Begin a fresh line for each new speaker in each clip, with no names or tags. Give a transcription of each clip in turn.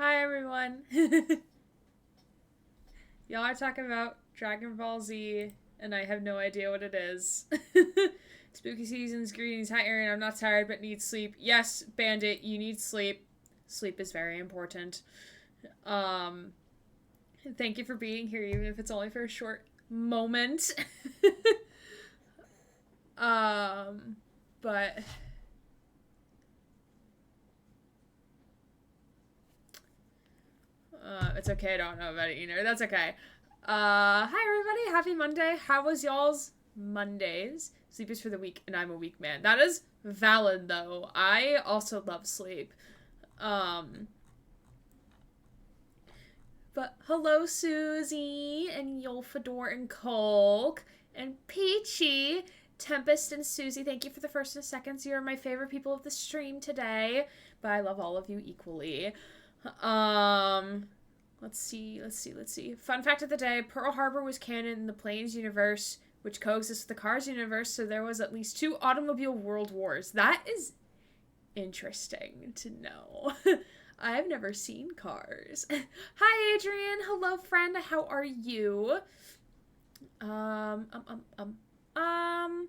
Hi everyone. Y'all are talking about Dragon Ball Z, and I have no idea what it is. Spooky seasons, greetings. Hi Aaron, I'm not tired but need sleep. Yes, Bandit, you need sleep. Sleep is very important. Um, Thank you for being here, even if it's only for a short moment. um, but it's okay. I don't know about it either. That's okay. Hi everybody. Happy Monday. How was y'all's Mondays? Sleep is for the weak, and I'm a weak man. That is valid, though. I also love sleep. Um, but hello, Susie and Yolfador and Colk and Peachy. Tempest and Susie, thank you for the first and seconds. You're my favorite people of the stream today, but I love all of you equally. Um, let's see. Fun fact of the day: Pearl Harbor was canon in the Planes universe, which coexists with the Cars universe. So there was at least two automobile world wars. That is interesting to know. I've never seen Cars. Hi, Adrian. Hello, friend. How are you? Um, um, um, um, um.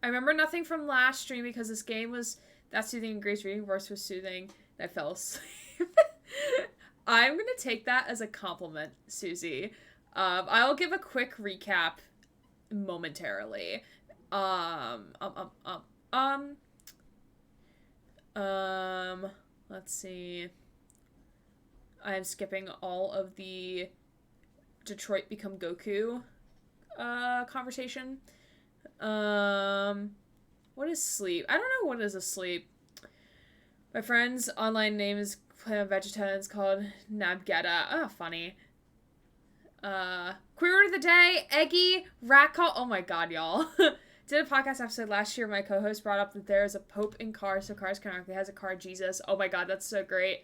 I remember nothing from last stream because this game was that soothing and Grace reading voice was soothing. I fell asleep. I'm gonna take that as a compliment, Susie. I'll give a quick recap momentarily. Um, um, um, um, let's see. I'm skipping all of the Detroit Become Goku conversation. What is sleep? I don't know what is a sleep. My friend's online name is Planet Vegeta and it's called Nabgetta. Oh, funny. Queer word of the day, Eggy, rat call. Oh my god, y'all. Did a podcast episode last year. My co-host brought up that there is a pope in Cars, so Cars canonically has a car Jesus. Oh my god, that's so great.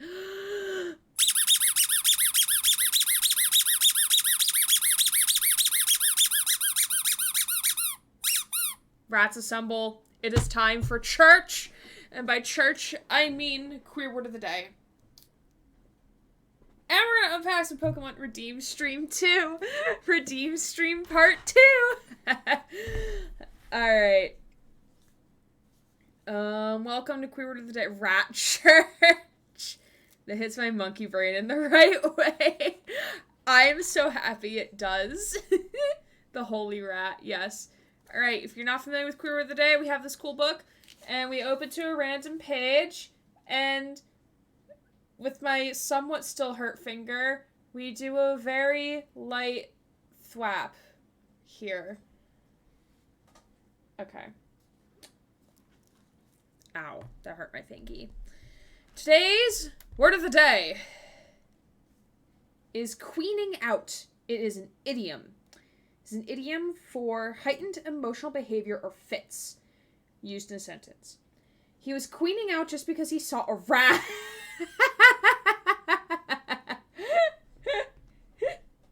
Rats assemble. It is time for church. And by church, I mean queer word of the day. And we're gonna unpack some Pokemon Redeem Stream 2. Redeem Stream Part 2. Alright. Welcome to Queer Word of the Day. Rat Church. That hits my monkey brain in the right way. I am so happy it does. The Holy Rat, yes. Alright, if you're not familiar with Queer Word of the Day, we have this cool book. And we open to a random page. And with my somewhat still hurt finger, we do a very light thwap here. Okay. Ow, that hurt my fingy. Today's word of the day is queening out. It is an idiom. It's an idiom for heightened emotional behavior or fits used in a sentence. He was queening out just because he saw a rat.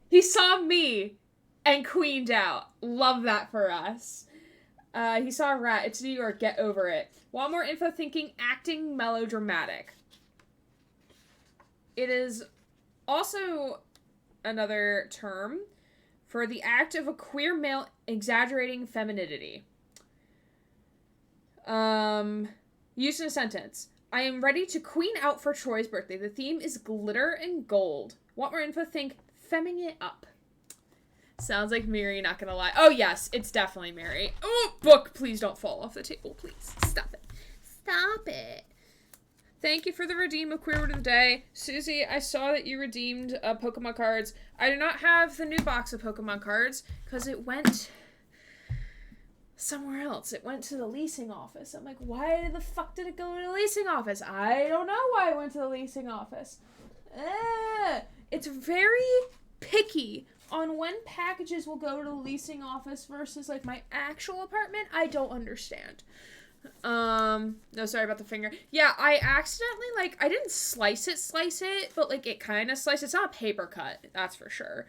He saw me and queened out. Love that for us. He saw a rat. It's New York. Get over it. Want more info? Thinking acting melodramatic. It is also another term for the act of a queer male exaggerating femininity. Used in a sentence. I am ready to queen out for Troy's birthday. The theme is glitter and gold. Want more info? Think femming it up. Sounds like Mary, not gonna lie. Oh, yes, it's definitely Mary. Oh, book, please don't fall off the table, please. Stop it. Stop it. Thank you for the redeem of Queer Word of the Day. Susie, I saw that you redeemed Pokemon cards. I do not have the new box of Pokemon cards, because it went somewhere else. It went to the leasing office. I'm like, why the fuck did it go to the leasing office? I don't know why it went to the leasing office. It's very picky on when packages will go to the leasing office versus, like, my actual apartment. I don't understand. No, sorry about the finger. Yeah, I accidentally, like, I didn't slice it, but, like, it kind of sliced. It's not a paper cut, that's for sure.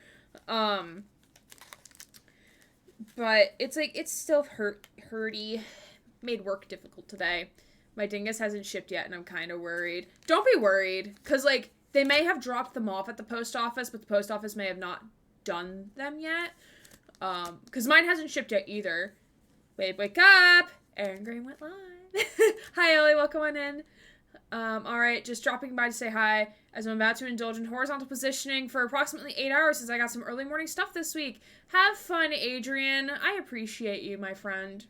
But it's, like, it's still hurty. Made work difficult today. My dingus hasn't shipped yet, and I'm kind of worried. Don't be worried, because, like, they may have dropped them off at the post office, but the post office may have not done them yet. Because mine hasn't shipped yet either. Babe, wake up! Aaron Green went live. Hi, Ellie, welcome on in. Alright, just dropping by to say hi, as I'm about to indulge in horizontal positioning for approximately 8 hours since I got some early morning stuff this week. Have fun, Adrian. I appreciate you, my friend.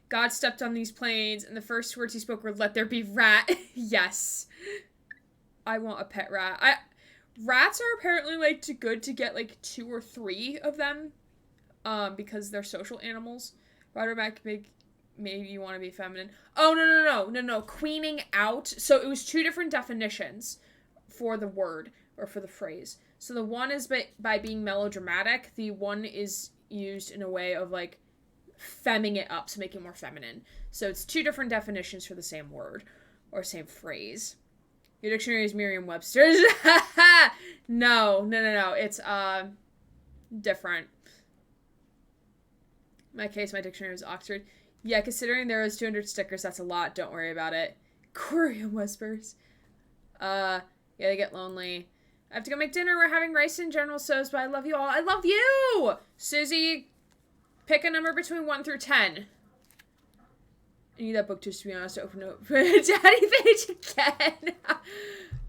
God stepped on these planes, and the first words he spoke were, "Let there be rat." Yes. I want a pet rat. Rats are apparently, like, too good to get, like, 2 or 3 of them, because they're social animals. Ryderback made you want to be feminine. Oh, no. Queening out. So it was 2 different definitions for the word, or for the phrase. So the one is by being melodramatic. The one is used in a way of, like, femming it up to make it more feminine. So it's 2 different definitions for the same word or same phrase. Your dictionary is Merriam-Webster's. No. It's different. In my case, my dictionary is Oxford. Yeah, considering there was 200 stickers, that's a lot. Don't worry about it. Corium whispers. Yeah, they get lonely. I have to go make dinner. We're having rice and General Tso's, but I love you all. I love you! Susie, pick a number between 1 through 10. I need that book to be honest to open up Daddy page again.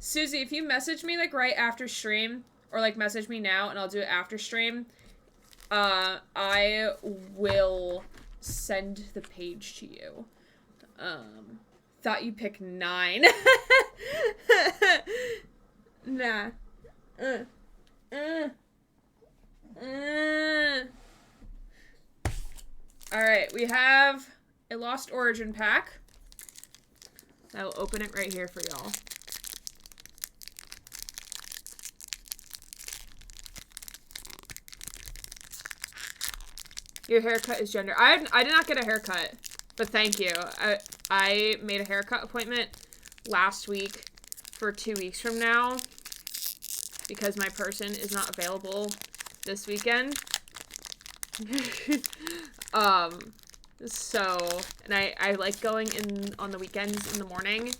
Susie, if you message me, like, right after stream, or, like, message me now, and I'll do it after stream, I will send the page to you. Thought you picked 9. Nah. Alright, we have a Lost Origin pack. I will open it right here for y'all. Your haircut is gender. I did not get a haircut, but thank you. I made a haircut appointment last week for 2 weeks from now because my person is not available this weekend. So, and I like going in on the weekends in the morning.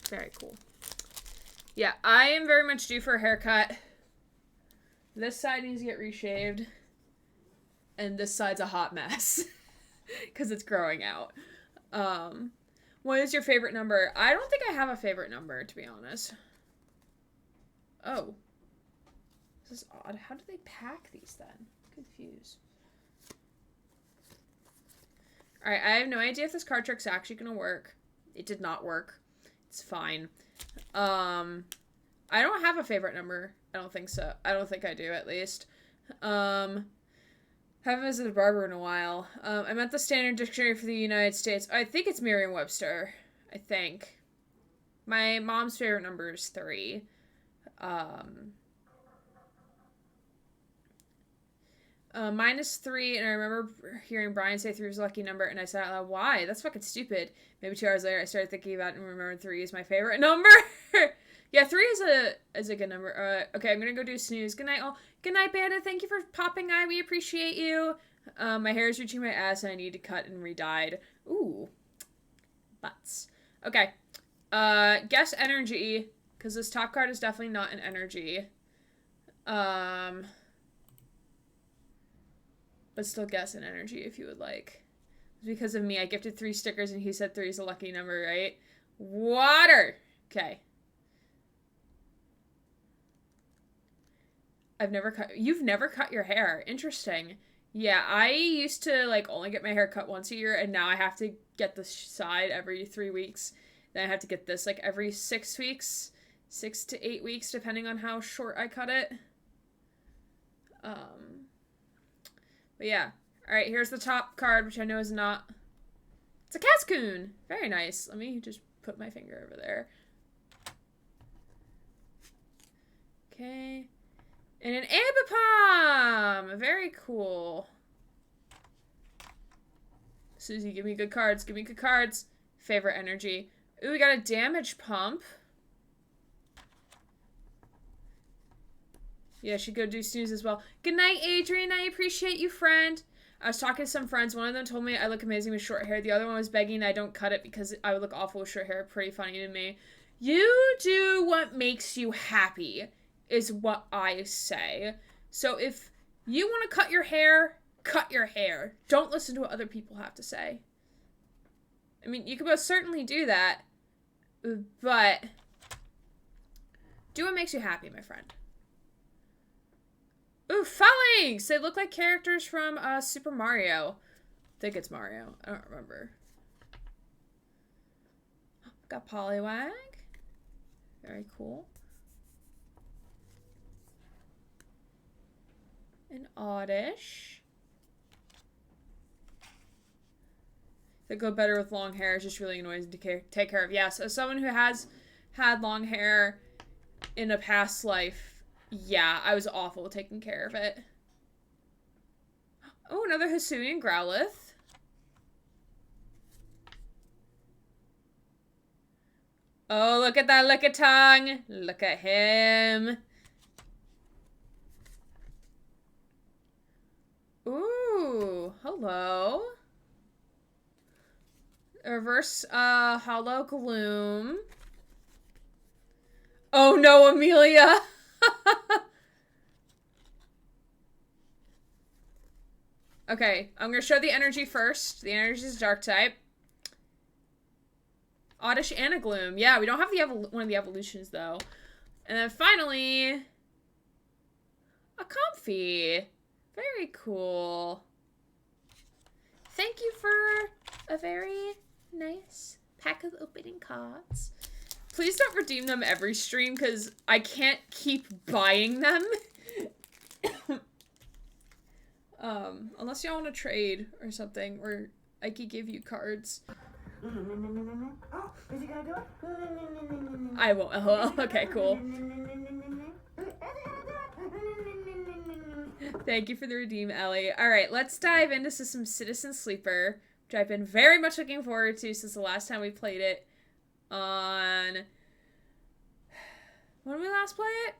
Very cool. Yeah, I am very much due for a haircut. This side needs to get reshaved. And this side's a hot mess. Because it's growing out. What is your favorite number? I don't think I have a favorite number, to be honest. Oh. This is odd. How do they pack these then? I'm confused. Alright, I have no idea if this card trick's actually gonna work. It did not work. It's fine. I don't have a favorite number. I don't think so. I don't think I do, at least. Haven't visited a barber in a while. I meant the Standard Dictionary for the United States. I think it's Merriam-Webster. I think. My mom's favorite number is 3. Mine is 3, and I remember hearing Brian say 3 was a lucky number, and I said out loud, why? That's fucking stupid. Maybe 2 hours later, I started thinking about it and remembered 3 is my favorite number. Yeah, 3 is a good number. Okay, I'm gonna go do snooze. Good night, all. Good night, Bandit. Thank you for popping by. We appreciate you. My hair is reaching my ass, and I need to cut and re-dyed. Ooh. Butts. Okay. Guess energy, because this top card is definitely not an energy. But still guess an energy if you would like. It's because of me. I gifted 3 stickers, and he said 3 is a lucky number, right? Water! Okay. You've never cut your hair. Interesting. Yeah, I used to, like, only get my hair cut once a year, and now I have to get the side every 3 weeks. Then I have to get this, like, every 6 weeks. 6 to 8 weeks, depending on how short I cut it. But yeah. Alright, here's the top card, which I know is not... It's a Cascoon! Very nice. Let me just put my finger over there. Okay. And an Ambipom! Very cool. Susie, give me good cards. Give me good cards. Favorite energy. Ooh, we got a damage pump. Yeah, she go do snooze as well. Good night, Adrian. I appreciate you, friend. I was talking to some friends. One of them told me I look amazing with short hair. The other one was begging I don't cut it because I would look awful with short hair. Pretty funny to me. You do what makes you happy, is what I say. So if you want to cut your hair, cut your hair. Don't listen to what other people have to say. I mean, you can most certainly do that, but do what makes you happy, my friend. Ooh, Phalanx! They look like characters from Super Mario. I think it's Mario. I don't remember. Got Poliwag. Very cool. And Oddish. They go better with long hair. It's just really annoying to take care of. Yeah, so someone who has had long hair in a past life, yeah, I was awful at taking care of it. Oh, another Hisuian Growlithe. Oh, look at that Lickitung. Look at him. Ooh, hello. Reverse Hollow Gloom. Oh no, Amelia. Okay, I'm gonna show the energy first. The energy is Dark type. Oddish and a Gloom. Yeah, we don't have one of the evolutions though. And then finally, a Comfey. Very cool. Thank you for a very nice pack of opening cards. Please don't redeem them every stream because I can't keep buying them. Unless y'all want to trade or something, or I could give you cards.
Oh, is he gonna do it?
I won't. Oh, okay, cool. Thank you for the redeem, Ellie. Alright, let's dive into some Citizen Sleeper, which I've been very much looking forward to since the last time we played it on... When did we last play it?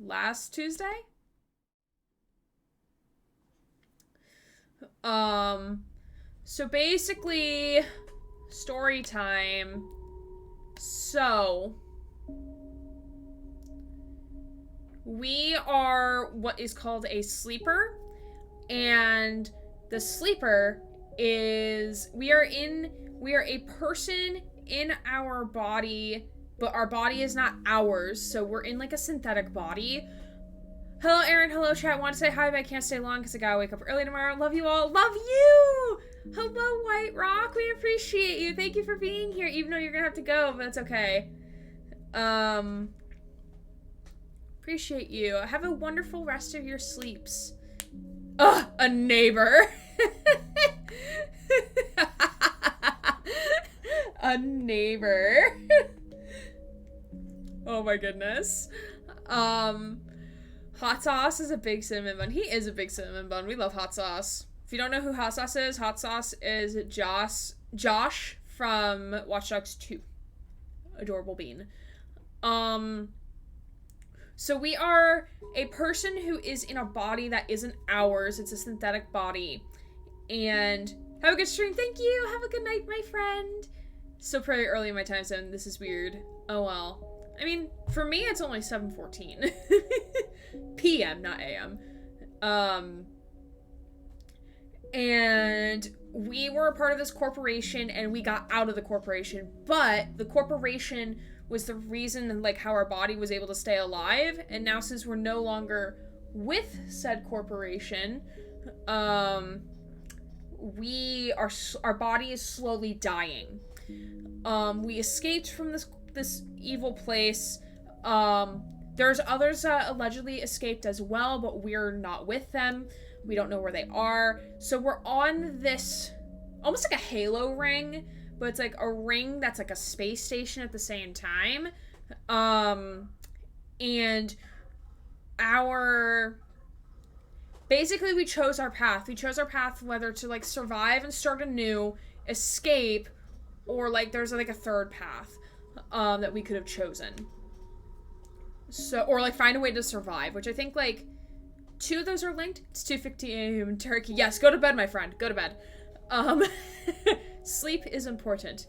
Last Tuesday? So basically, story time. So, we are what is called a sleeper, and the sleeper is, we are a person in our body, but our body is not ours, so we're in like a synthetic body. Hello, Aaron. Hello, chat. I want to say hi, but I can't stay long because I gotta wake up early tomorrow. Love you all. Love you! Hello, White Rock. We appreciate you. Thank you for being here, even though you're gonna have to go, but that's okay. Appreciate you. Have a wonderful rest of your sleeps. Ugh, a neighbor. A neighbor. Oh my goodness. Hot Sauce is a big cinnamon bun. He is a big cinnamon bun. We love Hot Sauce. If you don't know who Hot Sauce is Josh from Watch Dogs 2. Adorable bean. So we are a person who is in a body that isn't ours. It's a synthetic body. And have a good stream. Thank you. Have a good night, my friend. Still pretty early in my time zone. This is weird. Oh well. I mean, for me, it's only 7:14 p.m., not a.m. And we were a part of this corporation, and we got out of the corporation, but the corporation was the reason, like, how our body was able to stay alive, and now since we're no longer with said corporation, our body is slowly dying. We escaped from this evil place. There's others that allegedly escaped as well, but we're not with them. We don't know where they are. So we're on this, almost like a Halo ring, but it's like a ring that's like a space station at the same time. And basically we chose our path. We chose our path whether to like survive and start anew, escape, or like there's like a third path that we could have chosen. So, or like find a way to survive, which I think like 2 of those are linked. It's 2:15 a.m. in Turkey. Yes, go to bed, my friend. Go to bed. Sleep is important.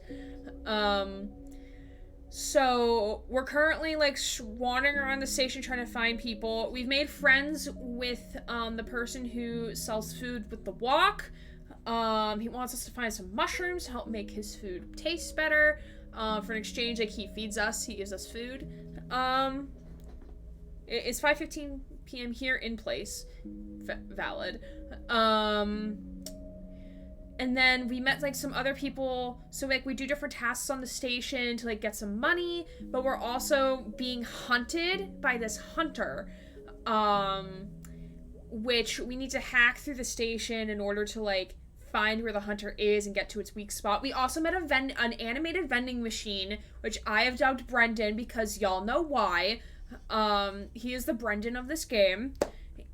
So we're currently like wandering around the station trying to find people. We've made friends with the person who sells food with the walk. He wants us to find some mushrooms to help make his food taste better. For an exchange, like he feeds us, he gives us food. It's 5:15 p.m. here in place. Valid. And then we met like some other people, so like we do different tasks on the station to like get some money, but we're also being hunted by this hunter, which we need to hack through the station in order to like find where the hunter is and get to its weak spot. We also met an animated vending machine, which I have dubbed Brendan because y'all know why. He is the Brendan of this game,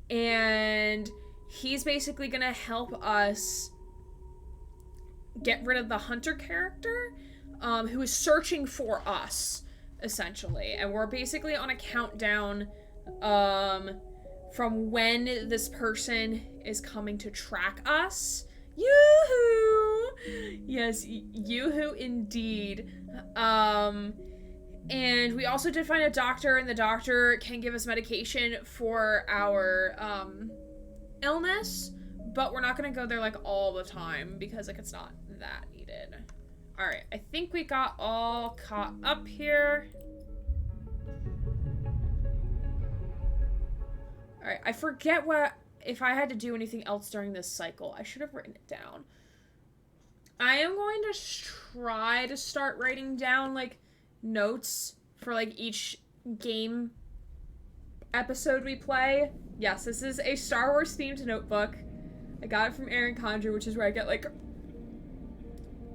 and he's basically gonna help us get rid of the hunter character, who is searching for us, essentially. And we're basically on a countdown, from when this person is coming to track us. Yoo-hoo! Yes, yoo-hoo indeed. And we also did find a doctor, and the doctor can give us medication for our, illness, but we're not gonna go there, like, all the time, because, like, it's not that needed. Alright, I think we got all caught up here. Alright, I forget if I had to do anything else during this cycle. I should have written it down. I am going to try to start writing down, like, notes for, like, each game episode we play. Yes, this is a Star Wars themed notebook. I got it from Aaron Condry, which is where I get, like,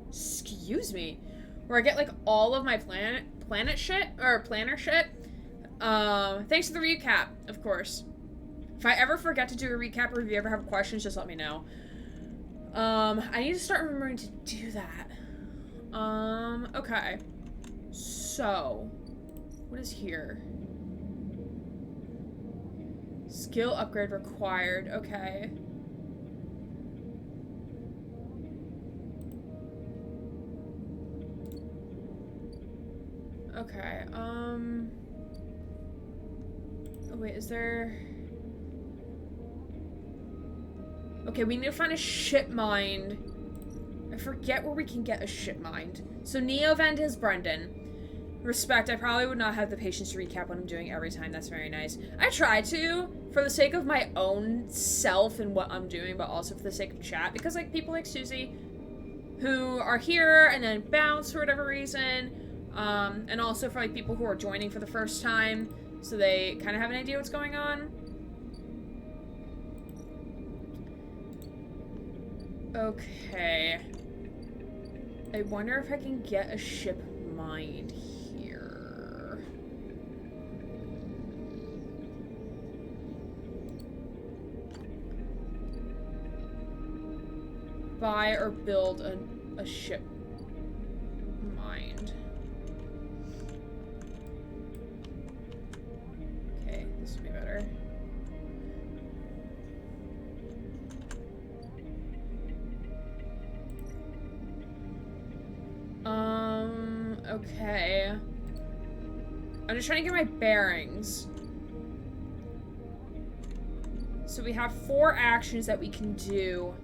excuse me, where I get, like, all of my planner shit. Thanks for the recap, of course. If I ever forget to do a recap, or if you ever have questions, just let me know. I need to start remembering to do that. Okay. So, what is here? Skill upgrade required, okay. Okay, oh wait, is there... Okay, we need to find a ship mind. I forget where we can get a ship mind. So Neovend is Brendan. Respect, I probably would not have the patience to recap what I'm doing every time. That's very nice. I try to, for the sake of my own self and what I'm doing, but also for the sake of chat. Because, like, people like Susie, who are here and then bounce for whatever reason. And also for, like, people who are joining for the first time, so they kind of have an idea what's going on. Okay. I wonder if I can get a ship mind here. Buy or build a ship mind. Okay, this would be better. Okay. I'm just trying to get my bearings. So we have 4 actions that we can do.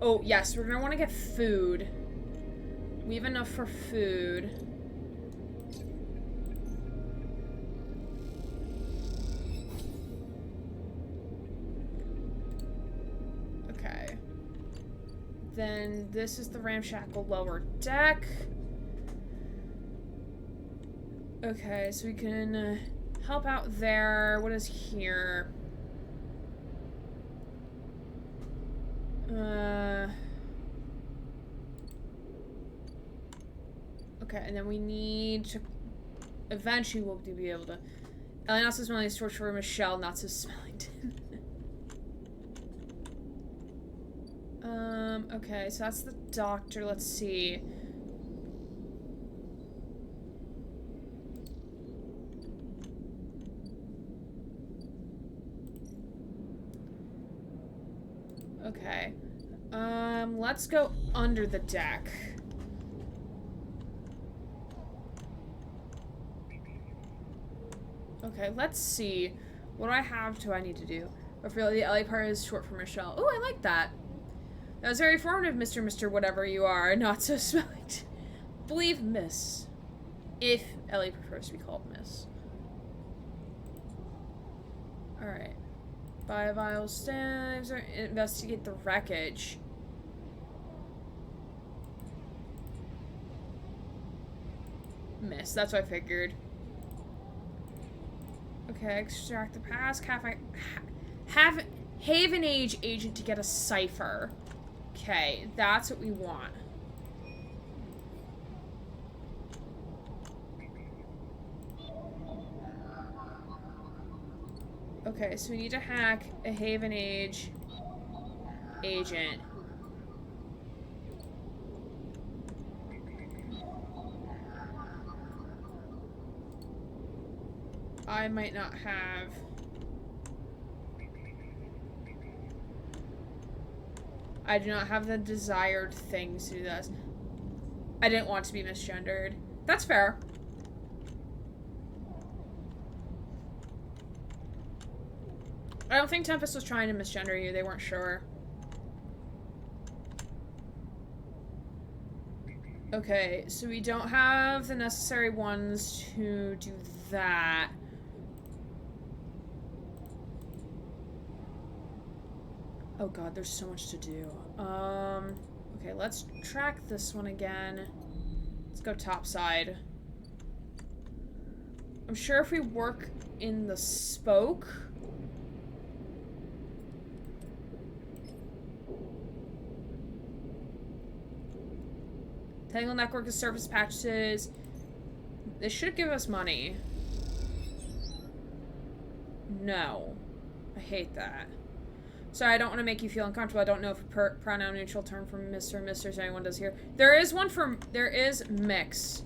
Oh, yes, we're gonna want to get food. We have enough for food. Okay. Then this is the ramshackle lower deck. Okay, so we can help out there. What is here? Okay, and then we need to... Eventually we'll be able to... Ellie not so smelling is torch for Michelle, not so smelling. Okay, so that's the doctor. Let's see. Okay. Let's go under the deck. Okay, let's see. What do I have I need to do? But for the LA part is short for Michelle. Oh, I like that. That was very informative, Mr. Whatever you are. Not so smart. Believe Miss. If Ellie prefers to be called Miss. Alright. Buy vial stabs or investigate the wreckage. Miss, that's what I figured. Okay, extract the past. Have Haven Age agent to get a cipher. Okay, that's what we want. Okay, so we need to hack a Haven Age agent. I might not have... I do not have the desired things to do this. I didn't want to be misgendered. That's fair. I don't think Tempest was trying to misgender you. They weren't sure. Okay, so we don't have the necessary ones to do that. Oh god, there's so much to do. Okay, let's track this one again. Let's go top side. I'm sure if we work in the spoke... Tangle network of surface patches. This should give us money. No. I hate that. Sorry, I don't want to make you feel uncomfortable. I don't know if a pronoun neutral term for Mr. and Mrs. anyone does here. There is one for... There is mix.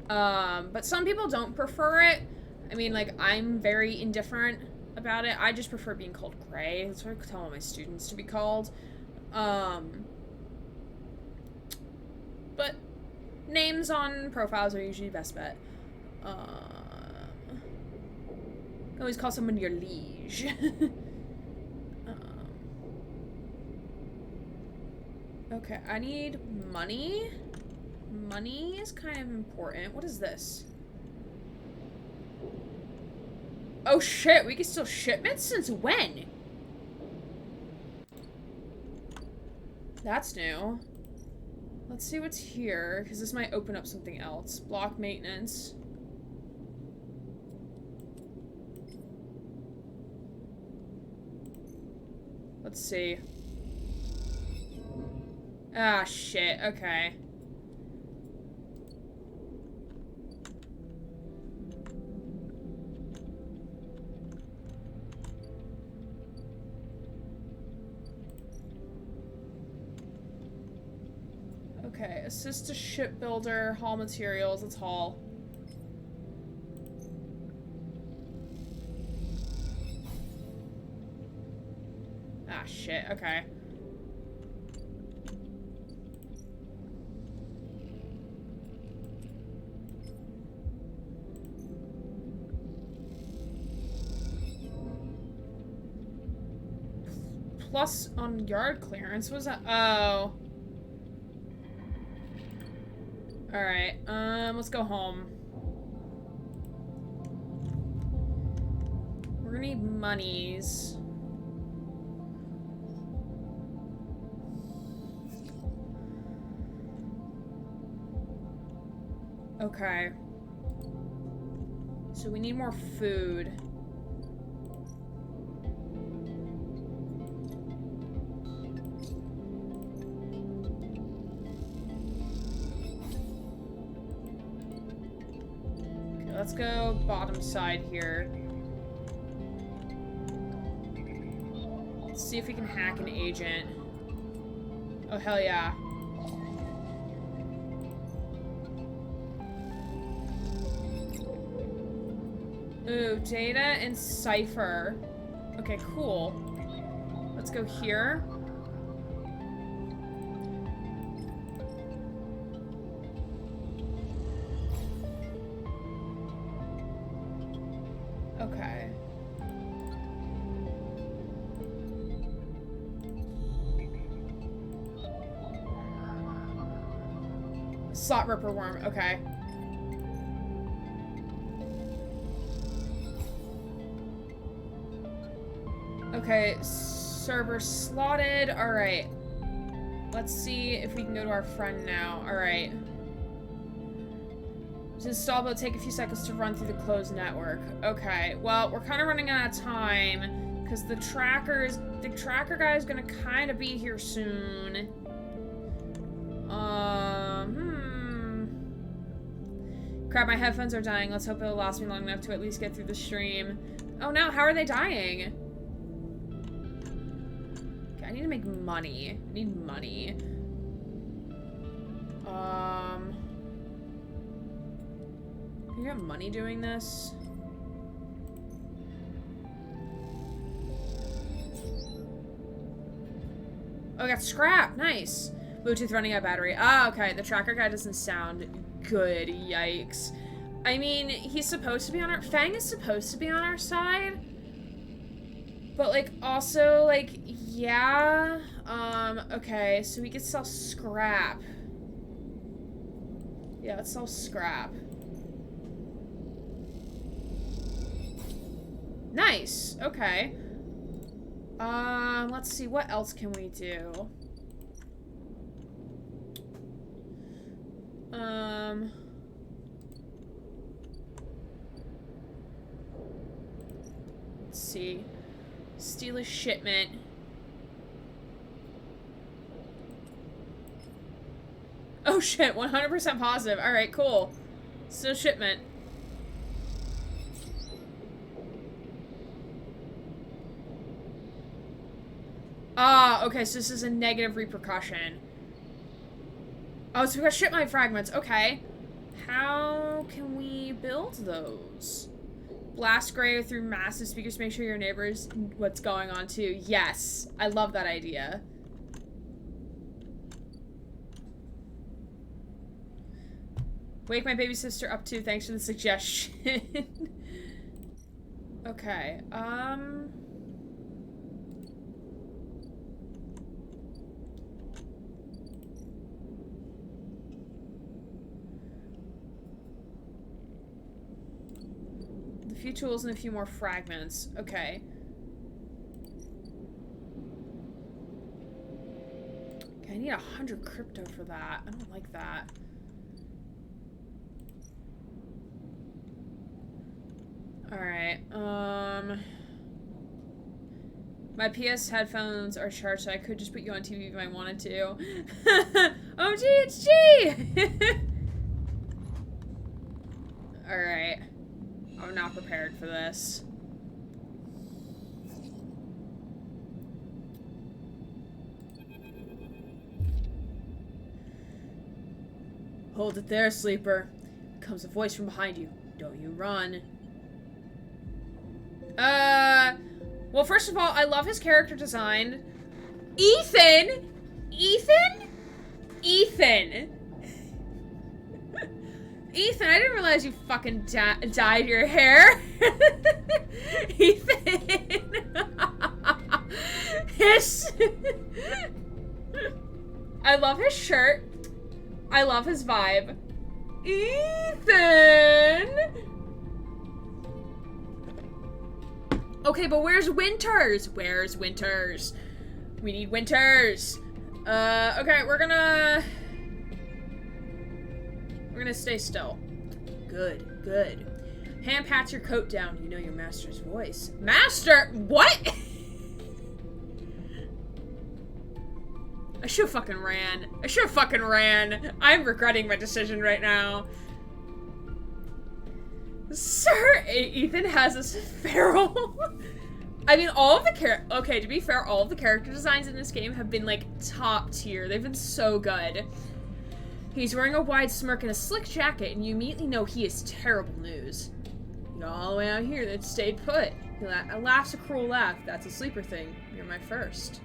But some people don't prefer it. I mean, like, I'm very indifferent about it. I just prefer being called Gray. That's what I tell all my students to be called. But names on profiles are usually best bet. Always call someone your liege. Okay, I need money. Money is kind of important. What is this? Oh shit, we can steal shipments? Since when? That's new. Let's see what's here, because this might open up something else. Block maintenance. Let's see. Ah, shit. Okay. Okay, assist a shipbuilder, haul materials, let's haul. Ah, shit, okay. Plus on yard clearance, what was that? Oh. Alright, let's go home. We're gonna need monies. Okay. So we need more food. Let's go bottom side here. Let's see if we can hack an agent. Oh, hell yeah. Ooh, data and cipher. Okay, cool. Let's go here. Okay. Slot ripper worm, okay. Okay, server slotted. Alright. Let's see if we can go to our friend now. Alright. To install, but it'll take a few seconds to run through the closed network. Okay, well, we're kind of running out of time because the tracker guy is gonna kind of be here soon. Crap, my headphones are dying. Let's hope it'll last me long enough to at least get through the stream. Oh no, how are they dying? Okay, I need to make money. I need money. Can you get money doing this? Oh, I got scrap. Nice. Bluetooth running out of battery. Ah, okay. The tracker guy doesn't sound good. Yikes. I mean, he's supposed to be on our... Fang is supposed to be on our side. But, like, also, like, yeah. Okay. So we could sell scrap. Yeah, let's sell scrap. Nice. Okay. Let's see. What else can we do? Let's see. Steal a shipment. Oh shit, 100% positive. Alright, cool. Steal shipment. Ah, okay, so this is a negative repercussion. Oh, so we got ship mine fragments. Okay. How can we build those? Blast Gray through massive speakers to make sure your neighbors what's going on too. Yes. I love that idea. Wake my baby sister up too. Thanks for the suggestion. Okay. A few tools and a few more fragments. Okay. Okay, I need 100 crypto for that. I don't like that. Alright, my PS headphones are charged, so I could just put you on TV if I wanted to. Oh, gee, it's G! Alright. I'm not prepared for this. Hold it there, sleeper. Comes a voice from behind you. Don't you run. Well, first of all, I love his character design. Ethan! Ethan? Ethan! Ethan, I didn't realize you fucking dyed your hair. Ethan! I love his shirt. I love his vibe. Ethan! Okay, but where's Winters? Where's Winters? We need Winters. Okay, we're gonna stay still. Good, good. Hand pats your coat down. You know your master's voice. Master? What? I should've fucking ran. I should've fucking ran. I'm regretting my decision right now. Sir Ethan has this feral. I mean, all of the okay, to be fair, all of the character designs in this game have been, like, top tier. They've been so good. He's wearing a wide smirk and a slick jacket, and you immediately know he is terrible news. You got all the way out here that stayed put. He laughs a cruel laugh. That's a sleeper thing. Your my first.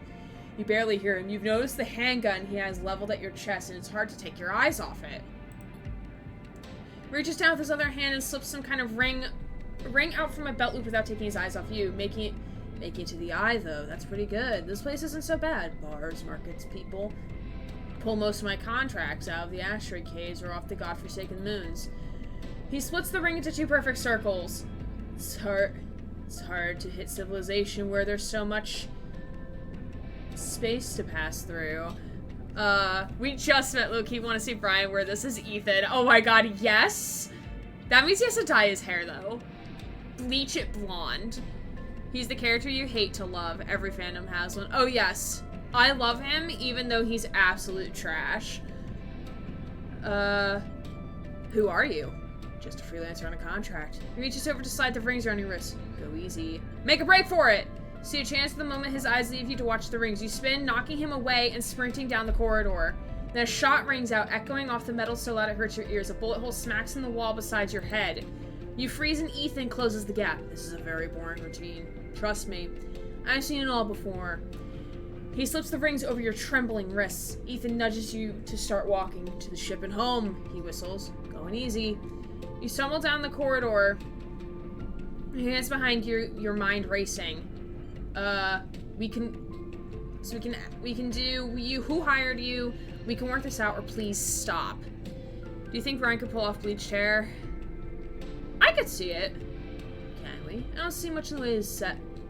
You barely hear him. You've noticed the handgun he has leveled at your chest, and it's hard to take your eyes off it. Reaches down with his other hand and slips some kind of ring out from a belt loop without taking his eyes off you, making it to the eye, though. That's pretty good. This place isn't so bad. Bars, markets, people. Pull most of my contracts out of the asteroid caves or off the godforsaken moons. He splits the ring into 2 perfect circles. It's hard to hit civilization where there's so much space to pass through. We just met Loki. Want to see Brian wear this as Ethan. Oh my god, yes! That means he has to dye his hair, though. Bleach it blonde. He's the character you hate to love. Every fandom has one. Oh, yes. I love him, even though he's absolute trash. Who are you? Just a freelancer on a contract. He reaches over to slide the rings around your wrist. Go easy. Make a break for it! See a chance the moment his eyes leave you to watch the rings. You spin, knocking him away and sprinting down the corridor. Then a shot rings out, echoing off the metal so loud it hurts your ears. A bullet hole smacks in the wall beside your head. You freeze and Ethan closes the gap. This is a very boring routine. Trust me. I've seen it all before. He slips the rings over your trembling wrists. Ethan nudges you to start walking to the ship and home. He whistles. Going easy. You stumble down the corridor. Your hands behind you, your mind racing. We can do you. Who hired you? We can work this out, or please stop. Do you think Brian could pull off bleached hair? I could see it. Can we? I don't see much in the way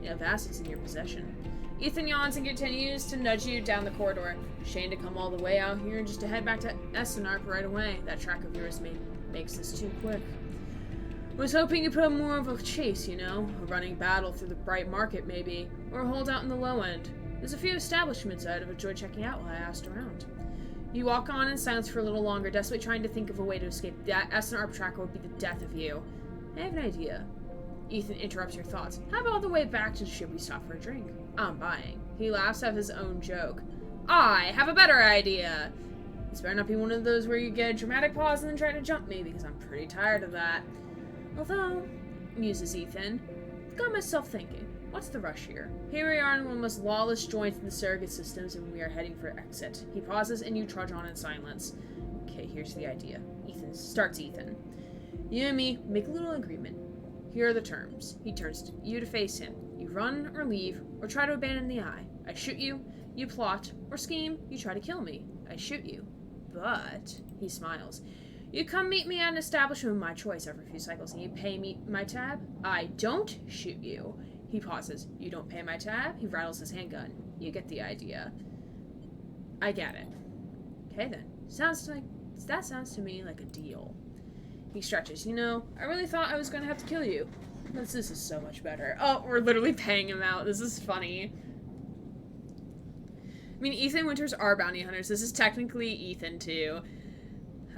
of assets in your possession. Ethan yawns and continues to nudge you down the corridor. Shame to come all the way out here just to head back to Essenarp right away. That track of yours makes this too quick. Was hoping you put more of a chase, you know? A running battle through the bright market, maybe. Or a holdout in the low end. There's a few establishments I'd have enjoyed checking out while I asked around. You walk on in silence for a little longer, desperately trying to think of a way to escape. That Essenarp tracker would be the death of you. I have an idea. Ethan interrupts your thoughts. How about all the way back to the ship we stop for a drink? I'm buying. He laughs at his own joke. I have a better idea. This better not be one of those where you get a dramatic pause and then try to jump me, because I'm pretty tired of that. Although, muses Ethan, got myself thinking, what's the rush here? Here we are in one of the most lawless joints in the surrogate systems, and we are heading for exit. He pauses, and you trudge on in silence. Okay, here's the idea. Ethan. You and me make a little agreement. Here are the terms. He turns to you to face him. You run or leave, or try to abandon the eye. I shoot you, you plot, or scheme, you try to kill me. I shoot you. But, he smiles, you come meet me at an establishment of my choice every few cycles and you pay me my tab. I don't shoot you. He pauses. You don't pay my tab? He rattles his handgun. You get the idea. I get it. Okay then. That sounds to me like a deal. He stretches. You know, I really thought I was going to have to kill you. This is so much better. Oh, we're literally paying him out. This is funny. I mean, Ethan Winters are bounty hunters. This is technically Ethan, too.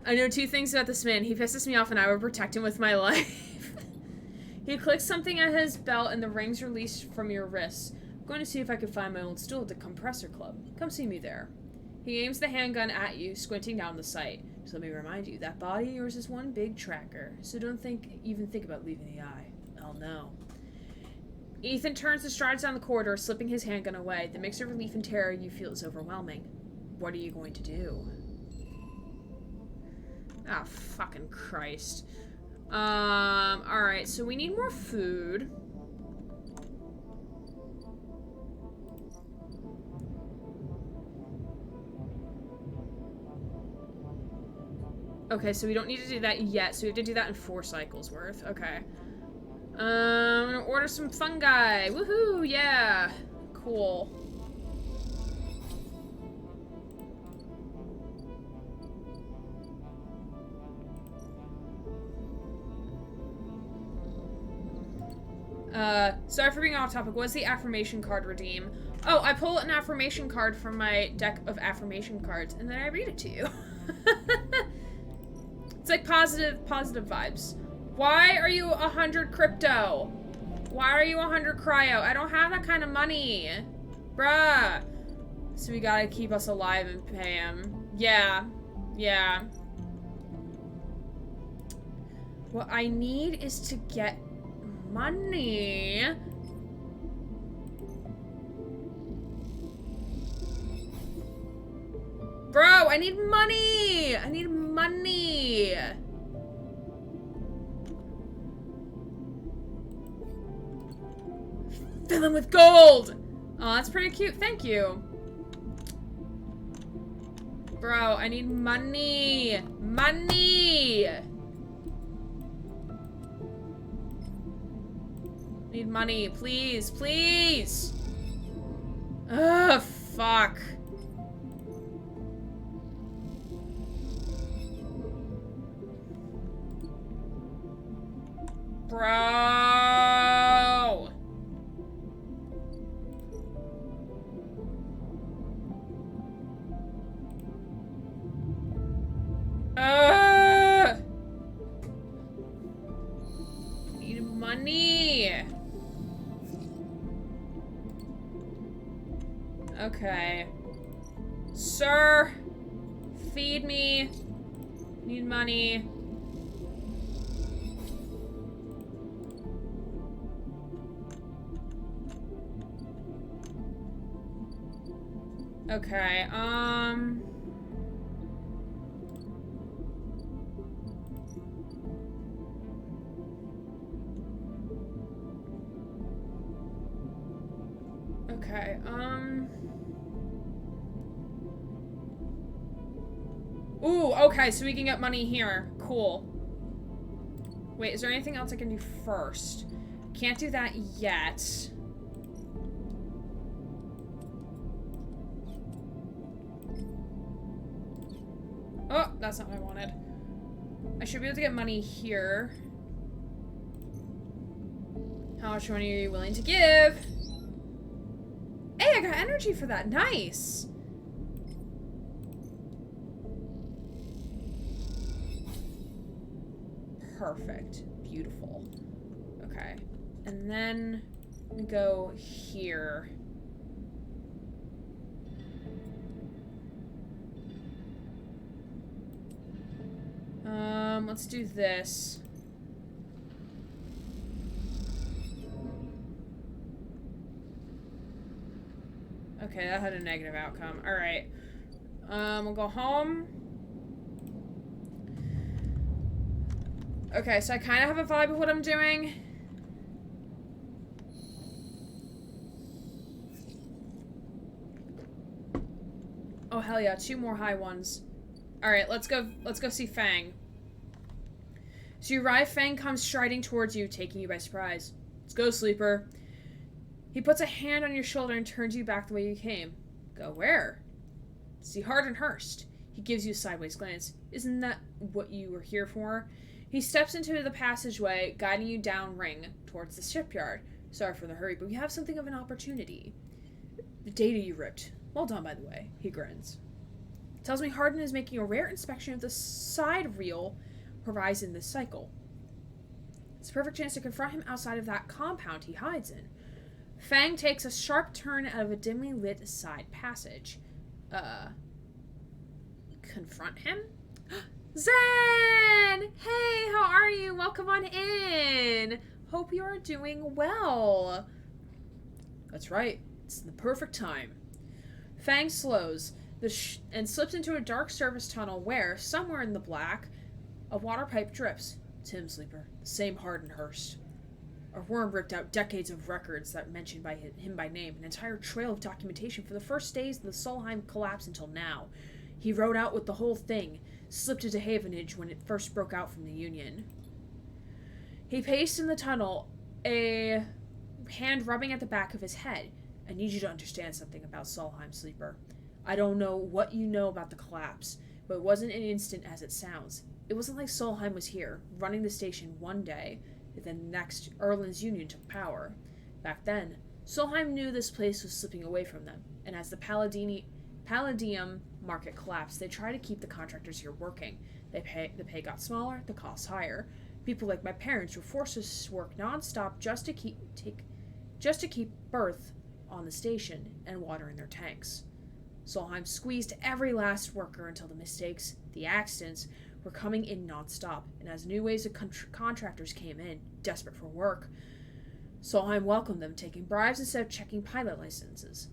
I know 2 things about this man. He pisses me off and I would protect him with my life. He clicks something at his belt and the rings release from your wrists. I'm going to see if I can find my old stool at the Compressor Club. Come see me there. He aims the handgun at you, squinting down the sight. Just let me remind you, that body of yours is one big tracker, so don't even think about leaving the eye. I'll know. Ethan turns and strides down the corridor, slipping his handgun away. The mix of relief and terror you feel is overwhelming. What are you going to do? Ah, fucking Christ. Alright, so we need more food. Okay, so we don't need to do that yet, so we have to do that in 4 cycles worth. Okay. I'm gonna order some fungi. Woohoo, yeah. Cool. Sorry for being off topic. What does the affirmation card redeem? Oh, I pull an affirmation card from my deck of affirmation cards, and then I read it to you. It's like positive vibes. Why are you 100 crypto? Why are you 100 cryo? I don't have that kind of money. Bruh. So we gotta keep us alive and pay him. Yeah. Yeah. What I need is to get money. Bro, I need money! I need money! Fill him with gold! Oh, that's pretty cute. Thank you. Bro, I need money! Money! Need money. Please, please! Ugh, fuck. Bro! Need money. Okay. Sir, feed me. Need money. Okay, okay, Ooh, okay, so we can get money here. Cool. Wait, is there anything else I can do first? Can't do that yet. Oh, that's not what I wanted. I should be able to get money here. How much money are you willing to give? Hey, I got energy for that. Nice. Perfect. Beautiful. Okay. And then we go here. Let's do this. Okay, that had a negative outcome. Alright. We'll go home. Okay, so I kind of have a vibe of what I'm doing. Oh, hell yeah. 2 more high ones. Alright, let's go see Fang. So you arrive, Fang comes striding towards you, taking you by surprise. Let's go, Sleeper. He puts a hand on your shoulder and turns you back the way you came. Go where? See Hardenhurst. He gives you a sideways glance. Isn't that what you were here for? He steps into the passageway, guiding you down ring towards the shipyard. Sorry for the hurry, but we have something of an opportunity. The data you ripped. Well done, by the way. He grins. Tells me Harden is making a rare inspection of the side reel horizon this cycle. It's a perfect chance to confront him outside of that compound he hides in. Fang takes a sharp turn out of a dimly lit side passage. Confront him? Zen! Hey, how are you? Welcome on in. Hope you are doing well. That's right. It's the perfect time. Fang slows and slips into a dark service tunnel where, somewhere in the black, a water pipe drips. It's him, Sleeper. The same Hardenhurst. Our worm ripped out decades of records that mentioned him by name, an entire trail of documentation for the first days of the Solheim collapse until now. He rode out with the whole thing, slipped into Havenage when it first broke out from the Union. He paced in the tunnel, a hand rubbing at the back of his head. I need you to understand something about Solheim, Sleeper. I don't know what you know about the collapse, but it wasn't an instant as it sounds. It wasn't like Solheim was here, running the station one day, and then next, Erland's Union took power. Back then, Solheim knew this place was slipping away from them, and as the Palladium market collapsed, they tried to keep the contractors here working. The pay got smaller, the costs higher. People like my parents were forced to work non-stop just to keep berth on the station and water in their tanks. Solheim squeezed every last worker until the mistakes, the accidents, were coming in non-stop, and as new waves of contractors came in, desperate for work, Solheim welcomed them, taking bribes instead of checking pilot licenses.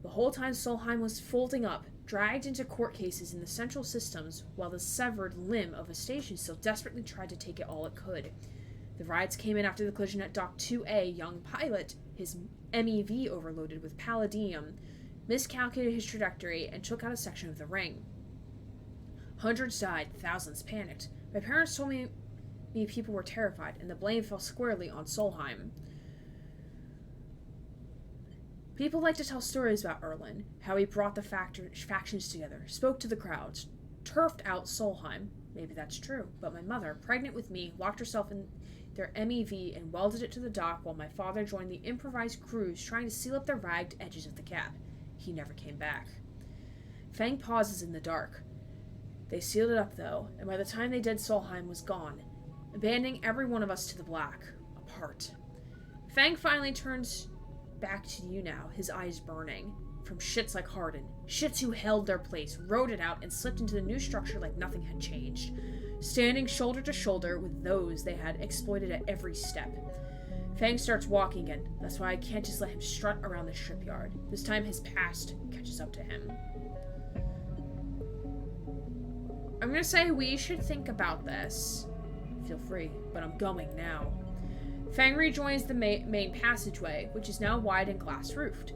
The whole time Solheim was folding up, dragged into court cases in the central systems, while the severed limb of a station still desperately tried to take it all it could. The riots came in after the collision at Dock 2A. Young pilot, his MEV overloaded with palladium, miscalculated his trajectory and took out a section of the ring. Hundreds died, thousands panicked. My parents told me people were terrified, and the blame fell squarely on Solheim. People like to tell stories about Erlen, how he brought the factions together, spoke to the crowds, turfed out Solheim. Maybe that's true, but my mother, pregnant with me, locked herself in their MEV and welded it to the dock while my father joined the improvised crews trying to seal up the ragged edges of the cap. He never came back. Fang pauses in the dark. They sealed it up, though, and by the time they did, Solheim was gone, abandoning every one of us to the black, apart. Fang finally turns back to you now, his eyes burning. From shits like Hardin. Shits who held their place, rode it out, and slipped into the new structure like nothing had changed. Standing shoulder to shoulder with those they had exploited at every step. Fang starts walking again. That's why I can't just let him strut around the shipyard. This time his past catches up to him. I'm gonna say we should think about this. Feel free, but I'm going now. Fang rejoins the main passageway, which is now wide and glass-roofed.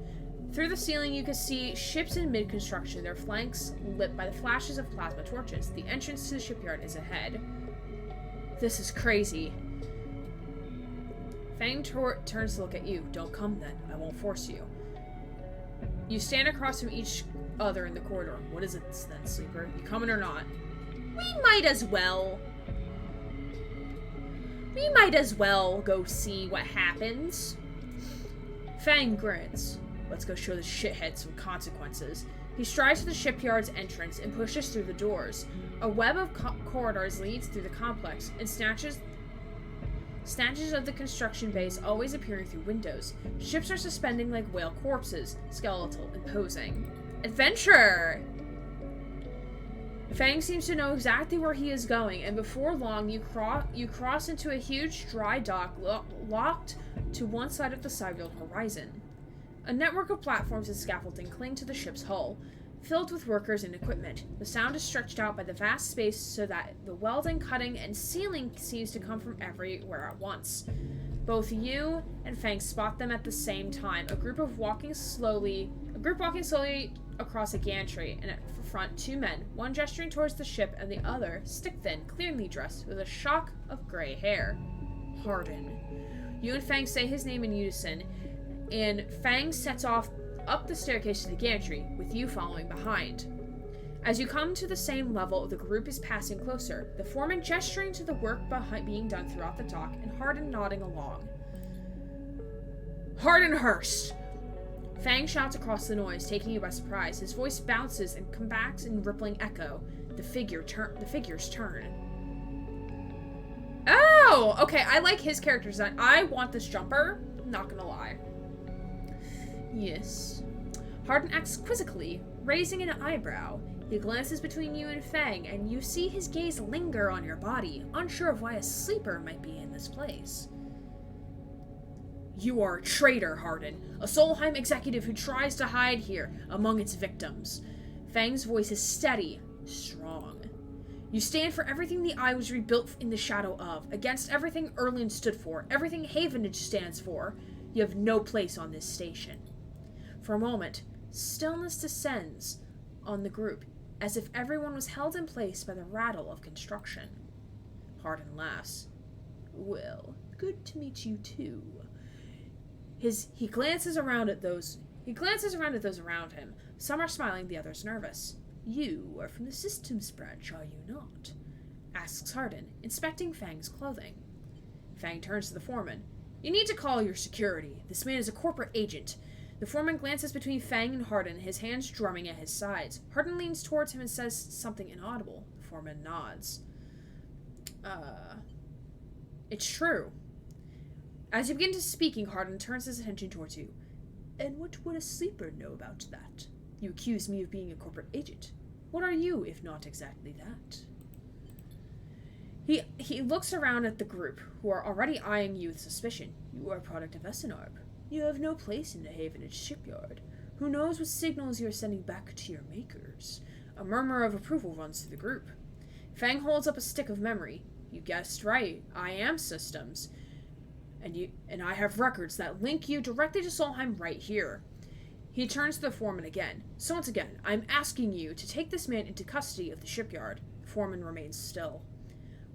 Through the ceiling, you can see ships in mid-construction, their flanks lit by the flashes of plasma torches. The entrance to the shipyard is ahead. This is crazy. Fang turns to look at you. Don't come then. I won't force you. You stand across from each other in the corridor. What is it then, Sleeper? You coming or not? We might as well. We might as well go see what happens. Fang grins. Let's go show the shithead some consequences. He strides to the shipyard's entrance and pushes through the doors. A web of corridors leads through the complex, and snatches of the construction base always appearing through windows. Ships are suspending like whale corpses, skeletal and posing. Adventure! Fang seems to know exactly where he is going, and before long you cross into a huge dry dock locked to one side of the sidereal horizon. A network of platforms and scaffolding cling to the ship's hull, filled with workers and equipment. The sound is stretched out by the vast space so that the welding, cutting, and sealing seems to come from everywhere at once. Both you and Fang spot them at the same time, a group walking slowly across a gantry, and at the front, two men, one gesturing towards the ship and the other, stick-thin, cleanly dressed, with a shock of gray hair. Hardin. You and Fang say his name in unison, and Fang sets off up the staircase to the gantry, with you following behind. As you come to the same level, the group is passing closer, the foreman gesturing to the work being done throughout the dock, and Hardin nodding along. Hardinhurst! Fang shouts across the noise, taking you by surprise. His voice bounces and comes back in rippling echo. The figures turn. Oh! Okay, I like his character design. I want this jumper. Not gonna lie. Yes. Hardin acts quizzically, raising an eyebrow. He glances between you and Fang, and you see his gaze linger on your body, unsure of why a sleeper might be in this place. You are a traitor, Hardin. A Solheim executive who tries to hide here among its victims. Fang's voice is steady, strong. You stand for everything the Eye was rebuilt in the shadow of, against everything Erlen stood for, everything Havenage stands for. You have no place on this station. For a moment, stillness descends on the group, as if everyone was held in place by the rattle of construction. Hardin laughs. Well, good to meet you too. He glances around at those around him. Some are smiling, the others nervous. You are from the systems branch, are you not? Asks Hardin, inspecting Fang's clothing. Fang turns to the foreman. You need to call your security. This man is a corporate agent. The foreman glances between Fang and Hardin, his hands drumming at his sides. Hardin leans towards him and says something inaudible. The foreman nods. It's true. As you begin to speaking, Hardin turns his attention towards you. And what would a sleeper know about that? You accuse me of being a corporate agent. What are you, if not exactly that? He looks around at the group, who are already eyeing you with suspicion. You are a product of Essenarb. You have no place in the Havenage shipyard. Who knows what signals you are sending back to your makers? A murmur of approval runs through the group. Fang holds up a stick of memory. You guessed right. I am systems. And I have records that link you directly to Solheim right here. He turns to the foreman again. So once again, I'm asking you to take this man into custody of the shipyard. The foreman remains still.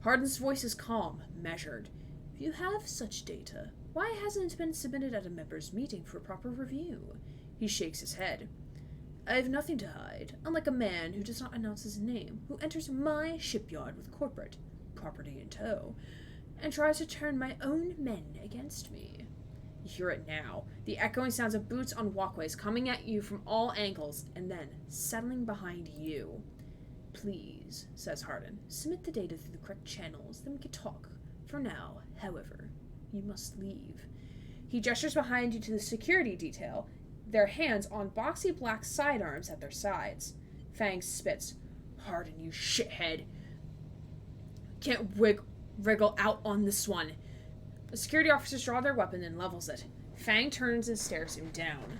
Hardin's voice is calm, measured. If you have such data, why hasn't it been submitted at a members' meeting for proper review? He shakes his head. I have nothing to hide, unlike a man who does not announce his name, who enters my shipyard with corporate property in tow, and tries to turn my own men against me. You hear it now, the echoing sounds of boots on walkways coming at you from all angles, and then settling behind you. Please, says Hardin, submit the data through the correct channels, then we can talk. For now, however, you must leave. He gestures behind you to the security detail, their hands on boxy black sidearms at their sides. Fang spits. Hardin, you shithead. Can't wriggle out on this one. The security officers draw their weapon and levels it. Fang turns and stares him down.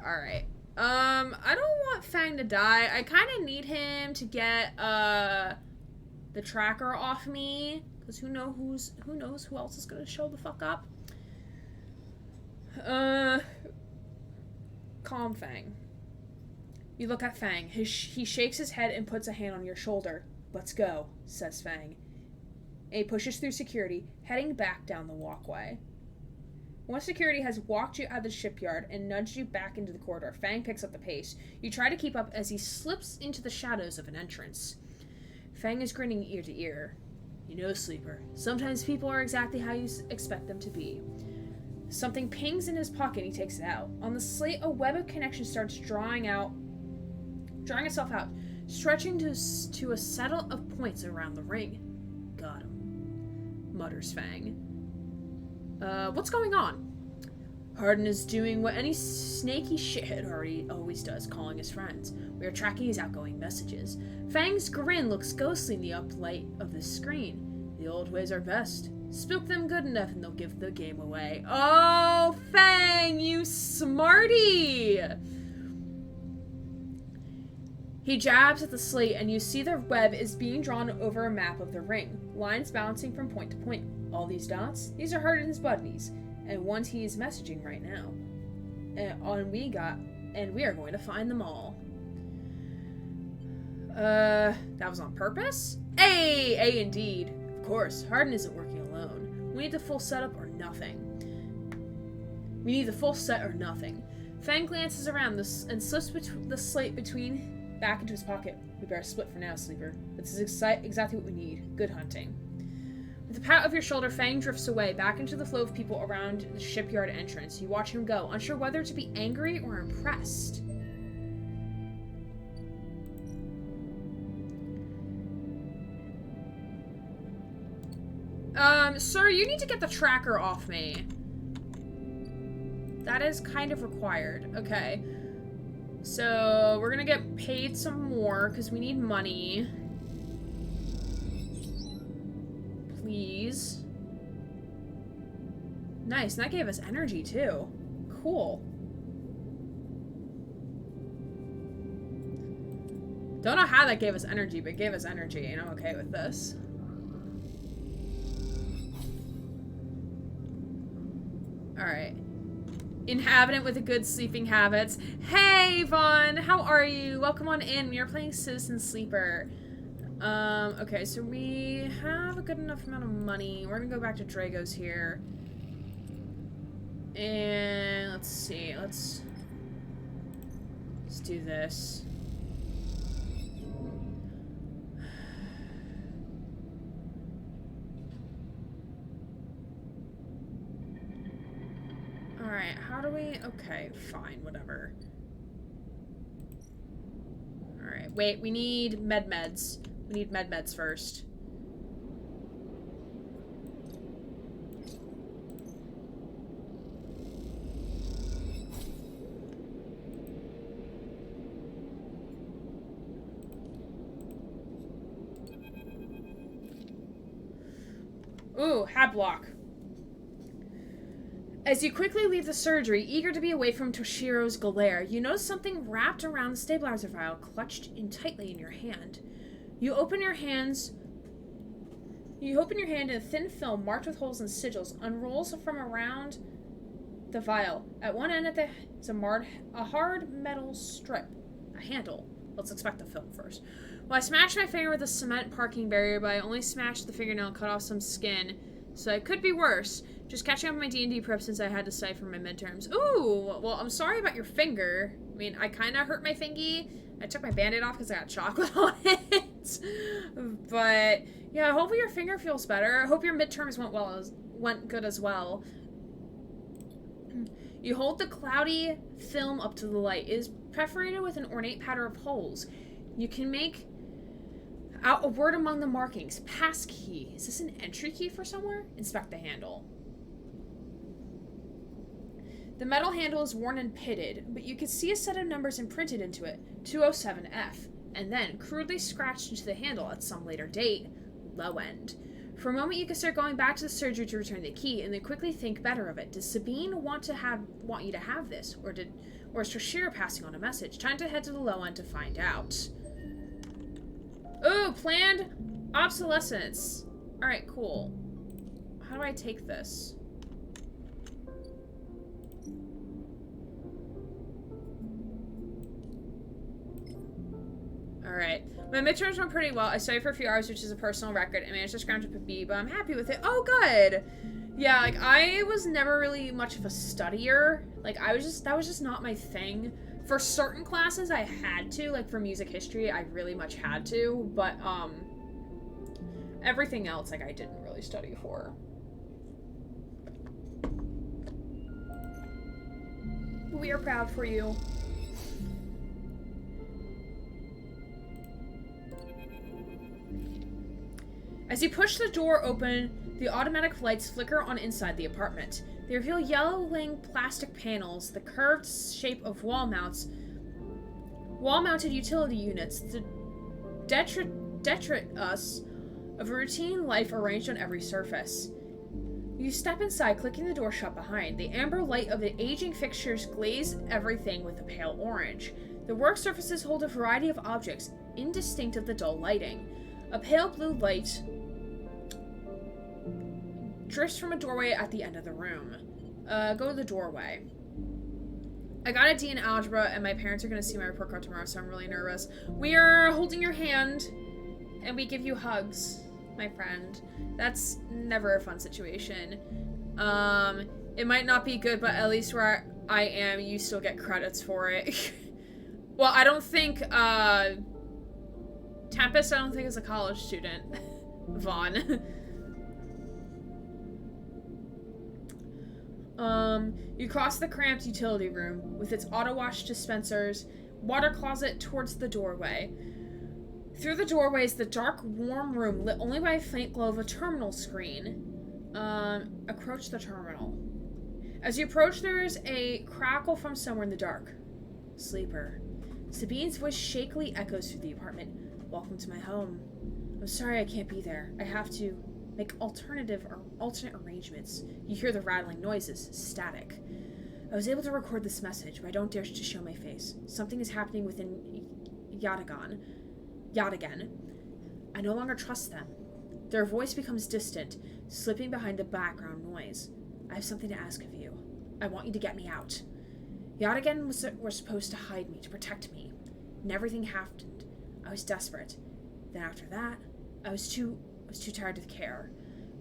Alright. I don't want Fang to die. I kind of need him to get, the tracker off me. Because who knows who else is going to show the fuck up. Calm Fang. You look at Fang. He shakes his head and puts a hand on your shoulder. Let's go, says Fang. And he pushes through security, heading back down the walkway. Once security has walked you out of the shipyard and nudged you back into the corridor, Fang picks up the pace. You try to keep up as he slips into the shadows of an entrance. Fang is grinning ear to ear. You know, Sleeper, sometimes people are exactly how you expect them to be. Something pings in his pocket and he takes it out. On the slate, a web of connection starts drawing itself out, stretching to a set of points around the ring. Got him, mutters Fang. What's going on? Hardin is doing what any snaky shithead always does, calling his friends. We are tracking his outgoing messages. Fang's grin looks ghostly in the uplight of the screen. The old ways are best. Spook them good enough and they'll give the game away. Oh, Fang, you smarty! He jabs at the slate and you see the web is being drawn over a map of the ring, lines bouncing from point to point. All these dots, these are Hardin's buddies, and ones he is messaging right now. And we are going to find them all. That was on purpose? A indeed. Of course, Hardin isn't working alone. We need the full setup or nothing. We need the full set or nothing. Fang glances around and slips the slate back into his pocket. We better split for now, Sleeper. This is exactly what we need. Good hunting. With a pat of your shoulder, Fang drifts away, back into the flow of people around the shipyard entrance. You watch him go, unsure whether to be angry or impressed. Sir, you need to get the tracker off me. That is kind of required. Okay. So, we're gonna get paid some more, because we need money. Please. Nice, and that gave us energy, too. Cool. Don't know how that gave us energy, but it gave us energy, and I'm okay with this. Alright. Inhabitant with a good sleeping habits. Hey, Vaughn! How are you? Welcome on in. We are playing Citizen Sleeper. Okay, so we have a good enough amount of money. We're gonna go back to Drago's here. And let's see. Let's do this. Alright, how do we... Okay, fine, whatever. Alright, wait, we need meds. We need meds first. Ooh, hat block. As you quickly leave the surgery, eager to be away from Toshiro's glare, you notice something wrapped around the stabilizer vial, clutched in tightly in your hand. You open your hand, and a thin film marked with holes and sigils unrolls from around the vial. At one end is a hard metal strip, a handle. Let's expect the film first. Well, I smashed my finger with a cement parking barrier, but I only smashed the fingernail and cut off some skin, so it could be worse. Just catching up on my D&D prep since I had to study for my midterms. Ooh, well, I'm sorry about your finger. I mean, I kind of hurt my fingy. I took my Band-Aid off because I got chocolate on it. But, yeah, hopefully your finger feels better. I hope your midterms went good as well. You hold the cloudy film up to the light. It is perforated with an ornate pattern of holes. You can make out a word among the markings. Passkey. Is this an entry key for somewhere? Inspect the handle. The metal handle is worn and pitted, but you can see a set of numbers imprinted into it, 207F, and then, crudely scratched into the handle at some later date, low end. For a moment you can start going back to the surgery to return the key, and then quickly think better of it. Does Sabine want you to have this, or is Toshiro passing on a message? Time to head to the low end to find out. Ooh, planned obsolescence. Alright, cool. How do I take this? Alright. My midterms went pretty well. I studied for a few hours, which is a personal record, and managed to scrounge up a B, but I'm happy with it. Oh, good! Yeah, like, I was never really much of a studier. Like, that was just not my thing. For certain classes, I had to. Like, for music history, I really much had to, but, everything else, like, I didn't really study for. We are proud for you. As you push the door open, the automatic lights flicker on inside the apartment. They reveal yellowing plastic panels, the curved shape of wall-mounted utility units, the detritus of a routine life arranged on every surface. You step inside, clicking the door shut behind. The amber light of the aging fixtures glaze everything with a pale orange. The work surfaces hold a variety of objects, indistinct of the dull lighting. A pale blue light drifts from a doorway at the end of the room. Go to the doorway. I got a D in algebra, and my parents are going to see my report card tomorrow, so I'm really nervous. We are holding your hand, and we give you hugs, my friend. That's never a fun situation. It might not be good, but at least where I am, you still get credits for it. Well, I don't think, Tempest, I don't think, is a college student. Vaughn. You cross the cramped utility room with its auto wash dispensers, water closet towards the doorway. Through the doorway is the dark, warm room lit only by a faint glow of a terminal screen. Approach the terminal. As you approach, there is a crackle from somewhere in the dark. Sleeper. Sabine's voice shakily echoes through the apartment. Welcome to my home. I'm sorry I can't be there. I have to make alternate arrangements. You hear the rattling noises, static. I was able to record this message, but I don't dare to show my face. Something is happening within Yatagan. I no longer trust them. Their voice becomes distant, slipping behind the background noise. I have something to ask of you. I want you to get me out. Yatagan were supposed to hide me, to protect me. And everything happened. I was desperate. Then after that, I was too tired to care.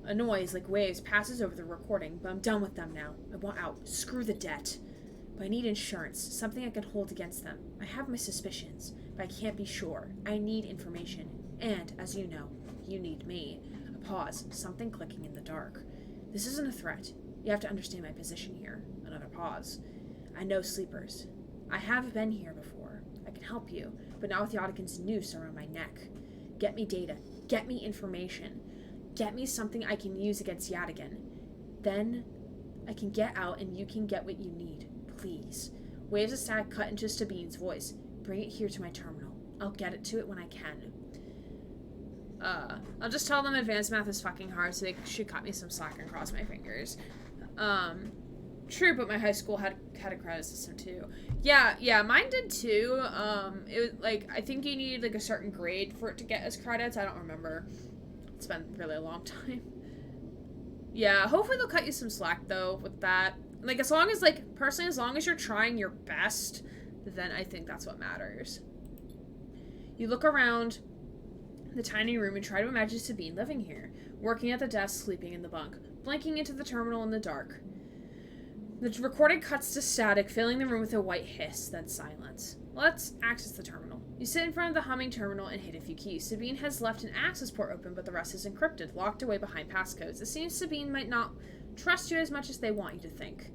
A noise, like waves, passes over the recording, but I'm done with them now. I want out. Screw the debt. But I need insurance, something I can hold against them. I have my suspicions, but I can't be sure. I need information. And, as you know, you need me. A pause, something clicking in the dark. This isn't a threat. You have to understand my position here. Another pause. I know sleepers. I have been here before. I can help you, but not with Yatagan's noose around my neck. Get me data. Get me information. Get me something I can use against Yatagan. Then I can get out and you can get what you need. Please. Waves of static cut into Sabine's voice. Bring it here to my terminal. I'll get it to it when I can. I'll just tell them advanced math is fucking hard, so they should cut me some slack and cross my fingers. True, but my high school had a credit system too. Yeah, mine did too. It was like, I think you need like a certain grade for it to get as credits. I don't remember. It's been really a long time. Yeah, hopefully they'll cut you some slack though with that. Like, as long as, like, personally, as long as you're trying your best, then I think that's what matters. You look around the tiny room and try to imagine Sabine living here, working at the desk, sleeping in the bunk, blinking into the terminal in the dark. The recording cuts to static, filling the room with a white hiss, then silence. Let's access the terminal. You sit in front of the humming terminal and hit a few keys. Sabine has left an access port open, but the rest is encrypted, locked away behind passcodes. It seems Sabine might not trust you as much as they want you to think.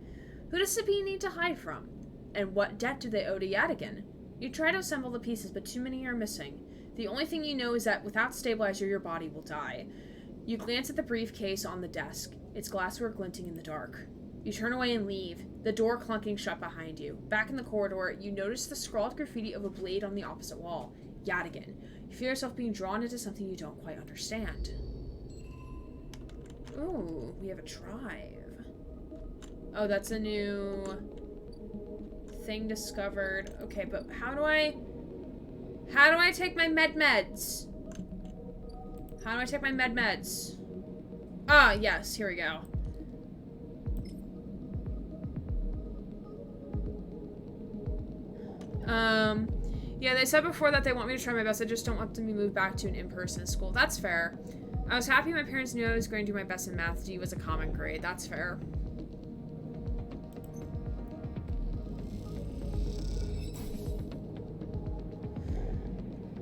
Who does Sabine need to hide from? And what debt do they owe to Yadigan? You try to assemble the pieces, but too many are missing. The only thing you know is that without stabilizer, your body will die. You glance at the briefcase on the desk, its glassware glinting in the dark. You turn away and leave, the door clunking shut behind you. Back in the corridor, you notice the scrawled graffiti of a blade on the opposite wall. Yadigan. You feel yourself being drawn into something you don't quite understand. Ooh, we have a tribe. Oh, that's a new thing discovered. Okay, but how do I take my meds? How do I take my meds? Ah, yes, here we go. Yeah, they said before that they want me to try my best. I just don't want them to move back to an in-person school. That's fair. I was happy my parents knew I was going to do my best in math. D was a common grade. That's fair.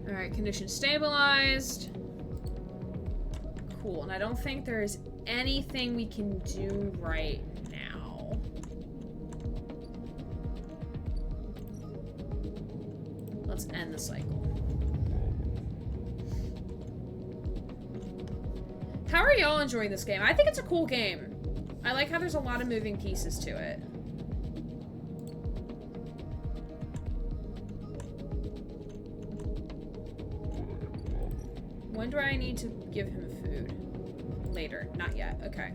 Alright, condition stabilized. Cool, and I don't think there's anything we can do right now. Let's end the cycle. How are y'all enjoying this game? I think it's a cool game. I like how there's a lot of moving pieces to it. When do I need to give him food? Later. Not yet. Okay.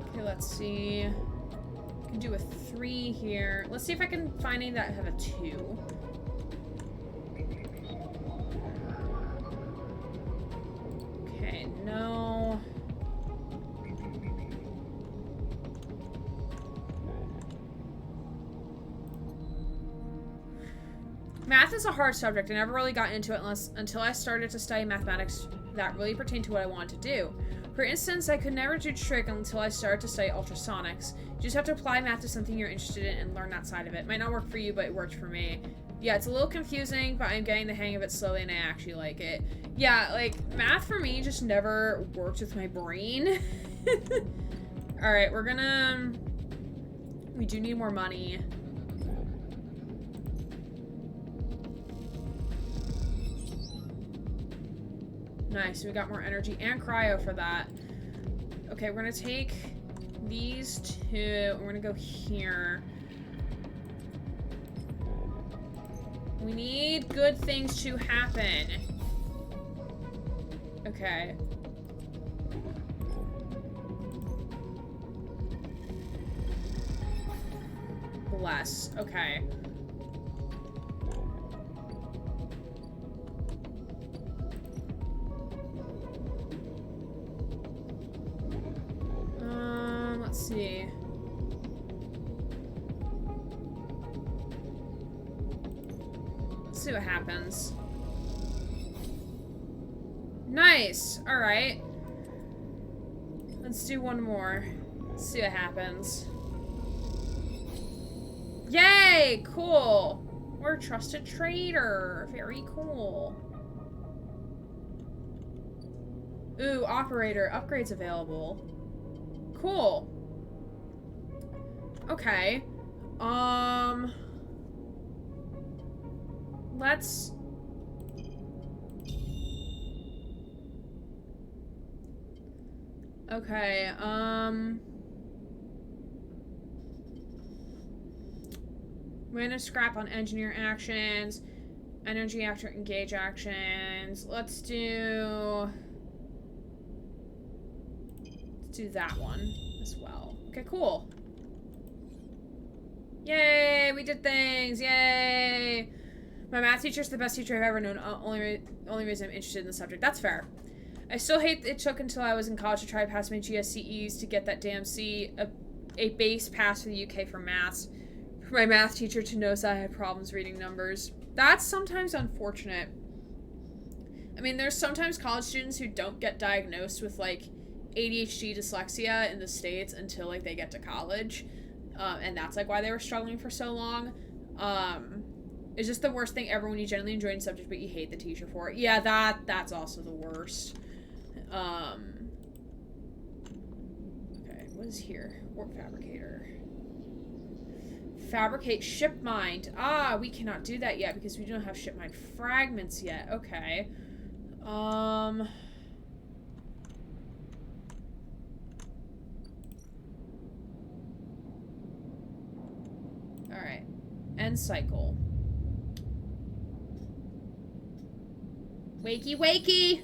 Okay, let's see. I can do a 3 here. Let's see if I can find any that have a 2. Okay, no. Math is a hard subject. I never really got into it until I started to study mathematics that really pertained to what I wanted to do. For instance, I could never do trig until I started to study ultrasonics. You just have to apply math to something you're interested in and learn that side of it. Might not work for you, but it worked for me. Yeah, it's a little confusing, but I'm getting the hang of it slowly and I actually like it. Yeah, like, math for me just never worked with my brain. Alright, we're gonna... We do need more money. Nice, we got more energy and cryo for that. Okay, we're gonna take these 2, and we're gonna go here. We need good things to happen. Okay. Bless. Okay. Let's see. Let's see what happens. Nice! Alright. Let's do one more. Let's see what happens. Yay! Cool! We're a trusted trader. Very cool. Ooh, operator. Upgrades available. Cool. Okay. Let's... Okay, we're gonna scrap on engineer actions, energy after engage actions. Let's do that one as well. Okay, cool. Yay, we did things. Yay. My math teacher's the best teacher I've ever known. Only reason I'm interested in the subject. That's fair. I still hate it took until I was in college to try to pass my GSCEs to get that damn C, a base pass for the UK for maths. For my math teacher to notice I had problems reading numbers. That's sometimes unfortunate. I mean, there's sometimes college students who don't get diagnosed with, like, ADHD dyslexia in the States until, like, they get to college. And that's, like, why they were struggling for so long. It's just the worst thing ever when you genuinely enjoy a subject but you hate the teacher for it. Yeah, that's also the worst. Okay, what is here? Warp fabricator. Fabricate ship mind. Ah, we cannot do that yet because we don't have ship mind fragments yet. Okay. Alright. End cycle. Wakey, wakey!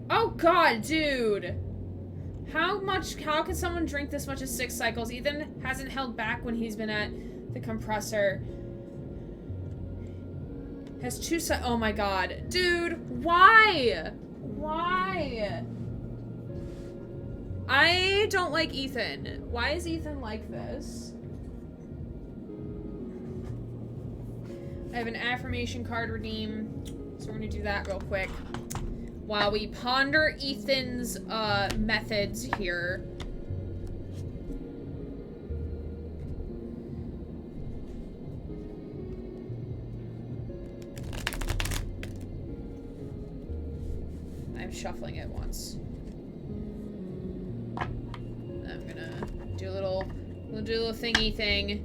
Oh god, dude! How can someone drink this much of 6 cycles? Ethan hasn't held back when he's been at the compressor. Has 2 oh my god. Dude, why? Why? I don't like Ethan. Why is Ethan like this? I have an affirmation card redeem, so we're gonna do that real quick. While we ponder Ethan's methods here. I'm shuffling it once. I'm gonna do a little thingy thing.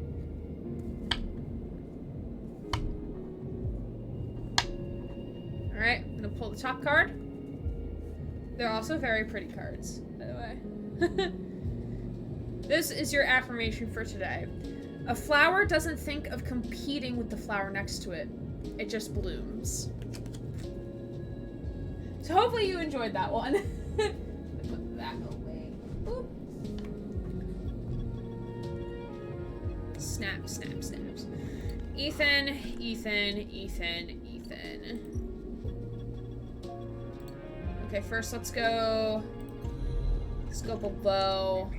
Alright, I'm gonna pull the top card. They're also very pretty cards, by the way. This is your affirmation for today. A flower doesn't think of competing with the flower next to it. It just blooms. So hopefully you enjoyed that one. Put that away. Boop. Snap, snap, snaps. Ethan, Ethan, Ethan, Ethan. Okay, first let's go scope a bow.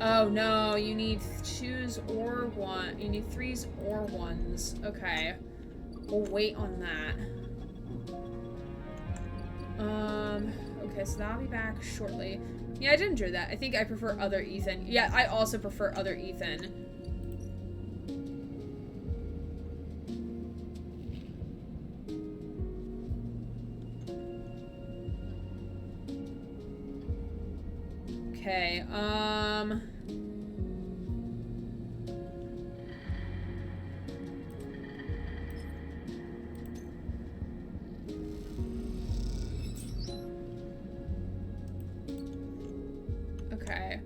Oh no, you need 2s or 1. You need 3s or 1s. Okay. We'll wait on that. Okay, so that'll be back shortly. Yeah, I did enjoy that. I think I prefer other Ethan. Yeah, I also prefer other Ethan. Okay, okay.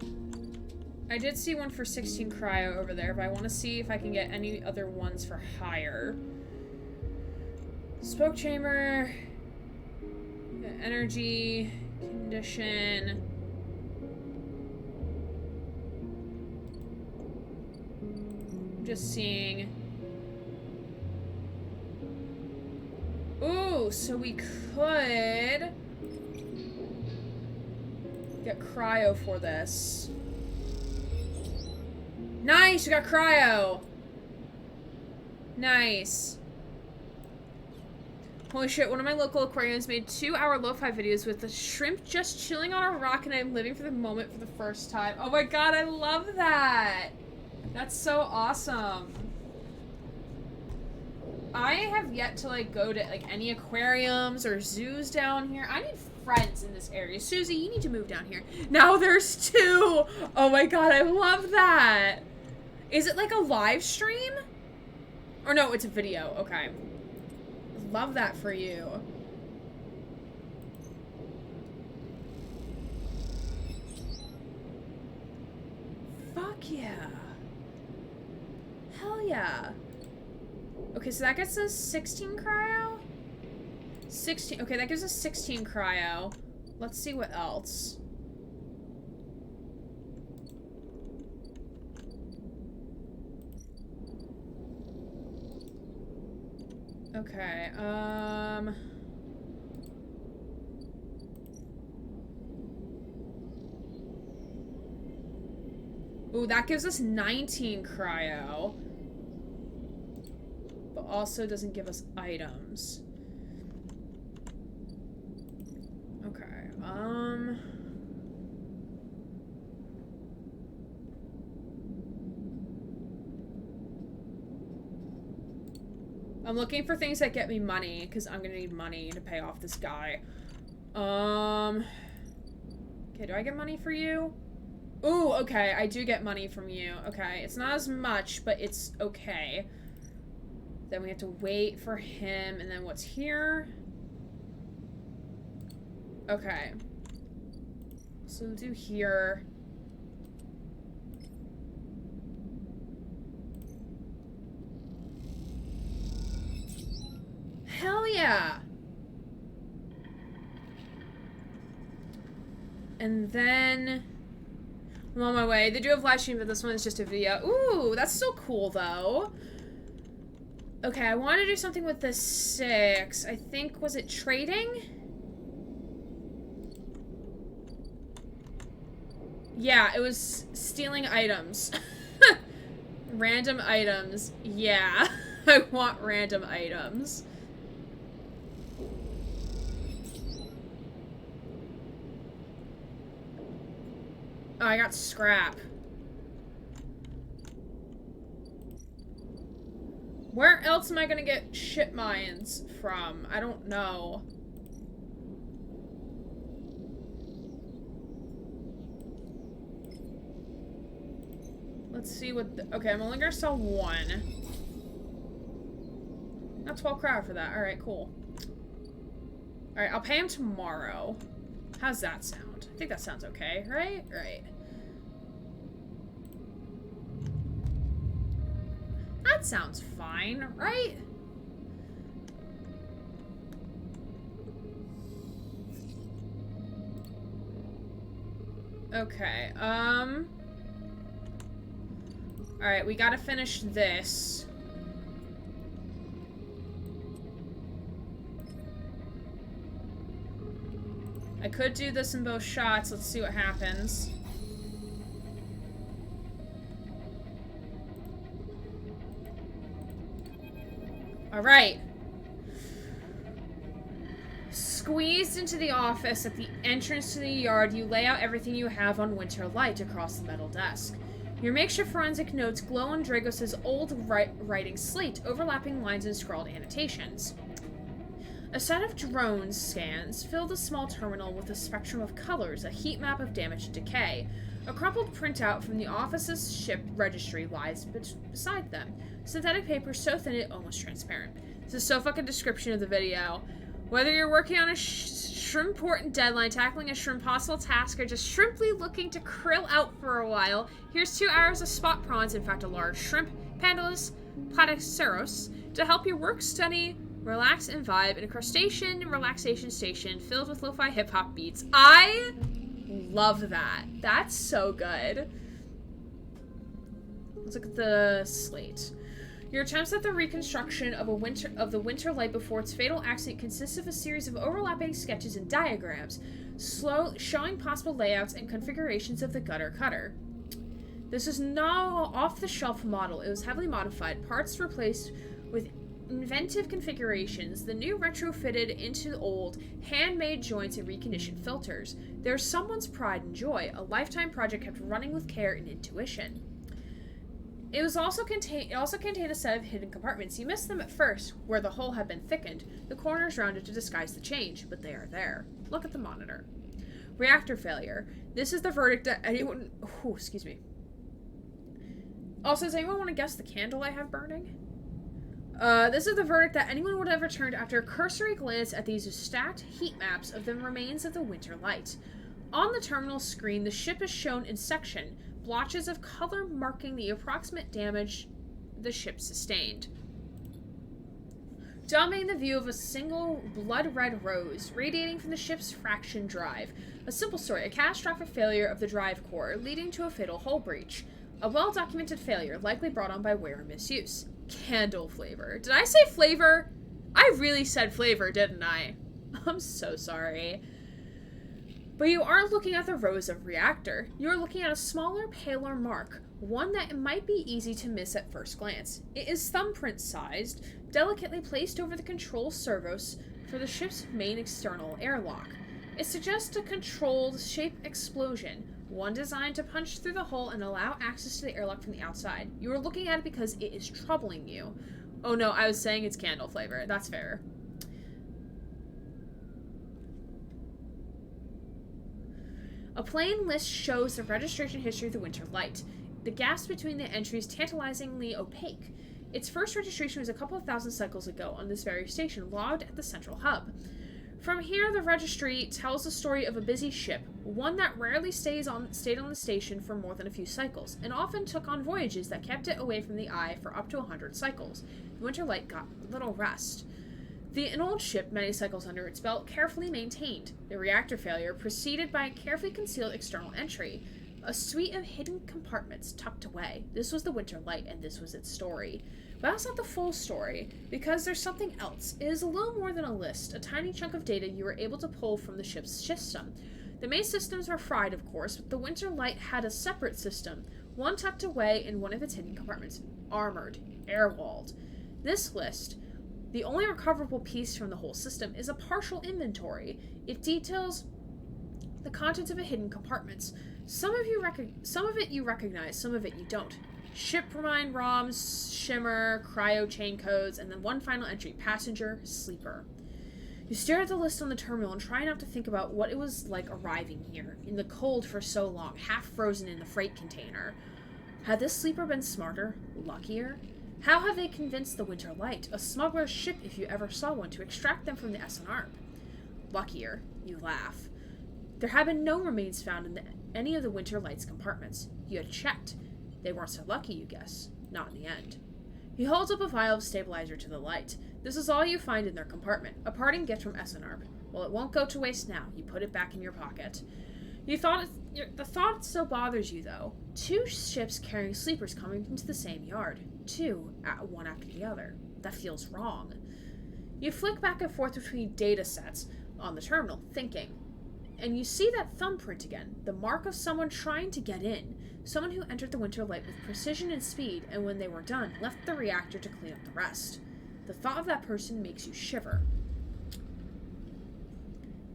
I did see one for 16 cryo over there, but I want to see if I can get any other ones for higher. Spoke chamber, energy, condition. Just seeing. Ooh, so we could get cryo for this. Nice, we got cryo. Nice. Holy shit, one of my local aquariums made 2-hour lo-fi videos with the shrimp just chilling on a rock and I'm living for the moment for the first time. Oh my god, I love that. That's so awesome. I have yet to, like, go to, like, any aquariums or zoos down here. I need friends in this area. Susie, you need to move down here. Now there's 2. Oh my god, I love that. Is it like a live stream? Or no, it's a video. Okay. Love that for you. Fuck yeah. Hell yeah. Okay, so that gets us 16 cryo? 16. Okay, that gives us 16 cryo. Let's see what else. Okay, ooh, that gives us 19 cryo. But also doesn't give us items. Okay, I'm looking for things that get me money, because I'm gonna need money to pay off this guy. Okay, do I get money for you? Ooh, okay, I do get money from you. Okay, it's not as much, but it's okay. Then we have to wait for him, and then what's here? Okay. So we'll do here. Hell yeah! And then I'm on my way. They do have live stream, but this one is just a video. Ooh, that's so cool though. Okay, I want to do something with the 6. I think, was it trading? Yeah, it was stealing items. Random items. Yeah, I want random items. Oh, I got scrap. Where else am I gonna get ship mines from? I don't know. Let's see what okay, I'm only gonna sell 1. Not 12 crowd for that. Alright, cool. Alright, I'll pay him tomorrow. How's that sound? I think that sounds okay, right? Right. That sounds fine, right? Okay, alright, we gotta finish this. I could do this in both shots. Let's see what happens. Alright. Squeezed into the office at the entrance to the yard, you lay out everything you have on winter light across the metal desk. Your makeshift forensic notes glow on Dragos' old writing slate, overlapping lines and scrawled annotations. A set of drone scans fill the small terminal with a spectrum of colors, a heat map of damage and decay. A crumpled printout from the office's ship registry lies beside them. Synthetic paper so thin it almost transparent. This is so fucking description of the video. Whether you're working on a shrimp-important deadline, tackling a shrimp-possible task, or just shrimply looking to krill out for a while, here's 2 hours of spot prawns, in fact a large shrimp, Pandalus platyceros, to help you work, study, relax, and vibe in a crustacean relaxation station filled with lo-fi hip-hop beats. I love that. That's so good. Let's look at the slate. Your attempts at the reconstruction of the winter light before its fatal accident consists of a series of overlapping sketches and diagrams, showing possible layouts and configurations of the gutter cutter. This is no off-the-shelf model. It was heavily modified, parts replaced with inventive configurations, the new retrofitted into the old, handmade joints and reconditioned filters. There's someone's pride and joy, a lifetime project kept running with care and intuition. It also contained a set of hidden compartments. You missed them at first, where the hole had been thickened. The corners rounded to disguise the change, but they are there. Look at the monitor. Reactor failure. This is the verdict that anyone... Oh, excuse me. Also, does anyone want to guess the candle I have burning? This is the verdict that anyone would have returned after a cursory glance at these stacked heat maps of the remains of the Winter Light. On the terminal screen, the ship is shown in section, blotches of color marking the approximate damage the ship sustained. Dominating the view of a single blood-red rose, radiating from the ship's fraction drive. A simple story, a catastrophic failure of the drive core, leading to a fatal hull breach. A well-documented failure, likely brought on by wear or misuse. Candle flavor. Did I say flavor? I really said flavor, didn't I? I'm so sorry. But you aren't looking at the rows of reactor. You're looking at a smaller, paler mark, one that might be easy to miss at first glance. It is thumbprint-sized, delicately placed over the control servos for the ship's main external airlock. It suggests a controlled shape explosion, one designed to punch through the hole and allow access to the airlock from the outside. You are looking at it because it is troubling you. Oh no, I was saying it's candle flavor. That's fair. A plain list shows the registration history of the Winter Light. The gaps between the entries tantalizingly opaque. Its first registration was a couple of thousand cycles ago on this very station, logged at the central hub. From here, the registry tells the story of a busy ship, one that rarely stayed on the station for more than a few cycles, and often took on voyages that kept it away from the eye for up to 100 cycles. The Winter Light got little rest. An old ship, many cycles under its belt, carefully maintained. The reactor failure preceded by a carefully concealed external entry. A suite of hidden compartments tucked away. This was the Winter Light, and this was its story. But that's not the full story, because there's something else. It is a little more than a list, a tiny chunk of data you were able to pull from the ship's system. The main systems were fried, of course, but the Winter Light had a separate system, one tucked away in one of its hidden compartments. Armored. Air-walled. This list, the only recoverable piece from the whole system, is a partial inventory. It details the contents of a hidden compartments. Some of it you recognize, some of it you don't. Ship remind ROMs, shimmer, cryo chain codes, and then one final entry, passenger, sleeper. You stare at the list on the terminal and try not to think about what it was like arriving here, in the cold for so long, half frozen in the freight container. Had this sleeper been smarter, luckier? How have they convinced the Winter Light, a smuggler's ship if you ever saw one, to extract them from the SNR? Luckier, you laugh. There had been no remains found in any of the Winter Light's compartments. You had checked. They weren't so lucky, you guess. Not in the end. He holds up a vial of stabilizer to the light. This is all you find in their compartment. A parting gift from SNR. Well, it won't go to waste now. You put it back in your pocket. The thought still bothers you, though. 2 ships carrying sleepers coming into the same yard. 2, one after the other. That feels wrong. You flick back and forth between data sets on the terminal, thinking. And you see that thumbprint again, the mark of someone trying to get in. Someone who entered the Winter Light with precision and speed, and when they were done, left the reactor to clean up the rest. The thought of that person makes you shiver.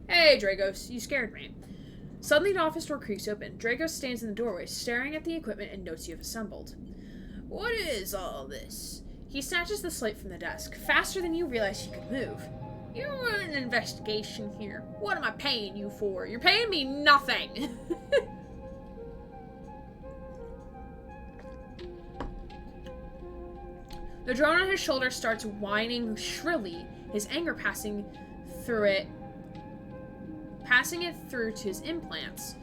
Hey, Dragos, you scared me. Suddenly the office door creaks open. Dragos stands in the doorway, staring at the equipment and notes you have assembled. What is all this? He snatches the slate from the desk, faster than you realize he could move. You run an investigation here. What am I paying you for? You're paying me nothing! The drone on his shoulder starts whining shrilly, his anger passing it through to his implants.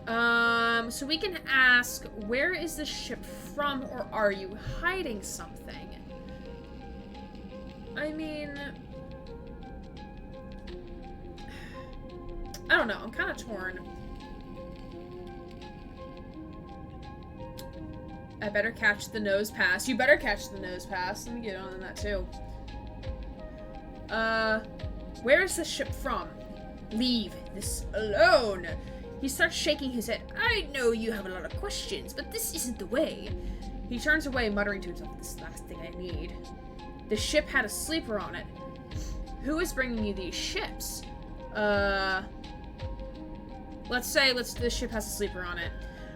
So we can ask, where is the ship from, or are you hiding something? I mean, I don't know, I'm kind of torn. I better catch the nose pass. You better catch the nose pass. Let me get on that too. Where is the ship from? Leave this alone. He starts shaking his head. I know you have a lot of questions, but this isn't the way. He turns away, muttering to himself, this is the last thing I need. The ship had a sleeper on it. Who is bringing you these ships? Let's say the ship has a sleeper on it.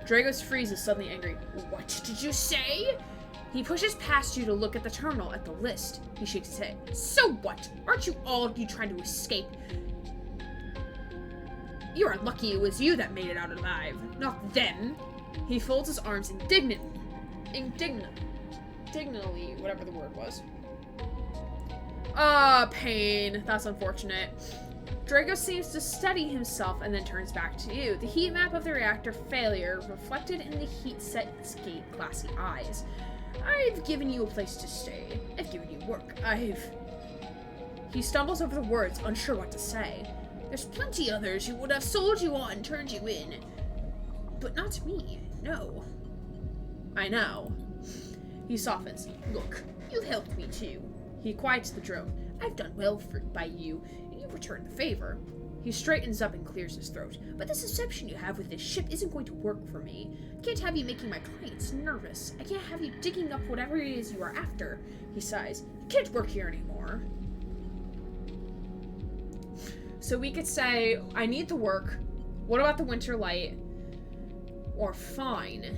Dragos freezes, suddenly angry. What did you say? He pushes past you to look at the terminal at the list. He shakes his head. So what? Aren't you all of you trying to escape? You are lucky it was you that made it out alive, not them. He folds his arms indignantly, whatever the word was. Pain. That's unfortunate. Drago seems to steady himself and then turns back to you. The heat map of the reactor failure reflected in the heat-set gate glassy eyes. I've given you a place to stay. I've given you work. He stumbles over the words, unsure what to say. There's plenty others who would have sold you on and turned you in. But not me. No. I know. He softens. Look, you've helped me too. He quiets the drone. I've done well by you, and you've returned the favor. He straightens up and clears his throat. But this deception you have with this ship isn't going to work for me. I can't have you making my clients nervous. I can't have you digging up whatever it is you are after. He sighs. You can't work here anymore. So we could say, I need the work. What about the winter light? Or fine.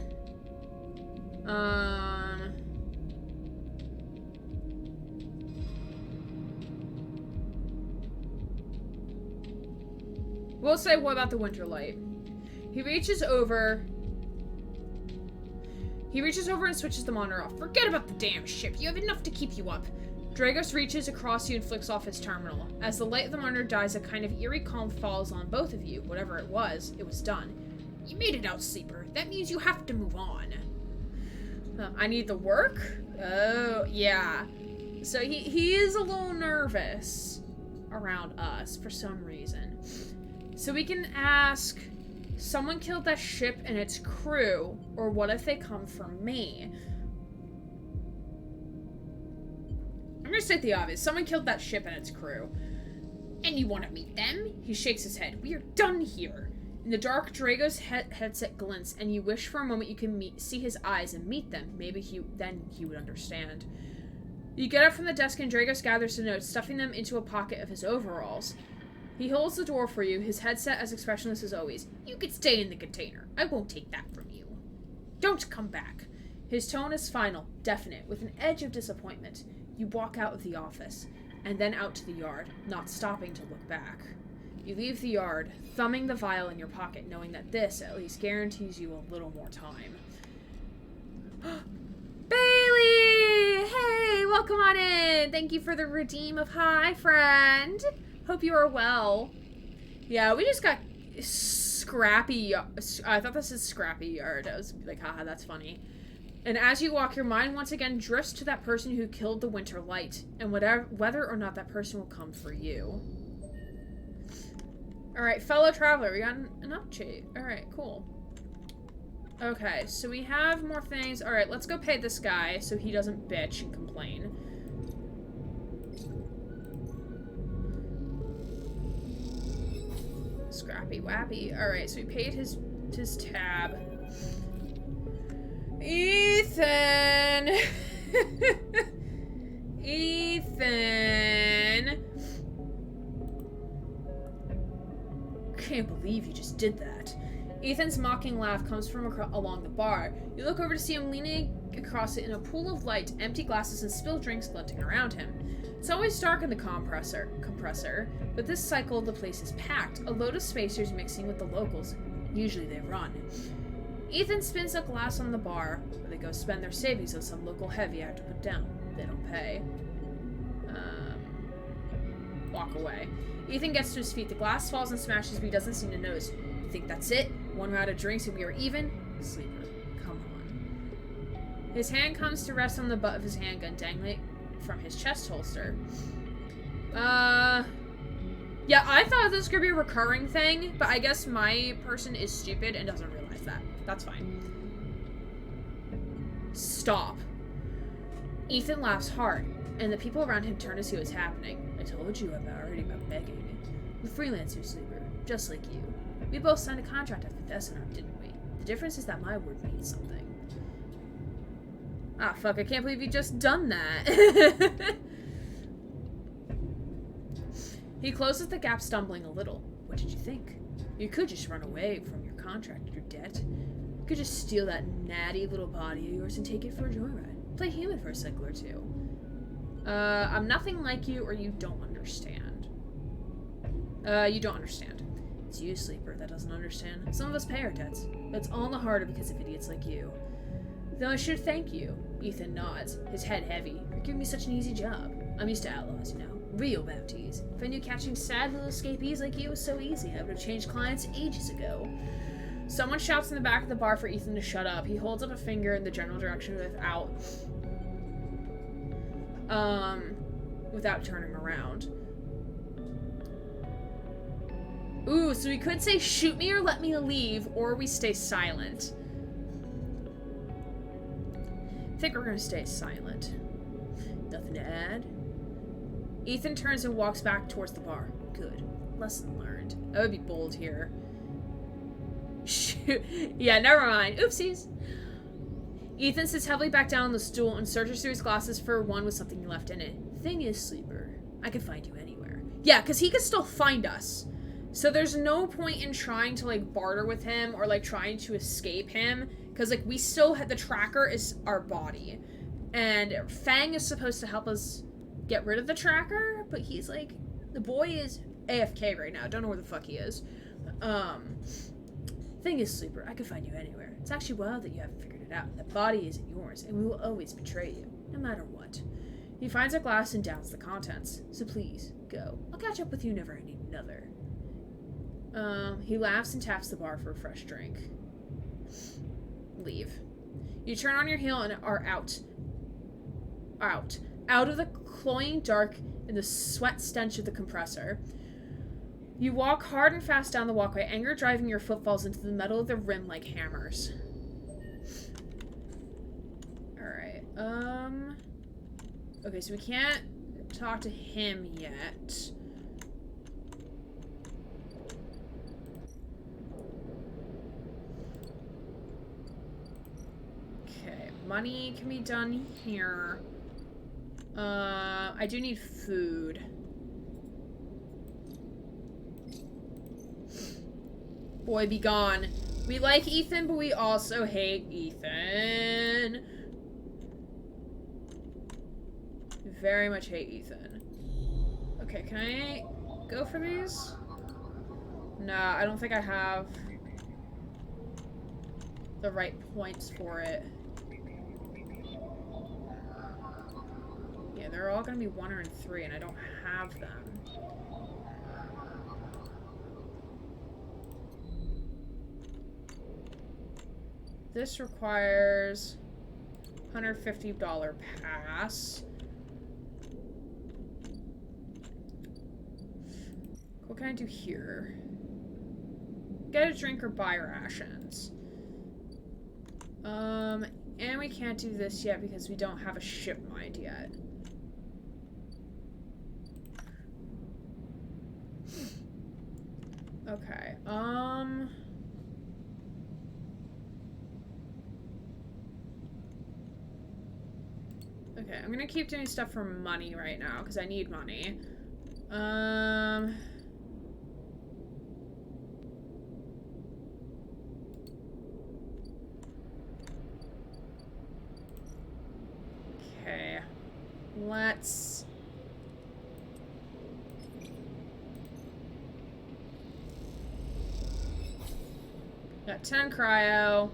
We'll say, what about the winter light? He reaches over and switches the monitor off. Forget about the damn ship. You have enough to keep you up. Dragos reaches across you and flicks off his terminal. As the light of the monitor dies, a kind of eerie calm falls on both of you. Whatever it was done. You made it out, Sleeper. That means you have to move on. I need the work? Oh, yeah. So he is a little nervous around us for some reason. So we can ask, someone killed that ship and its crew, or what if they come for me? I'm gonna state the obvious. Someone killed that ship and its crew. And you want to meet them? He shakes his head. We are done here. In the dark, Drago's headset glints, and you wish for a moment you can see his eyes and meet them. Maybe then he would understand. You get up from the desk and Dragos gathers the notes, stuffing them into a pocket of his overalls. He holds the door for you, his headset as expressionless as always. You could stay in the container. I won't take that from you. Don't come back. His tone is final, definite, with an edge of disappointment. You walk out of the office, and then out to the yard, not stopping to look back. You leave the yard, thumbing the vial in your pocket, knowing that this at least guarantees you a little more time. Bailey! Hey, welcome on in! Thank you for the redeem of hi, friend. Hope you are well. Yeah, we just got scrappy. I thought this is scrappy yard. I was like, haha, that's funny. And as you walk, your mind once again drifts to that person who killed the winter light, and whether or not that person will come for you. Alright, fellow traveler, we got an update. Alright, cool. Okay, so we have more things. Alright, let's go pay this guy so he doesn't bitch and complain. Scrappy wappy. Alright, so we paid his tab. Ethan! Ethan! Can't believe you just did that. Ethan's mocking laugh comes from along the bar. You look over to see him leaning across it in a pool of light, empty glasses and spilled drinks glinting around him. It's always dark in the compressor, but this cycle the place is packed, a load of spacers mixing with the locals. Usually they run. Ethan spins a glass on the bar, where they go spend their savings on some local heavy I have to put down. They don't pay. Walk away. Ethan gets to his feet. The glass falls and smashes, but he doesn't seem to notice. You think that's it? One round of drinks and we are even? Sleeper, come on. His hand comes to rest on the butt of his handgun, dangling from his chest holster. Yeah, I thought this was gonna be a recurring thing, but I guess my person is stupid and doesn't realize that. That's fine. Stop. Ethan laughs hard, and the people around him turn to see what's happening. I told you already about begging. I'm a freelancer, Sleeper, just like you. We both signed a contract at Thessaloniki, didn't we? The difference is that my word means something. Ah, fuck, I can't believe you just done that. He closes the gap, stumbling a little. What did you think? You could just run away from your contract, your debt. You could just steal that natty little body of yours and take it for a joyride. Play human for a cycle or two. I'm nothing like you, or you don't understand. You don't understand. It's you, Sleeper, that doesn't understand. Some of us pay our debts, but it's all in the harder because of idiots like you. Though I should thank you. Ethan nods, his head heavy. You're giving me such an easy job. I'm used to outlaws, you know. Real bounties. If I knew catching sad little escapees like you was so easy, I would have changed clients ages ago. Someone shouts in the back of the bar for Ethan to shut up. He holds up a finger in the general direction without turning around. Ooh, so we could say shoot me or let me leave, or we stay silent. I think we're gonna stay silent. Nothing to add? Ethan turns and walks back towards the bar. Good. Lesson learned. I would be bold here. Shoot. Yeah, never mind. Oopsies. Ethan sits heavily back down on the stool and searches through his glasses for one with something left in it. Thing is, Sleeper, I could find you anywhere. Yeah, because he could still find us. So there's no point in trying to, like, barter with him or, like, trying to escape him. Because, like, we still have... The tracker is our body. And Fang is supposed to help us get rid of the tracker. But he's, like... The boy is AFK right now. Don't know where the fuck he is. Thing is, Sleeper, I could find you anywhere. It's actually wild that you haven't figured it out. That body isn't yours, and we will always betray you, no matter what. He finds a glass and downs the contents. So please, go. I'll catch up with you never I need another. He laughs and taps the bar for a fresh drink. Leave. You turn on your heel and are out. Out of the cloying dark and the sweat stench of the compressor. You walk hard and fast down the walkway, anger driving your footfalls into the metal of the rim like hammers. Alright, okay, so we can't talk to him yet. Okay, money can be done here. I do need food. Boy, be gone. We like Ethan, but we also hate Ethan. Very much hate Ethan. Okay, can I go for these? Nah, I don't think I have the right points for it. Yeah, they're all gonna be 1 or 3, and I don't have them. This requires $150 pass. What can I do here? Get a drink or buy rations. And we can't do this yet because we don't have a ship mind yet. Okay, okay, I'm gonna keep doing stuff for money right now, because I need money. Okay. Let's... Got 10 cryo.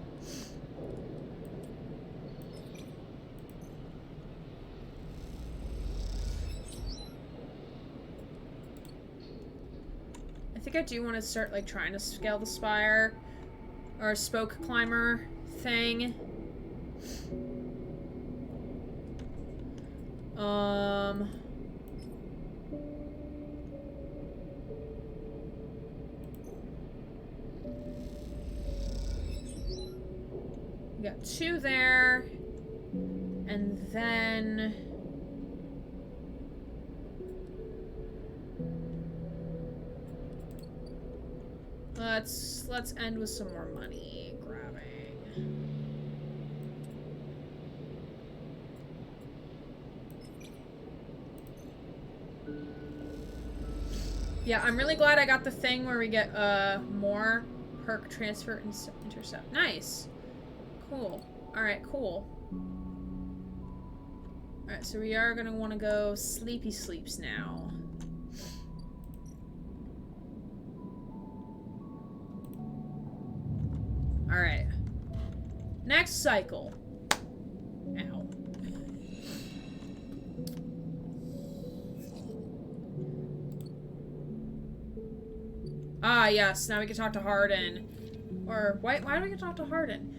I think I do want to start, like, trying to scale the spire. Or spoke climber thing. We got 2 there. And then... Let's end with some more money grabbing. Yeah, I'm really glad I got the thing where we get more perk transfer and intercept. Nice. Cool. Alright, cool. Alright, so we are gonna want to go sleepy sleeps now. Alright. Next cycle. Ow. Ah, yes. Now we can talk to Hardin. Or, why do we get to talk to Hardin?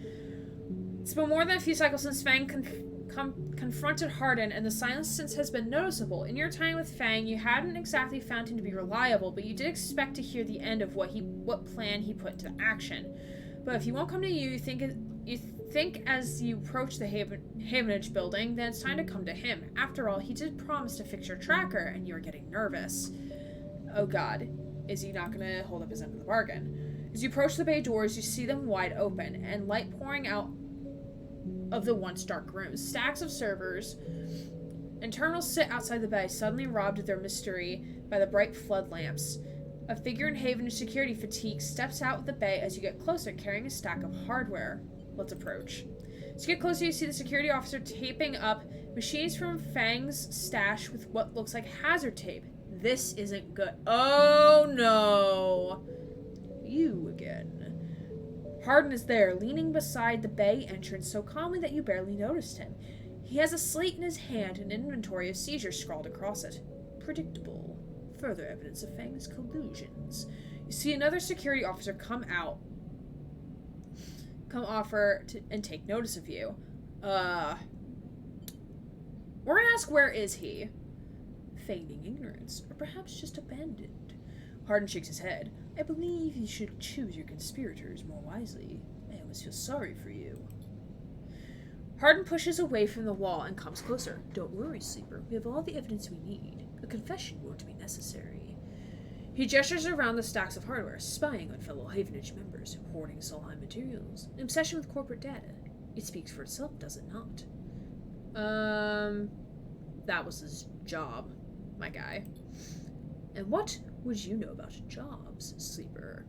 It's been more than a few cycles since Fang confronted Hardin, and the silence since has been noticeable. In your time with Fang, you hadn't exactly found him to be reliable, but you did expect to hear the end of what plan he put into action. But if he won't come to you, you think as you approach the Havenage building, then it's time to come to him. After all, he did promise to fix your tracker, and you are getting nervous. Oh god, is he not going to hold up his end of the bargain? As you approach the bay doors, you see them wide open, and light pouring out of the once dark rooms. Stacks of servers and terminals sit outside the bay, suddenly robbed of their mystery by the bright flood lamps. A figure in Havenage security fatigue steps out of the bay as you get closer, carrying a stack of hardware. Let's approach. As you get closer, you see the security officer taping up machines from Fang's stash with what looks like hazard tape. This isn't good. Oh no! You again. Hardin is there, leaning beside the bay entrance so calmly that you barely noticed him. He has a slate in his hand and an inventory of seizures scrawled across it. Predictable. Further evidence of Fang's collusions. You see another security officer come offer and take notice of you. We're gonna ask, where is he? Feigning ignorance, or perhaps just abandoned. Hardin shakes his head. I believe you should choose your conspirators more wisely. I almost feel sorry for you. Hardin pushes away from the wall and comes closer. Don't worry, Sleeper. We have all the evidence we need. A confession won't be necessary. He gestures around the stacks of hardware, spying on fellow Havenage members, hoarding Solheim materials, an obsession with corporate data. It speaks for itself, does it not? That was his job, my guy. And what would you know about jobs, Sleeper?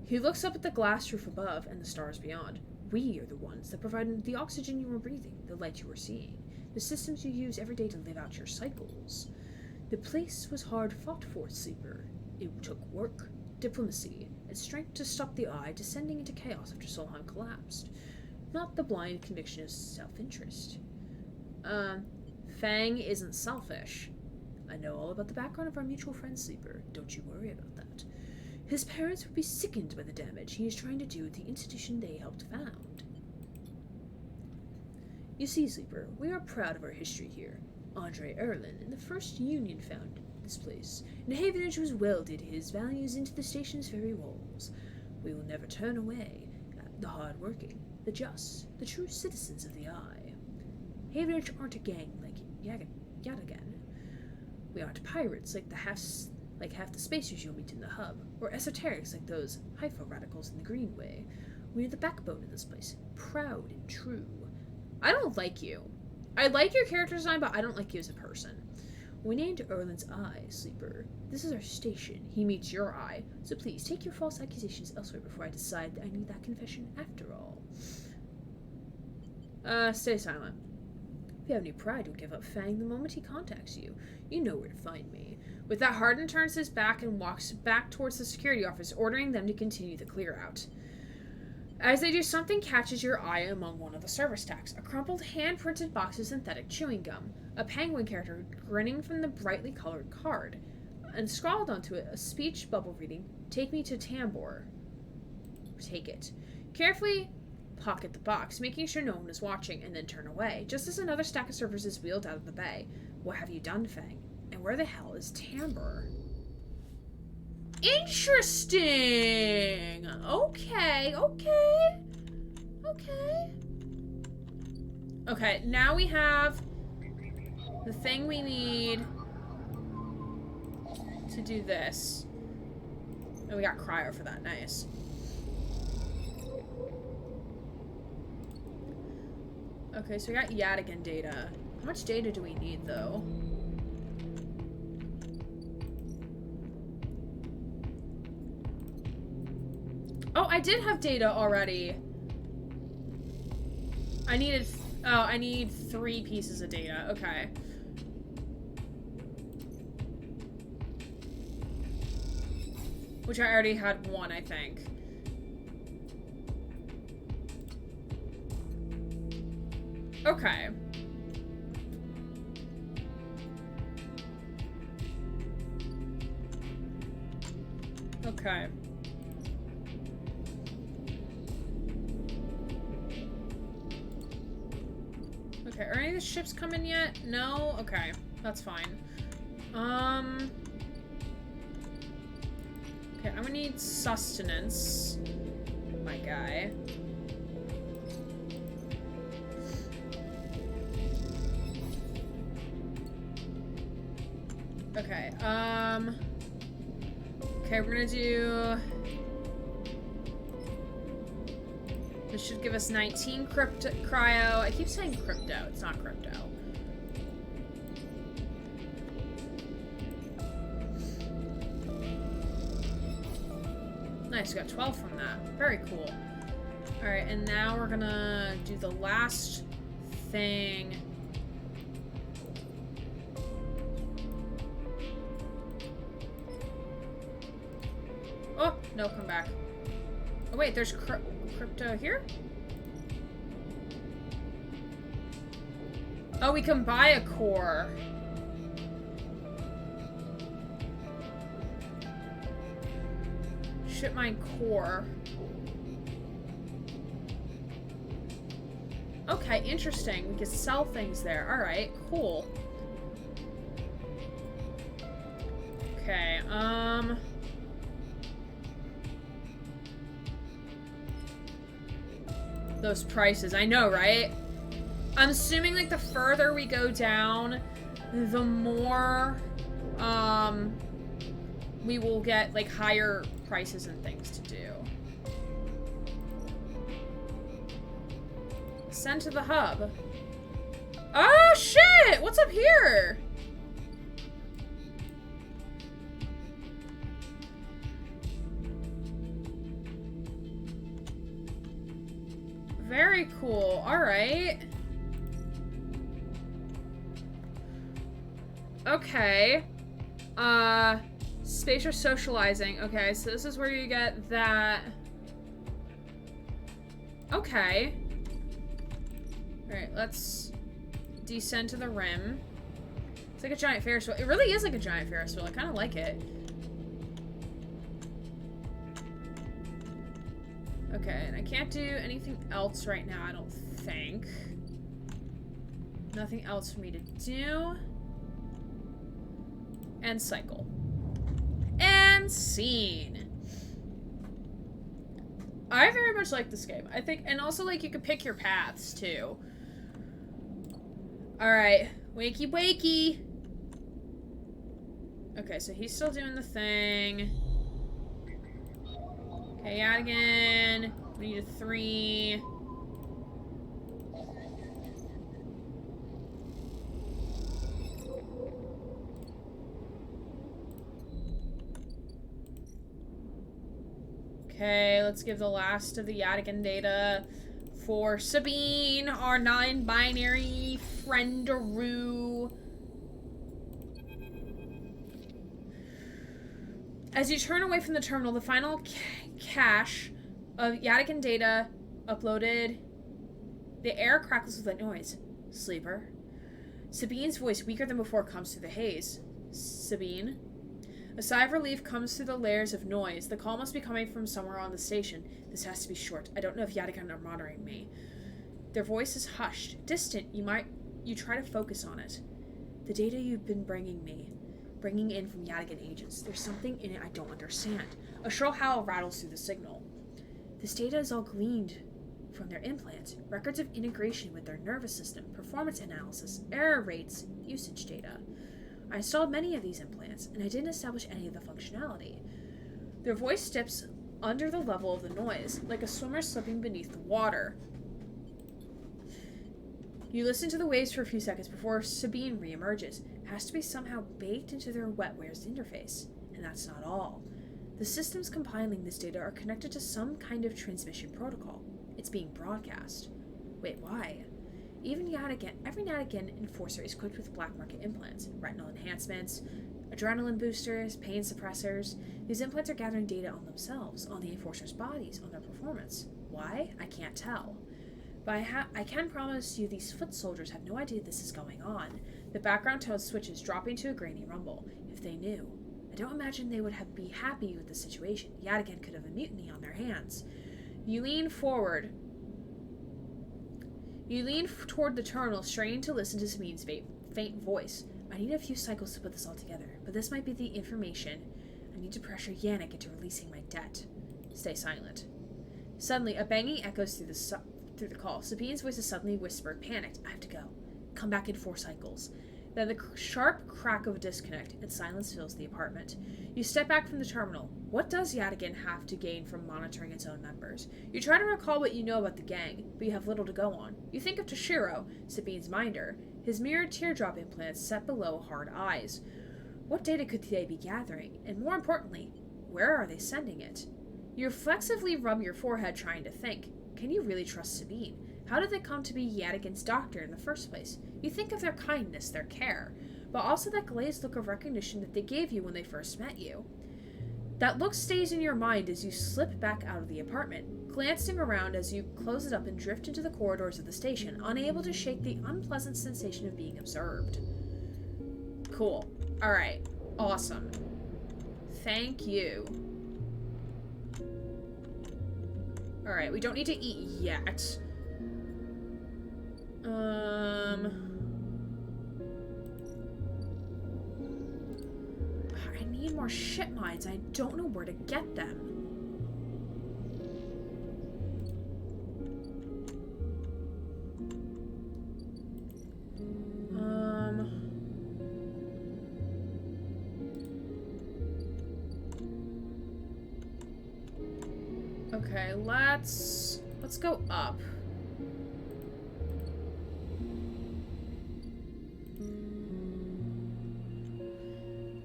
He looks up at the glass roof above and the stars beyond. We are the ones that provide the oxygen you were breathing, the light you were seeing, the systems you use every day to live out your cycles. The place was hard fought for, Sleeper. It took work, diplomacy, and strength to stop the Eye descending into chaos after Solheim collapsed. Not the blind conviction of self-interest. Fang isn't selfish. I know all about the background of our mutual friend, Sleeper. Don't you worry about that. His parents would be sickened by the damage he is trying to do with the institution they helped found. You see, Sleeper, we are proud of our history here. Andre Erlin, in the first Union, founded this place, and Havenage was welded his values into the station's very walls. We will never turn away the hard-working, the just, the true citizens of the Eye. Havenage aren't a gang like Yatagan. We aren't pirates like half the spacers you'll meet in the hub, or esoterics like those Haifa radicals in the Greenway. We are the backbone of this place, proud and true. I don't like you. I like your character design, but I don't like you as a person. We named Erlin's Eye, Sleeper. This is our station. He meets your eye, so please take your false accusations elsewhere before I decide that I need that confession after all. Stay silent. If you have any pride, you'll give up Fang the moment he contacts you. You know where to find me. With that, Hardin turns his back and walks back towards the security office, ordering them to continue the clear-out. As they do, something catches your eye among one of the server stacks. A crumpled, hand-printed box of synthetic chewing gum. A penguin character grinning from the brightly colored card. And scrawled onto it, a speech bubble reading, "Take me to Tambor." Take it. Carefully pocket the box, making sure no one is watching, and then turn away, just as another stack of servers is wheeled out of the bay. What have you done, Fang? And where the hell is Tambor? Interesting! Okay. Okay, now we have the thing we need to do this. And we got cryo for that, nice. Okay, so we got Yatagan data. How much data do we need, though? Oh, I did have data already. I needed... Oh, I need 3 pieces of data. Okay. Which I already had 1, I think. Okay. Okay. Okay, are any of the ships coming yet? No? Okay, that's fine. Okay, I'm gonna need sustenance, my guy. Okay, okay, we're gonna do... This should give us 19 cryo. I keep saying crypto. It's not crypto. Nice, we got 12 from that. Very cool. Alright, and now we're gonna do the last thing. Oh, no, come back. Oh, wait, there's crypto here? Oh, we can buy a core. Ship mine core. Okay, interesting. We can sell things there. Alright, cool. Okay, those prices. I know, right? I'm assuming, like, the further we go down, the more, we will get, like, higher prices and things to do. Send to the hub. Oh, shit! What's up here? Very cool. Alright. Okay. Spatial socializing. Okay, so this is where you get that. Okay. Alright, let's descend to the rim. It's like a giant Ferris wheel. It really is like a giant Ferris wheel. I kind of like it. Okay, and I can't do anything else right now, I don't think. Nothing else for me to do. And cycle. And scene. I very much like this game. I think, and also, like, you can pick your paths, too. Alright. Wakey, wakey. Okay, so he's still doing the thing. Okay, Yadigan. We need a 3. Okay, let's give the last of the Yadigan data for Sabine, our non-binary friendaroo. As you turn away from the terminal, the final cache of Yadigan data uploaded. The air crackles with a noise. Sleeper. Sabine's voice, weaker than before, comes through the haze. Sabine. A sigh of relief comes through the layers of noise. The call must be coming from somewhere on the station. This has to be short. I don't know if Yadigan are monitoring me. Their voice is hushed. Distant. You try to focus on it. The data you've been bringing in from Yadigan agents. There's something in it I don't understand. A shrill howl rattles through the signal. This data is all gleaned from their implants, records of integration with their nervous system, performance analysis, error rates, usage data. I installed many of these implants, and I didn't establish any of the functionality. Their voice dips under the level of the noise, like a swimmer slipping beneath the water. You listen to the waves for a few seconds before Sabine reemerges. It has to be somehow baked into their wetware's interface. And that's not all. The systems compiling this data are connected to some kind of transmission protocol. It's being broadcast. Wait, why? Every now and again, Enforcer is equipped with black market implants, retinal enhancements, adrenaline boosters, pain suppressors. These implants are gathering data on themselves, on the Enforcer's bodies, on their performance. Why? I can't tell. But I can promise you these foot soldiers have no idea this is going on. The background tone switches, dropping to a grainy rumble. If they knew. I don't imagine they would be happy with the situation. Yadigan could have a mutiny on their hands. You lean forward. You lean toward the terminal, straining to listen to Sabine's faint voice. I need a few cycles to put this all together, but this might be the information. I need to pressure Yannick into releasing my debt. Stay silent. Suddenly, a banging echoes through the call. Sabine's voice is suddenly whispered, panicked. I have to go. Come back in 4 cycles. Then the sharp crack of a disconnect, and silence fills the apartment. You step back from the terminal. What does Yadigan have to gain from monitoring its own members? You try to recall what you know about the gang, but you have little to go on. You think of Toshiro, Sabine's minder, his mirrored teardrop implants set below hard eyes. What data could they be gathering? And more importantly, where are they sending it? You reflexively rub your forehead trying to think. Can you really trust Sabine? How did they come to be Yadigan's doctor in the first place? You think of their kindness, their care, but also that glazed look of recognition that they gave you when they first met you. That look stays in your mind as you slip back out of the apartment, glancing around as you close it up and drift into the corridors of the station, unable to shake the unpleasant sensation of being observed. Cool. Alright. Awesome. Thank you. Alright, we don't need to eat yet. I need more ship mines. I don't know where to get them. Okay, let's go up.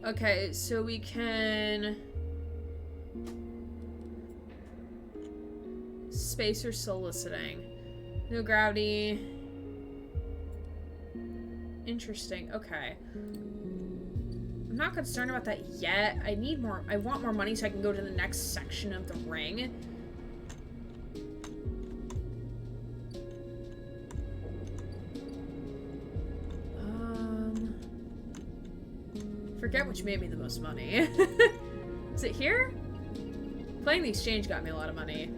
Okay, so we can spacer soliciting. No gravity. Interesting. Okay. I'm not concerned about that yet. I want more money so I can go to the next section of the ring. Forget which made me the most money. Is it here? Playing the exchange got me a lot of money.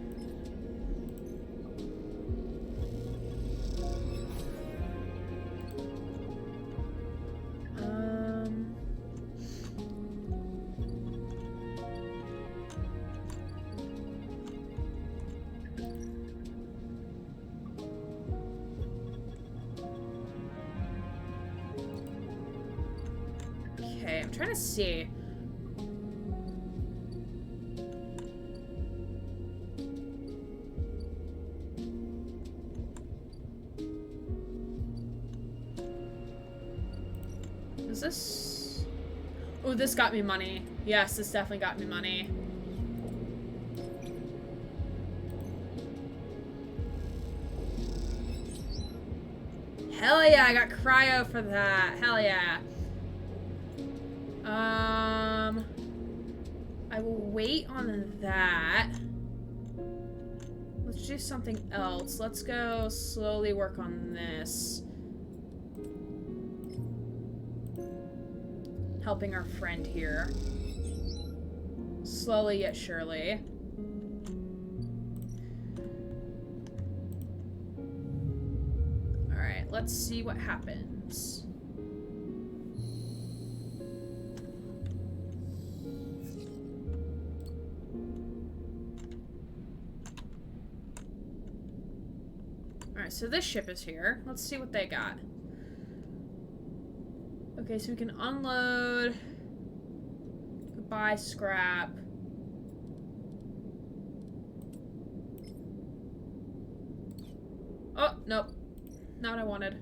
Okay, I'm trying to see. Is this... Oh, this got me money. Yes, this definitely got me money. Hell yeah, I got cryo for that. Hell yeah. I will wait on that. Let's do something else. Let's go slowly work on this. Helping our friend here. Slowly yet surely. Alright, let's see what happens. Alright, so this ship is here. Let's see what they got. Okay, so we can unload. Goodbye, scrap. Oh, nope. Not what I wanted.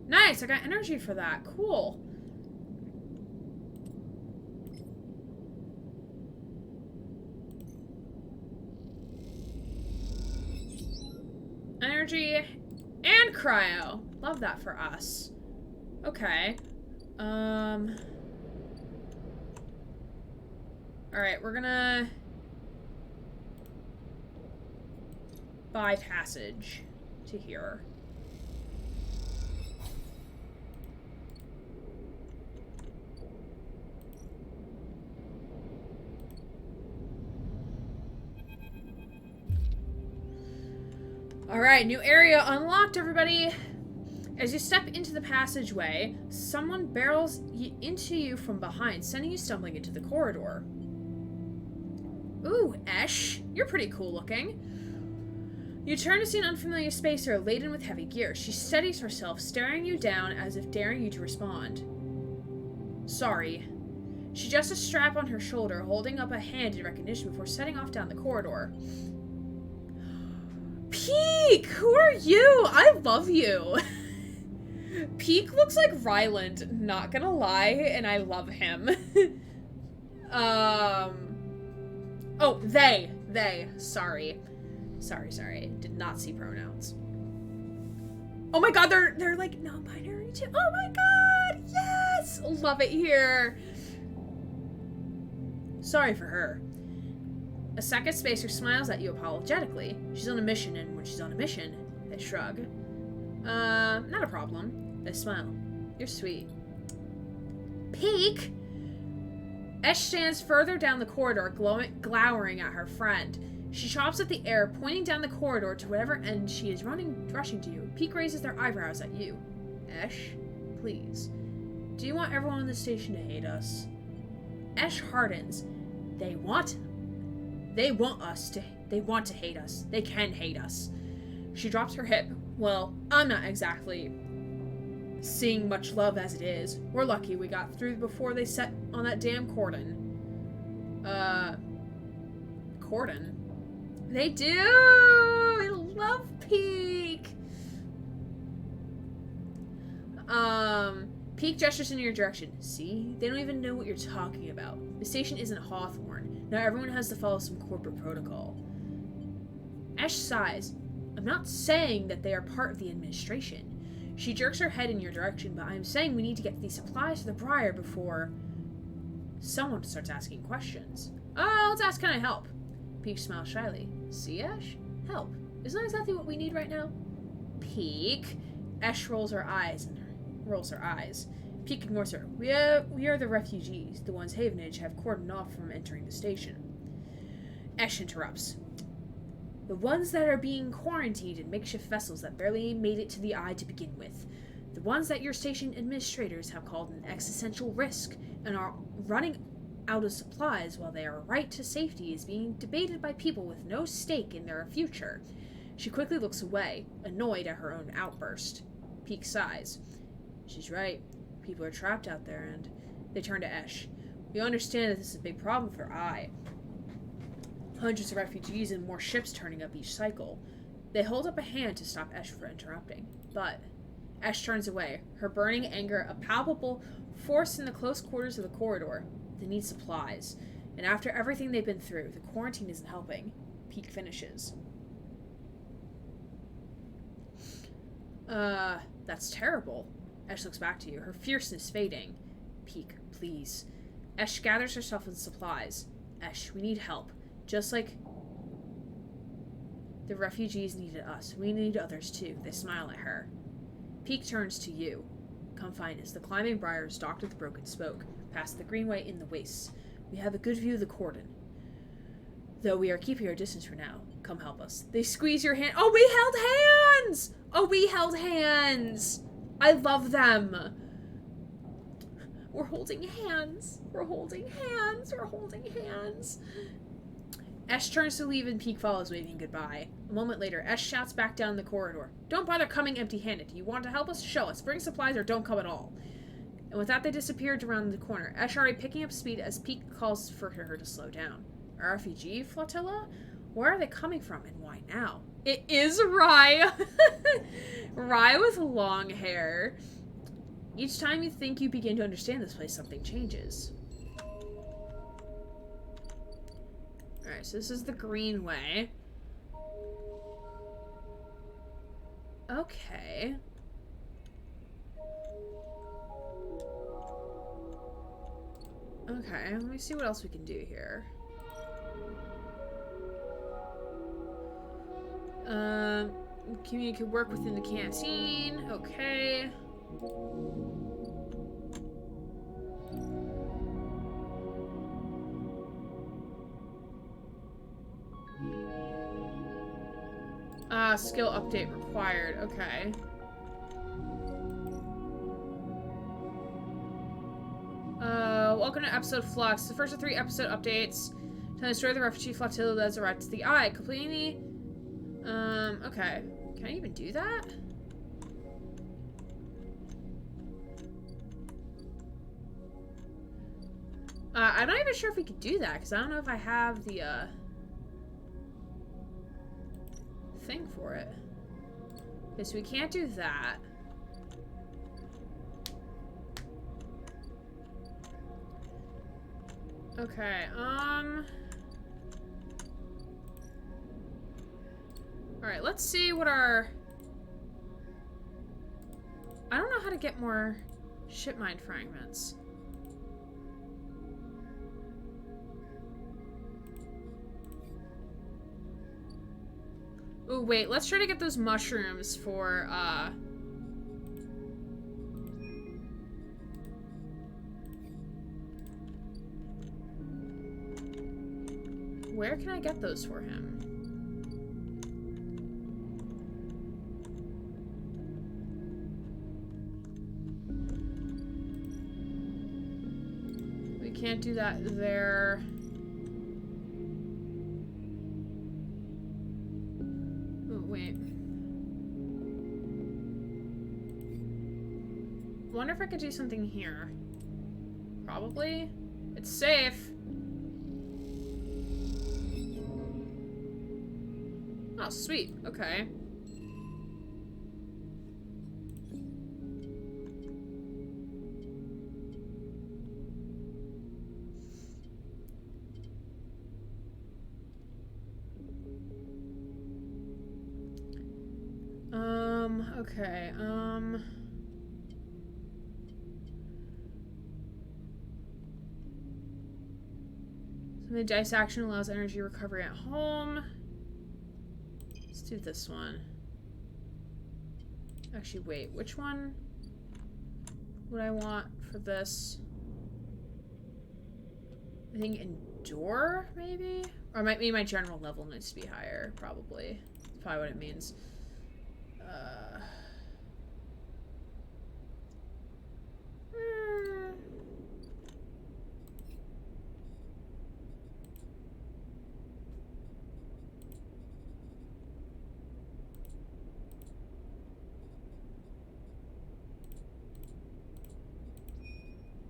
Nice, I got energy for that. Cool. energy and cryo. Love that for us. Okay. Alright, we're gonna buy passage to here. Alright, new area unlocked, everybody! As you step into the passageway, someone barrels into you from behind, sending you stumbling into the corridor. Ooh, Esh, you're pretty cool looking. You turn to see an unfamiliar spacer laden with heavy gear. She steadies herself, staring you down as if daring you to respond. Sorry. She adjusts a strap on her shoulder, holding up a hand in recognition before setting off down the corridor. Peek! Who are you? I love you. Peek looks like Ryland, not gonna lie, and I love him. Oh, they. Sorry. Sorry. Did not see pronouns. Oh my god, they're like non-binary too. Oh my god, yes! Love it here. Sorry for her. A second spacer smiles at you apologetically. She's on a mission, and when she's on a mission, they shrug. Not a problem. They smile. You're sweet. Peek! Esh stands further down the corridor, glowering at her friend. She chops at the air, pointing down the corridor to whatever end she is rushing to you. Peek raises their eyebrows at you. Esh, please. Do you want everyone on the station to hate us? Esh hardens. They want to hate us. They can hate us. She drops her hip. Well, I'm not exactly seeing much love as it is. We're lucky we got through before they set on that damn cordon. Cordon? They do! I love Peek! Peek gestures in your direction. See? They don't even know what you're talking about. The station isn't Hawthorne. Now everyone has to follow some corporate protocol. Esh sighs. I'm not saying that they are part of the administration. She jerks her head in your direction, but I'm saying we need to get these supplies to the Briar before someone starts asking questions. Oh, let's ask, can I help? Peek smiles shyly. See, Esh? Help. Isn't that exactly what we need right now? Peek. Esh rolls her eyes. Peek ignores her. We are the refugees. The ones Havenage have cordoned off from entering the station. Esh interrupts. The ones that are being quarantined in makeshift vessels that barely made it to the Eye to begin with. The ones that your station administrators have called an existential risk and are running out of supplies while their right to safety is being debated by people with no stake in their future. She quickly looks away, annoyed at her own outburst. Peek sighs. She's right. People are trapped out there, and they turn to Esh. We understand that this is a big problem for Eye. Hundreds of refugees and more ships turning up each cycle. They hold up a hand to stop Esh from interrupting, but Esh turns away, her burning anger a palpable force in the close quarters of the corridor. They need supplies, and after everything they've been through, the quarantine isn't helping. Peek finishes. That's terrible. Esh looks back to you, her fierceness fading. Peek, please. Esh gathers herself with supplies. Esh, we need help. Just like the refugees needed us, we need others too. They smile at her. Peek turns to you. Come find us. The climbing briars docked at the broken spoke, past the greenway in the wastes. We have a good view of the cordon, though we are keeping our distance for now. Come help us. They squeeze your hand. Oh, we held hands! Oh, we held hands! I love them. We're holding hands. We're holding hands. We're holding hands. Esh turns to leave and Peek follows, waving goodbye. A moment later, Esh shouts back down the corridor. Don't bother coming empty-handed. Do you want to help us? Show us. Bring supplies or don't come at all. And with that, they disappeared around the corner, Esh already picking up speed as Peek calls for her to slow down. A refugee flotilla? Where are they coming from and why now? It is Rye! Rye with long hair. Each time you think you begin to understand this place, something changes. Alright, so this is the Greenway. Okay. Okay, let me see what else we can do here. Community could work within the canteen. Okay. Skill update required. Okay. Welcome to episode Flux. The first of 3 episode updates to destroy the refugee flotilla that's arrived to the eye. Completely. Okay. Can I even do that? I'm not even sure if we could do that, because I don't know if I have the, thing for it. Okay, so we can't do that. Okay, alright, let's see what our... I don't know how to get more ship mine fragments. Ooh, wait, let's try to get those mushrooms for, where can I get those for him? We can't do that there. Oh, wait. Wonder if I could do something here. Probably. It's safe. Oh, sweet. Okay. Okay, so the dice action allows energy recovery at home. Let's do this one. Actually, wait, which one would I want for this? I think endure, maybe? Or it might mean my general level needs to be higher, probably. That's probably what it means.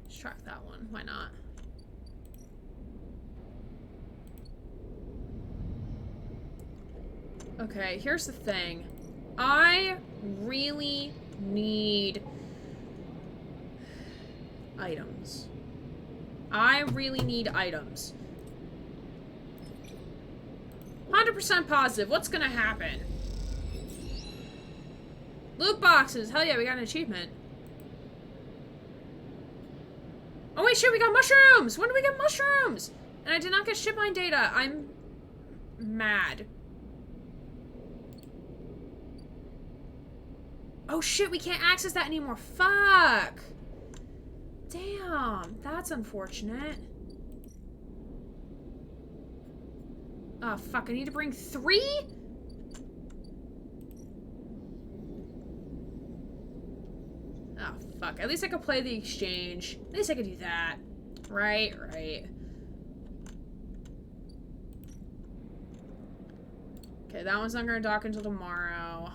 Let's track that one. Why not? Okay, here's the thing. I really need items. I really need items. 100% positive. What's gonna happen? Loot boxes. Hell yeah, we got an achievement. Oh wait, shit, we got mushrooms! When do we get mushrooms? And I did not get ship mine data. I'm mad. Oh shit, we can't access that anymore. Fuck! Damn, that's unfortunate. Oh fuck, I need to bring 3? Oh fuck, at least I could play the exchange. At least I could do that. Right, right. Okay, that one's not gonna dock until tomorrow.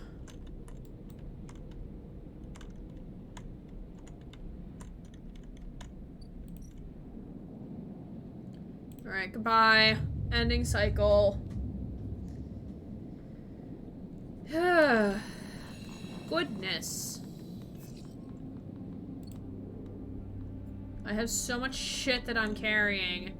Alright, goodbye. Ending cycle. Goodness. I have so much shit that I'm carrying.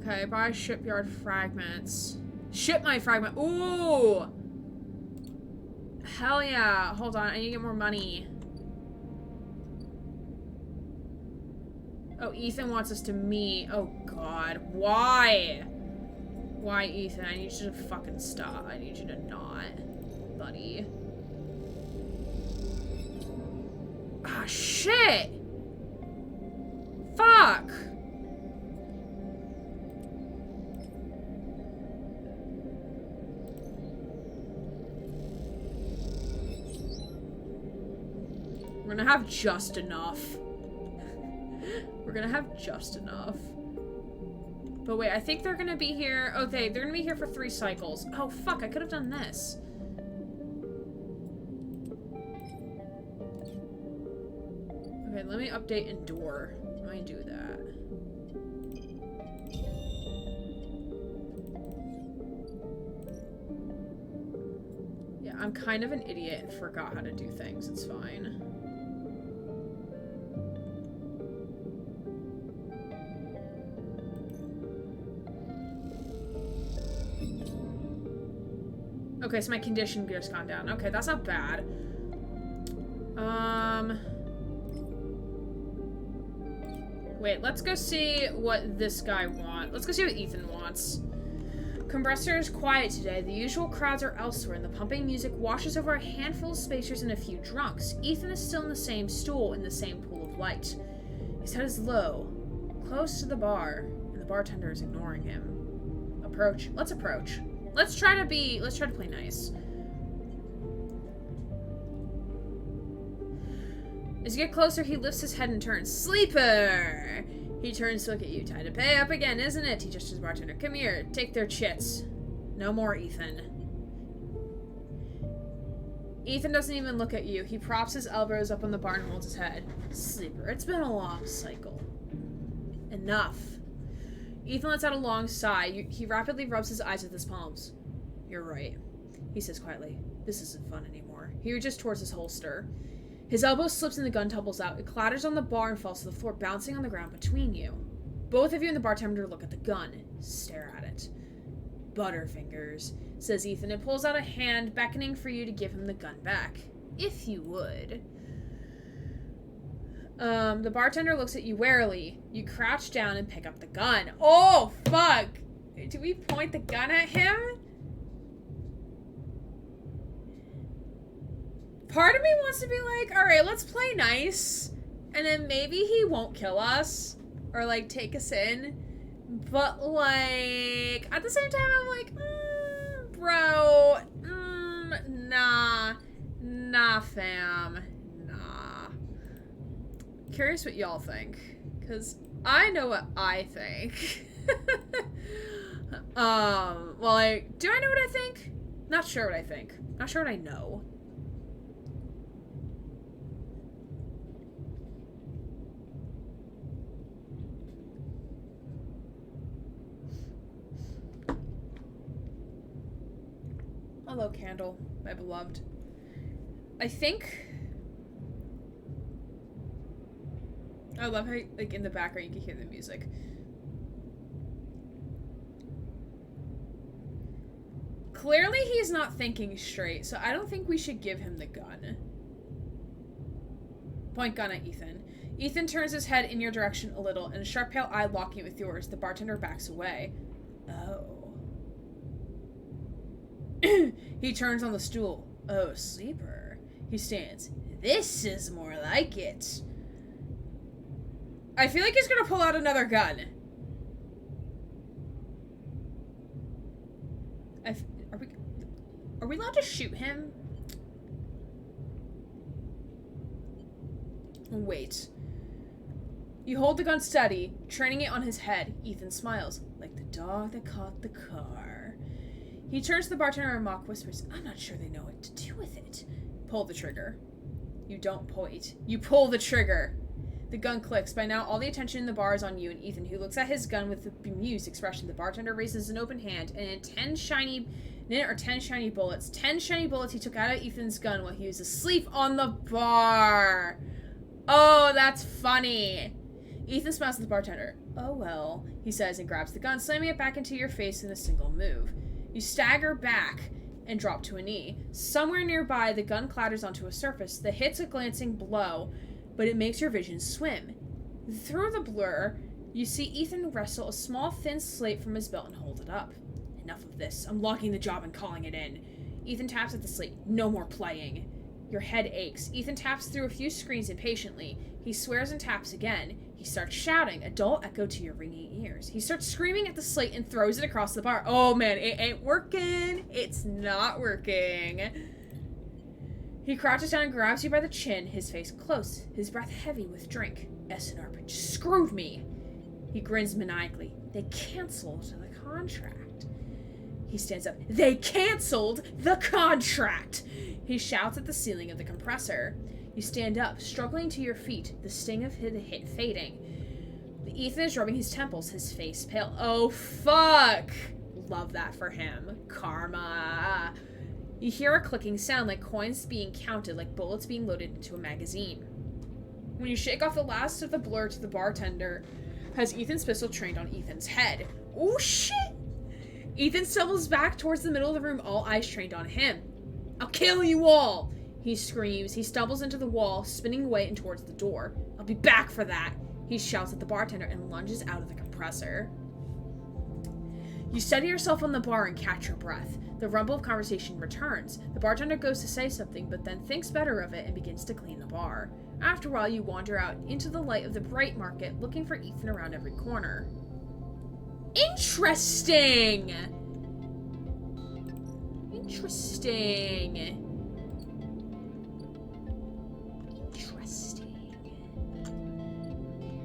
Okay, buy shipyard fragments. Ship my fragment. Ooh! Hell yeah. Hold on, I need to get more money. Oh, Ethan wants us to meet. Oh god. Why? Why, Ethan? I need you to fucking stop. I need you to not, buddy. Ah, shit! Fuck! We're gonna have just enough. We're gonna have just enough. But wait, I think they're gonna be here. Okay, they're gonna be here for 3 cycles. Oh, fuck, I could have done this. Okay, let me update Endure. Let me do that. Yeah, I'm kind of an idiot and forgot how to do things. It's fine. Okay, so my condition just gone down. Okay, that's not bad. Wait, let's go see what this guy wants. Let's go see what Ethan wants. Compressor is quiet today. The usual crowds are elsewhere, and the pumping music washes over a handful of spacers and a few drunks. Ethan is still in the same stool in the same pool of light. His head is low, close to the bar, and the bartender is ignoring him. Approach. Let's approach. Let's try to play nice. As you get closer, he lifts his head and turns. Sleeper! He turns to look at you. Time to pay up again, isn't it? He gestures to the bartender. Come here, take their chits. No more, Ethan. Ethan doesn't even look at you. He props his elbows up on the bar and holds his head. Sleeper, it's been a long cycle. Enough. Ethan lets out a long sigh. He rapidly rubs his eyes with his palms. You're right, he says quietly. This isn't fun anymore. He reaches towards his holster. His elbow slips and the gun tumbles out. It clatters on the bar and falls to the floor, bouncing on the ground between you. Both of you and the bartender look at the gun, stare at it. Butterfingers, says Ethan, and pulls out a hand, beckoning for you to give him the gun back. If you would. The bartender looks at you warily. You crouch down and pick up the gun. Oh, fuck! Do we point the gun at him? Part of me wants to be like, alright, let's play nice. And then maybe he won't kill us. Or, like, take us in. But, like, at the same time, I'm like, bro, nah, fam, nah. Curious what y'all think. Because I know what I think. Well, like, do I know what I think? Not sure what I think. Not sure what I know. Hello, Candle, my beloved. I think... I love how, like, in the background you can hear the music. Clearly he's not thinking straight, so I don't think we should give him the gun. Point gun at Ethan. Ethan turns his head in your direction a little, and a sharp pale eye locking it with yours. The bartender backs away. Oh. He turns on the stool. Oh, sleeper. He stands. This is more like it. I feel like he's gonna pull out another gun. Are we allowed to shoot him? Wait. You hold the gun steady, training it on his head. Ethan smiles, like the dog that caught the car. He turns to the bartender and mock whispers, I'm not sure they know what to do with it. Pull the trigger. You don't point. You pull the trigger. The gun clicks. By now, all the attention in the bar is on you and Ethan, who looks at his gun with a bemused expression. The bartender raises an open hand, and in 10 shiny bullets. 10 shiny bullets he took out of Ethan's gun while he was asleep on the bar. Oh, that's funny. Ethan smiles at the bartender. Oh well, he says and grabs the gun, slamming it back into your face in a single move. You stagger back and drop to a knee. Somewhere nearby, the gun clatters onto a surface that hits a glancing blow, but it makes your vision swim. Through the blur, you see Ethan wrestle a small thin slate from his belt and hold it up. Enough of this. I'm locking the job and calling it in. Ethan taps at the slate. No more playing. Your head aches. Ethan taps through a few screens impatiently. He swears and taps again. He starts shouting, a dull echo to your ringing ears. He starts screaming at the slate and throws it across the bar. Oh man, it ain't working. It's not working. He crouches down and grabs you by the chin, his face close, his breath heavy with drink. SNR just screwed me. He grins maniacally. They canceled the contract. He stands up. They canceled the contract! He shouts at the ceiling of the compressor. You stand up, struggling to your feet, the sting of the hit fading. Ethan is rubbing his temples, his face pale. Oh, fuck! Love that for him. Karma. You hear a clicking sound like coins being counted, like bullets being loaded into a magazine. When you shake off the last of the blur to the bartender, has Ethan's pistol trained on Ethan's head. Oh, shit! Ethan stumbles back towards the middle of the room, all eyes trained on him. I'll kill you all! He screams. He stumbles into the wall, spinning away and towards the door. I'll be back for that! He shouts at the bartender and lunges out of the compressor. You steady yourself on the bar and catch your breath. The rumble of conversation returns. The bartender goes to say something, but then thinks better of it and begins to clean the bar. After a while, you wander out into the light of the bright market, looking for Ethan around every corner. Interesting! Interesting.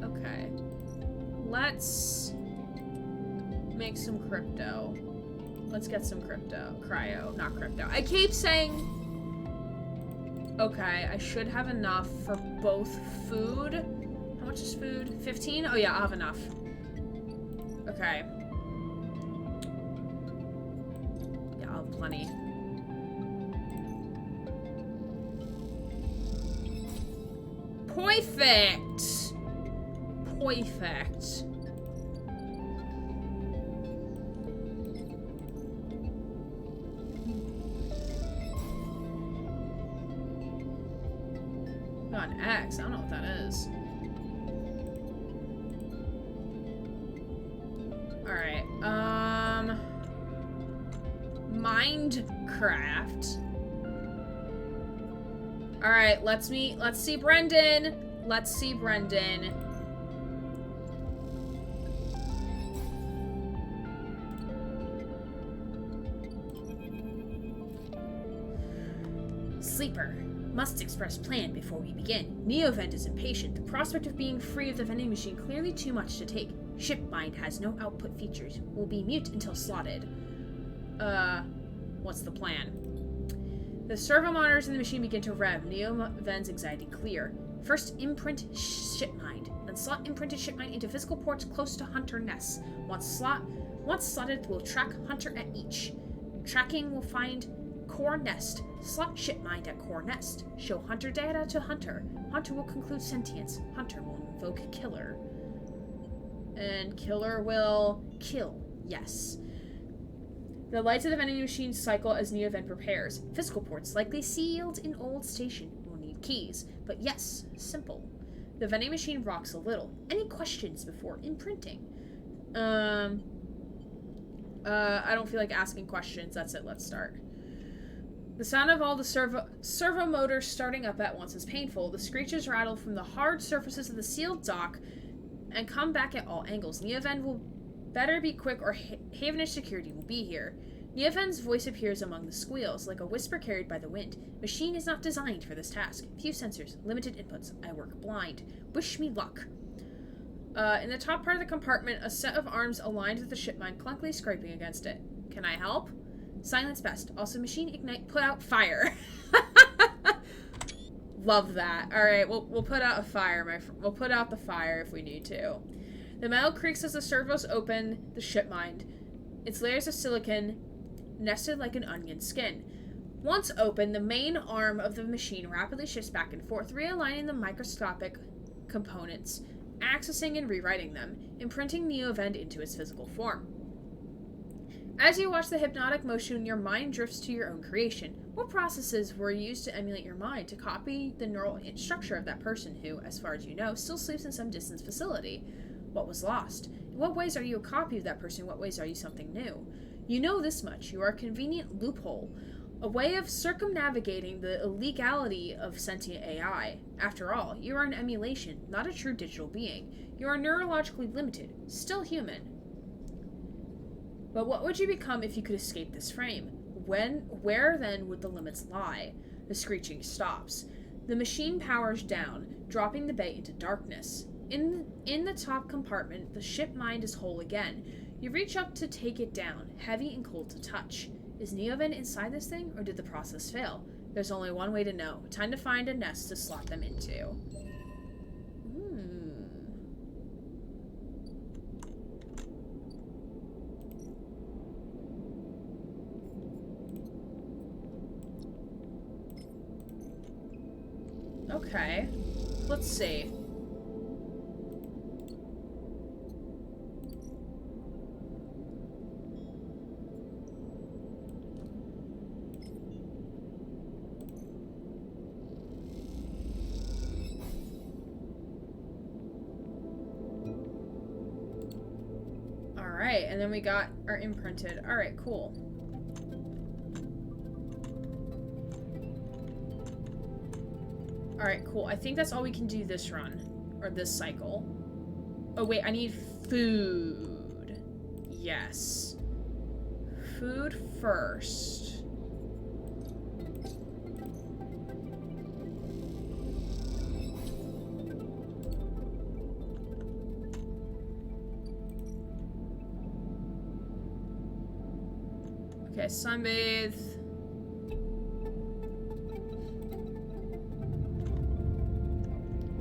Okay. Let's make some crypto. Let's get some crypto. Cryo, not crypto. I keep saying... Okay, I should have enough for both food. How much is food? 15? Oh yeah, I'll have enough. Okay. Yeah, I'll have plenty. Perfect! Perfect. Got an X. I don't know what that is. Alright, Minecraft. Alright, let's see Brendan. Let's see Brendan. Sleeper. Must express plan before we begin. Neovent is impatient. The prospect of being free of the vending machine clearly too much to take. Shipmind has no output features. Will be mute until slotted. What's the plan? The servo monitors in the machine begin to rev. Neovent's anxiety clear. First, imprint Shipmind. Then slot imprinted Shipmind into physical ports close to Hunter nests. Once slotted, we'll track Hunter at each. Tracking will find Core Nest. Slot Shipmind at Core Nest. Show Hunter data to Hunter. Hunter will conclude sentience. Hunter will invoke Killer. And Killer will kill. Yes. The lights of the vending machine cycle as Neovent prepares. Physical ports likely sealed in old station. Will need keys. But yes, simple. The vending machine rocks a little. Any questions before imprinting? I don't feel like asking questions. That's it. Let's start. The sound of all the servo motors starting up at once is painful. The screeches rattle from the hard surfaces of the sealed dock and come back at all angles. Neovent will better be quick or Havenish security will be here. Neovent's voice appears among the squeals, like a whisper carried by the wind. Machine is not designed for this task. Few sensors, limited inputs. I work blind. Wish me luck. In the top part of the compartment, a set of arms aligned with the Shipmind clunkily scraping against it. Can I help? Silence best. Also, machine ignite. Put out fire. Love that. All right, we'll put out a fire. We'll put out the fire if we need to. The metal creaks as the servos open the Shipmind. Its layers of silicon nested like an onion skin. Once open, the main arm of the machine rapidly shifts back and forth, realigning the microscopic components accessing and rewriting them, imprinting Neovend into its physical form. As you watch the hypnotic motion, your mind drifts to your own creation. What processes were used to emulate your mind to copy the neural structure of that person who, as far as you know, still sleeps in some distant facility? What was lost? In what ways are you a copy of that person? In what ways are you something new? You know this much. You are a convenient loophole, a way of circumnavigating the illegality of sentient AI. After all, you are an emulation, not a true digital being. You are neurologically limited, still human. But what would you become if you could escape this frame? Where then would the limits lie? The screeching stops. The machine powers down, dropping the bay into darkness. In the top compartment, the ship mind is whole again. You reach up to take it down, heavy and cold to touch. Is Neovend inside this thing, or did the process fail? There's only one way to know. Time to find a nest to slot them into. Okay. Let's see. Alright, and then we got our imprinted. Alright, cool. Alright, cool. I think that's all we can do this run. Or this cycle. Oh, wait, I need food. Yes. Food first. Okay, sunbathe.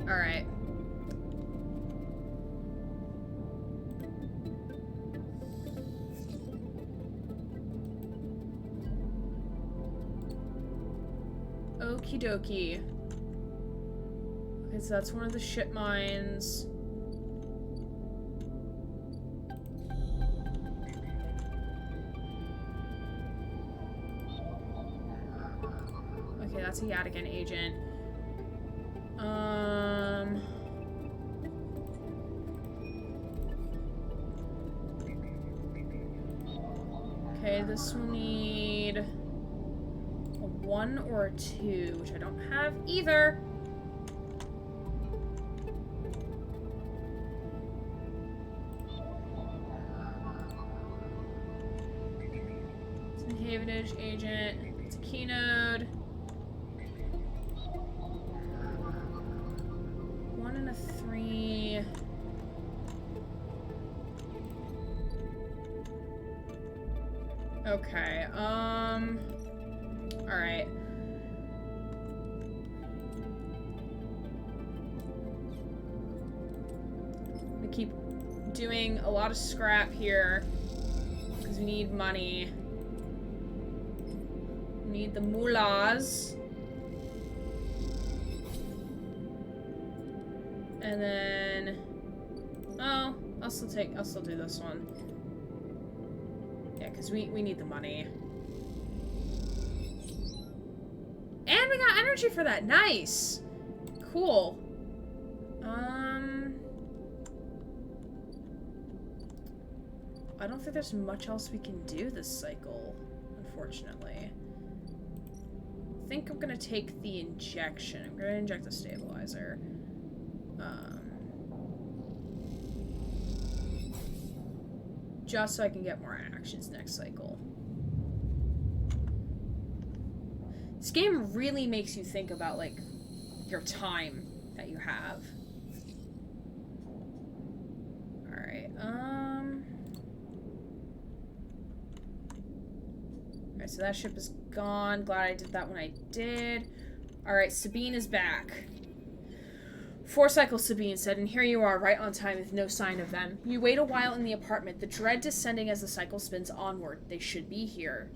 Alright. Okie dokie. Okay, so that's one of the ship mines. Okay, that's a Yadigan agent. Okay, this will need a 1 or a 2, which I don't have either. It's an Havenage agent. It's a Keynode. 1 and a 3. Okay, alright. We keep doing a lot of scrap here, because we need money. We need the moolahs. And then, oh, I'll still do this one. Yeah, because we need the money. And we got energy for that. Nice. Cool. I don't think there's much else we can do this cycle, unfortunately. I think I'm gonna take the injection. I'm gonna inject the stabilizer. Just so I can get more actions next cycle. This game really makes you think about, like, your time that you have. Alright, Alright, so that ship is gone. Glad I did that when I did. Alright, Sabine is back. 4 cycles, Sabine said, and here you are, right on time with no sign of them. You wait a while in the apartment, the dread descending as the cycle spins onward. They should be here.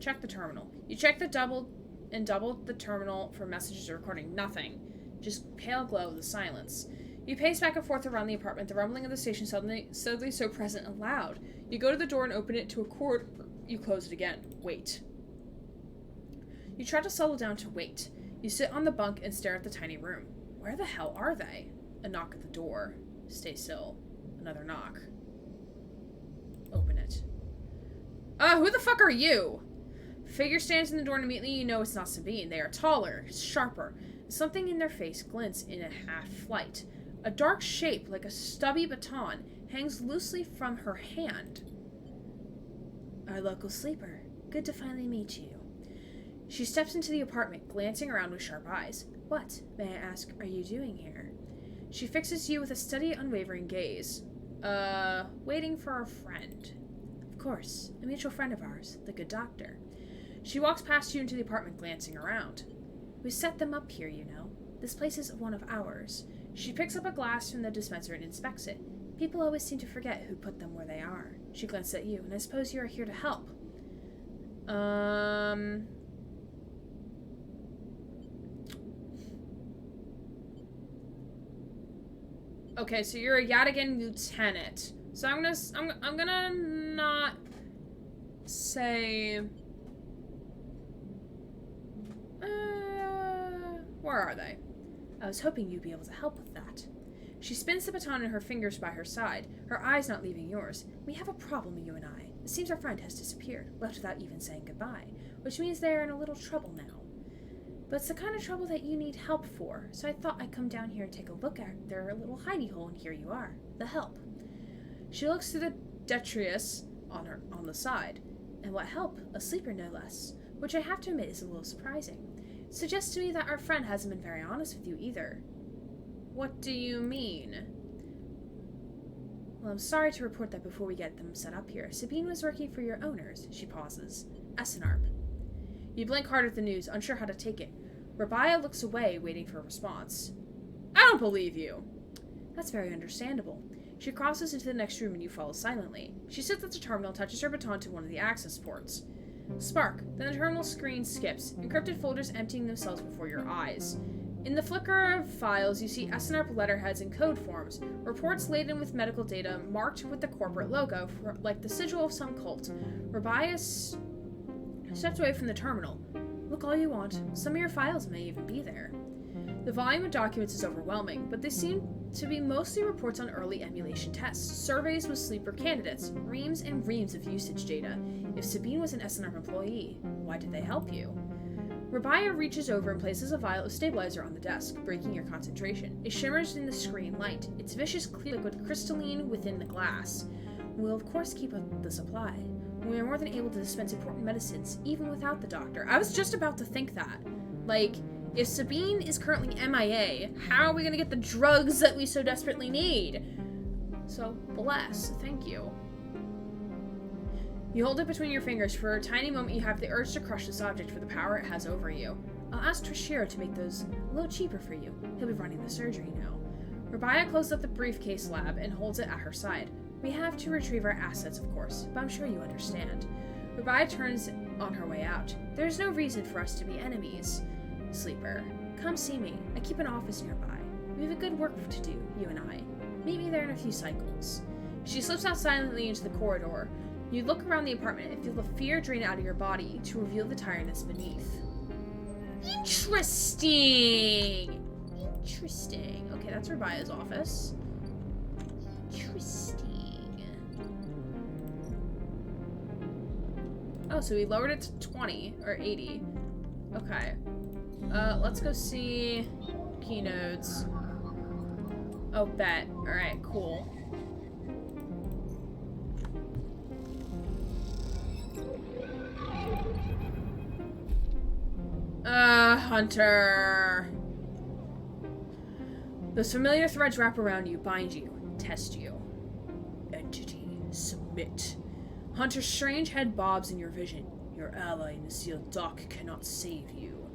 Check the terminal. You check the doubled the terminal for messages or recording. Nothing. just pale glow of the silence. You pace back and forth around the apartment, the rumbling of the station suddenly so present and loud. You go to the door and open it to a cord. You close it again. Wait. You try to settle down to wait. You sit on the bunk and stare at the tiny room. Where the hell are they? A knock at the door. Stay still. Another knock. Open it. Who the fuck are you? Figure stands in the door and immediately you know it's not Sabine. They are taller, sharper. Something in their face glints in a half flight. A dark shape, like a stubby baton, hangs loosely from her hand. Our local sleeper. Good to finally meet you. She steps into the apartment, glancing around with sharp eyes. What, may I ask, are you doing here? She fixes you with a steady, unwavering gaze. Waiting for a friend. Of course, a mutual friend of ours, the good doctor. She walks past you into the apartment, glancing around. We set them up here, you know. This place is one of ours. She picks up a glass from the dispenser and inspects it. People always seem to forget who put them where they are. She glances at you, and I suppose you are here to help. Okay, so you're a Yadigan lieutenant. So I'm gonna not say. Where are they? I was hoping you'd be able to help with that. She spins the baton in her fingers by her side, her eyes not leaving yours. We have a problem, you and I. It seems our friend has disappeared, left without even saying goodbye, which means they are in a little trouble now. But it's the kind of trouble that you need help for, so I thought I'd come down here and take a look at their little hidey hole, and here you are, the help. She looks through the detritus on the side. And what help? A sleeper, no less, which I have to admit is a little surprising. It suggests to me that our friend hasn't been very honest with you either. What do you mean? Well, I'm sorry to report that before we get them set up here, Sabine was working for your owners. She pauses. Essenarp. You blink hard at the news, unsure how to take it. Rabia looks away, waiting for a response. I don't believe you. That's very understandable. She crosses into the next room and you follow silently. She sits at the terminal, touches her baton to one of the access ports. Spark. Then the terminal screen skips, encrypted folders emptying themselves before your eyes. In the flicker of files, you see Essenarp letterheads and code forms, reports laden with medical data marked with the corporate logo, like the sigil of some cult. Rabia steps away from the terminal. Look all you want. Some of your files may even be there. The volume of documents is overwhelming, but they seem to be mostly reports on early emulation tests, surveys with sleeper candidates, reams and reams of usage data. If Sabine was an Essenarp employee, why did they help you? Rabia reaches over and places a vial of stabilizer on the desk, breaking your concentration. It shimmers in the screen light, its viscous clear liquid crystalline within the glass. We'll of course keep up the supply. We are more than able to dispense important medicines, even without the doctor. I was just about to think that. Like, if Sabine is currently MIA, how are we going to get the drugs that we so desperately need? So, bless. Thank you. You hold it between your fingers. For a tiny moment, you have the urge to crush this object for the power it has over you. I'll ask Trishiro to make those a little cheaper for you. He'll be running the surgery now. Rabia closes up the briefcase lab and holds it at her side. We have to retrieve our assets, of course, but I'm sure you understand. Rabia turns on her way out. There's no reason for us to be enemies. Sleeper, come see me. I keep an office nearby. We have a good work to do, you and I. Meet me there in a few cycles. She slips out silently into the corridor. You look around the apartment and feel the fear drain out of your body to reveal the tiredness beneath. Interesting! Interesting. Okay, that's Rabia's office. Interesting. Oh, so we lowered it to 20, or 80. Okay. Let's go see keynotes. Oh, bet. Alright, cool. Hunter. Those familiar threads wrap around you, bind you, test you. Entity, submit. Hunter's strange head bobs in your vision. Your ally in the sealed dock cannot save you.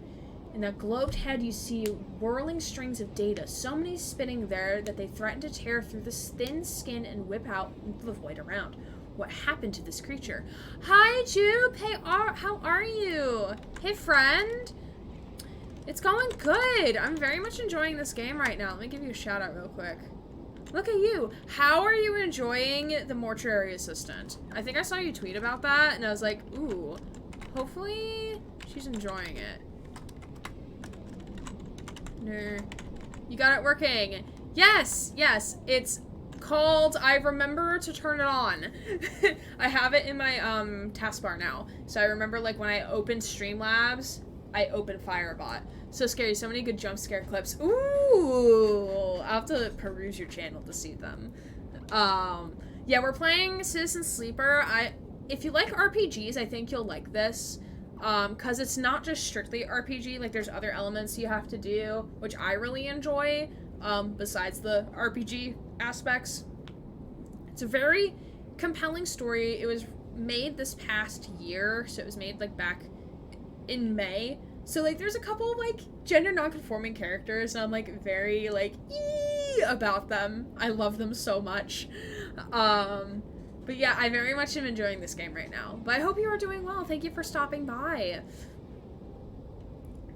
In that globed head you see whirling strings of data, so many spinning there that they threaten to tear through the thin skin and whip out into the void around. What happened to this creature? Hi, Jupe! Hey, how are you? Hey, friend! It's going good. I'm very much enjoying this game right now. Let me give you a shout out real quick. Look at you. How are you enjoying the mortuary assistant? I think I saw you tweet about that, and I was like, ooh, hopefully she's enjoying it. No. You got it working. Yes, yes. It's called I remember to turn it on. I have it in my taskbar now. So I remember like when I opened Streamlabs, I opened Firebot. So scary, so many good jump scare clips. Ooh, I'll have to peruse your channel to see them. Yeah, we're playing Citizen Sleeper. If you like RPGs, I think you'll like this. Cause it's not just strictly RPG, like there's other elements you have to do, which I really enjoy, besides the RPG aspects. It's a very compelling story. It was made this past year, so it was made like back in May. So like there's a couple of like gender non-conforming characters, and I'm like very like about them. I love them so much. But yeah, I very much am enjoying this game right now. But I hope you are doing well. Thank you for stopping by.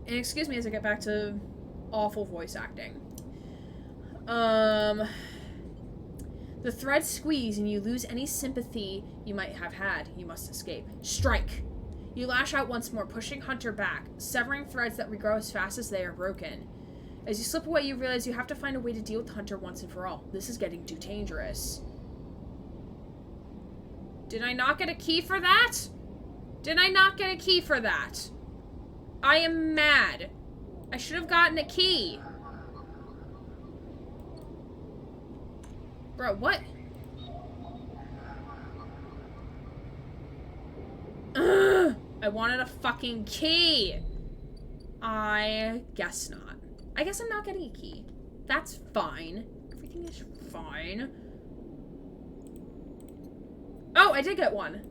And excuse me as I get back to awful voice acting. The threads squeeze and you lose any sympathy you might have had. You must escape. Strike! You lash out once more, pushing Hunter back, severing threads that regrow as fast as they are broken. As you slip away, you realize you have to find a way to deal with Hunter once and for all. This is getting too dangerous. Did I not get a key for that? Did I not get a key for that? I am mad. I should have gotten a key. Bro, what? Ugh, I wanted a fucking key. I guess not. I guess I'm not getting a key. That's fine. Everything is fine. Oh, I did get one.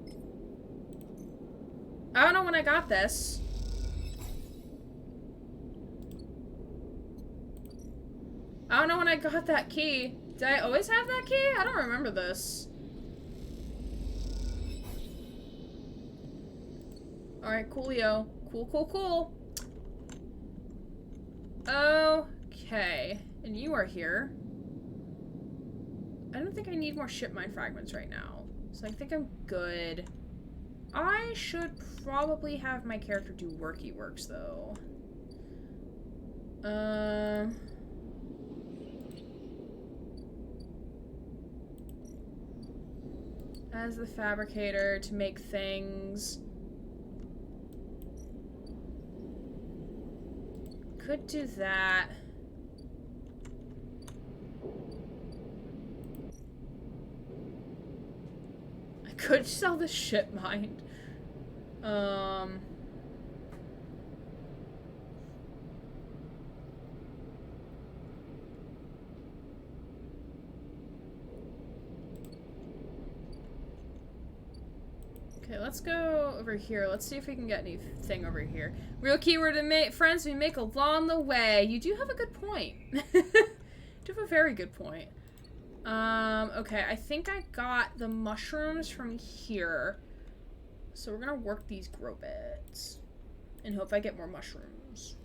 I don't know when I got this. I don't know when I got that key. Did I always have that key? I don't remember this. Alright, coolio. Cool, cool, cool. Okay. And you are here. I don't think I need more ship mine fragments right now. So I think I'm good. I should probably have my character do worky works, though. As the fabricator to make things. Could do that. I could sell the ship mine. Okay, let's go over here. Let's see if we can get anything over here. Real keyword to make friends we make along the way. You do have a good point. You do have a very good point. Okay, I think I got the mushrooms from here. So we're gonna work these grow bits. And hope I get more mushrooms.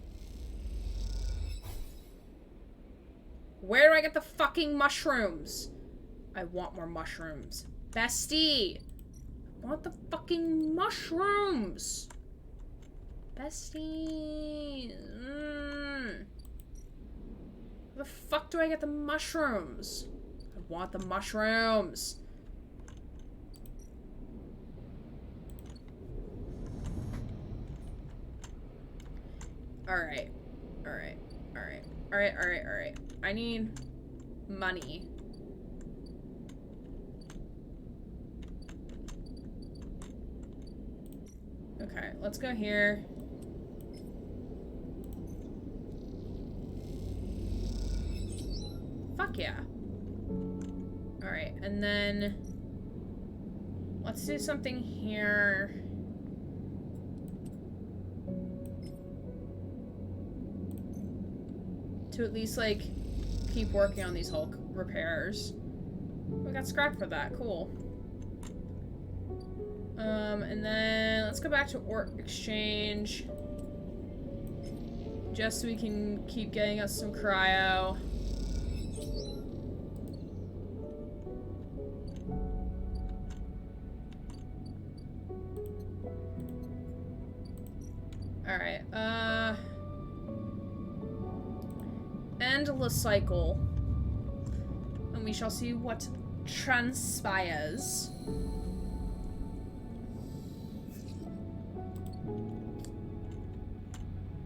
Where do I get the fucking mushrooms? I want more mushrooms. Bestie! I want the fucking mushrooms! Bestie! Where the fuck do I get the mushrooms? I want the mushrooms! Alright. Alright. Alright. Alright, alright, alright. I need money. Okay, let's go here. Fuck yeah. Alright, and then let's do something here. To at least, like, keep working on these Hulk repairs. We got scrap for that. Cool. And then let's go back to Ort Exchange. Just so we can keep getting us some cryo. Alright, endless cycle. And we shall see what transpires.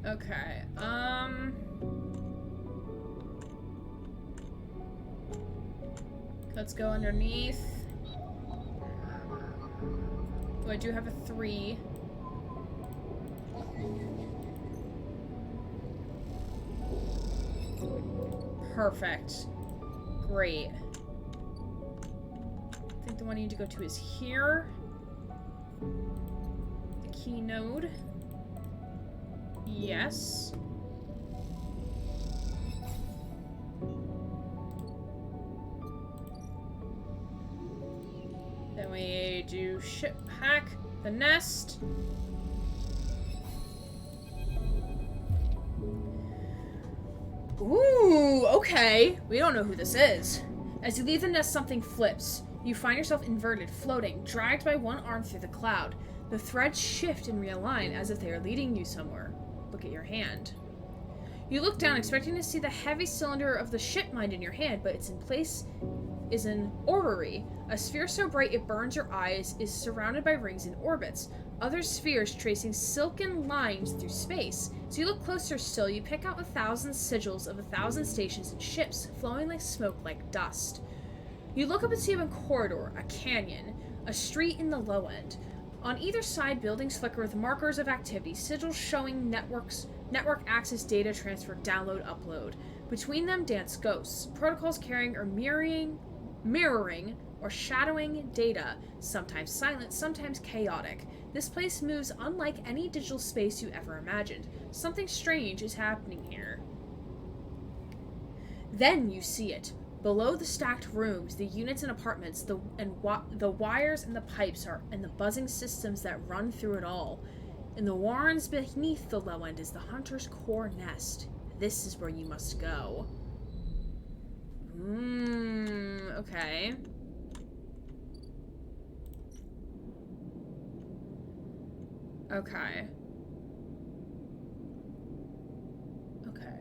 Okay, let's go underneath. Oh, I do have a 3. Perfect. Great. I think the one I need to go to is here. The key node. Yes. Then we do ship hack the nest. Ooh, okay. We don't know who this is. As you leave the nest, something flips. You find yourself inverted, floating, dragged by one arm through the cloud. The threads shift and realign as if they are leading you somewhere. Look at your hand. You look down, expecting to see the heavy cylinder of the ship mind in your hand, but its in place is an orrery. A sphere so bright it burns your eyes is surrounded by rings and orbits. Other spheres tracing silken lines through space. So you look closer still, you pick out 1,000 sigils of 1,000 stations and ships, flowing like smoke like dust. You look up and see a corridor, a canyon, a street in the low end. On either side, buildings flicker with markers of activity, sigils showing network access, data transfer, download, upload. Between them dance ghosts, protocols carrying or mirroring or shadowing data, sometimes silent, sometimes chaotic. This place moves unlike any digital space you ever imagined. Something strange is happening here. Then you see it. Below the stacked rooms, the units and apartments, the wires and the pipes and the buzzing systems that run through it all. In the warrens beneath the low end is the hunter's core nest. This is where you must go. Okay. Okay. Okay.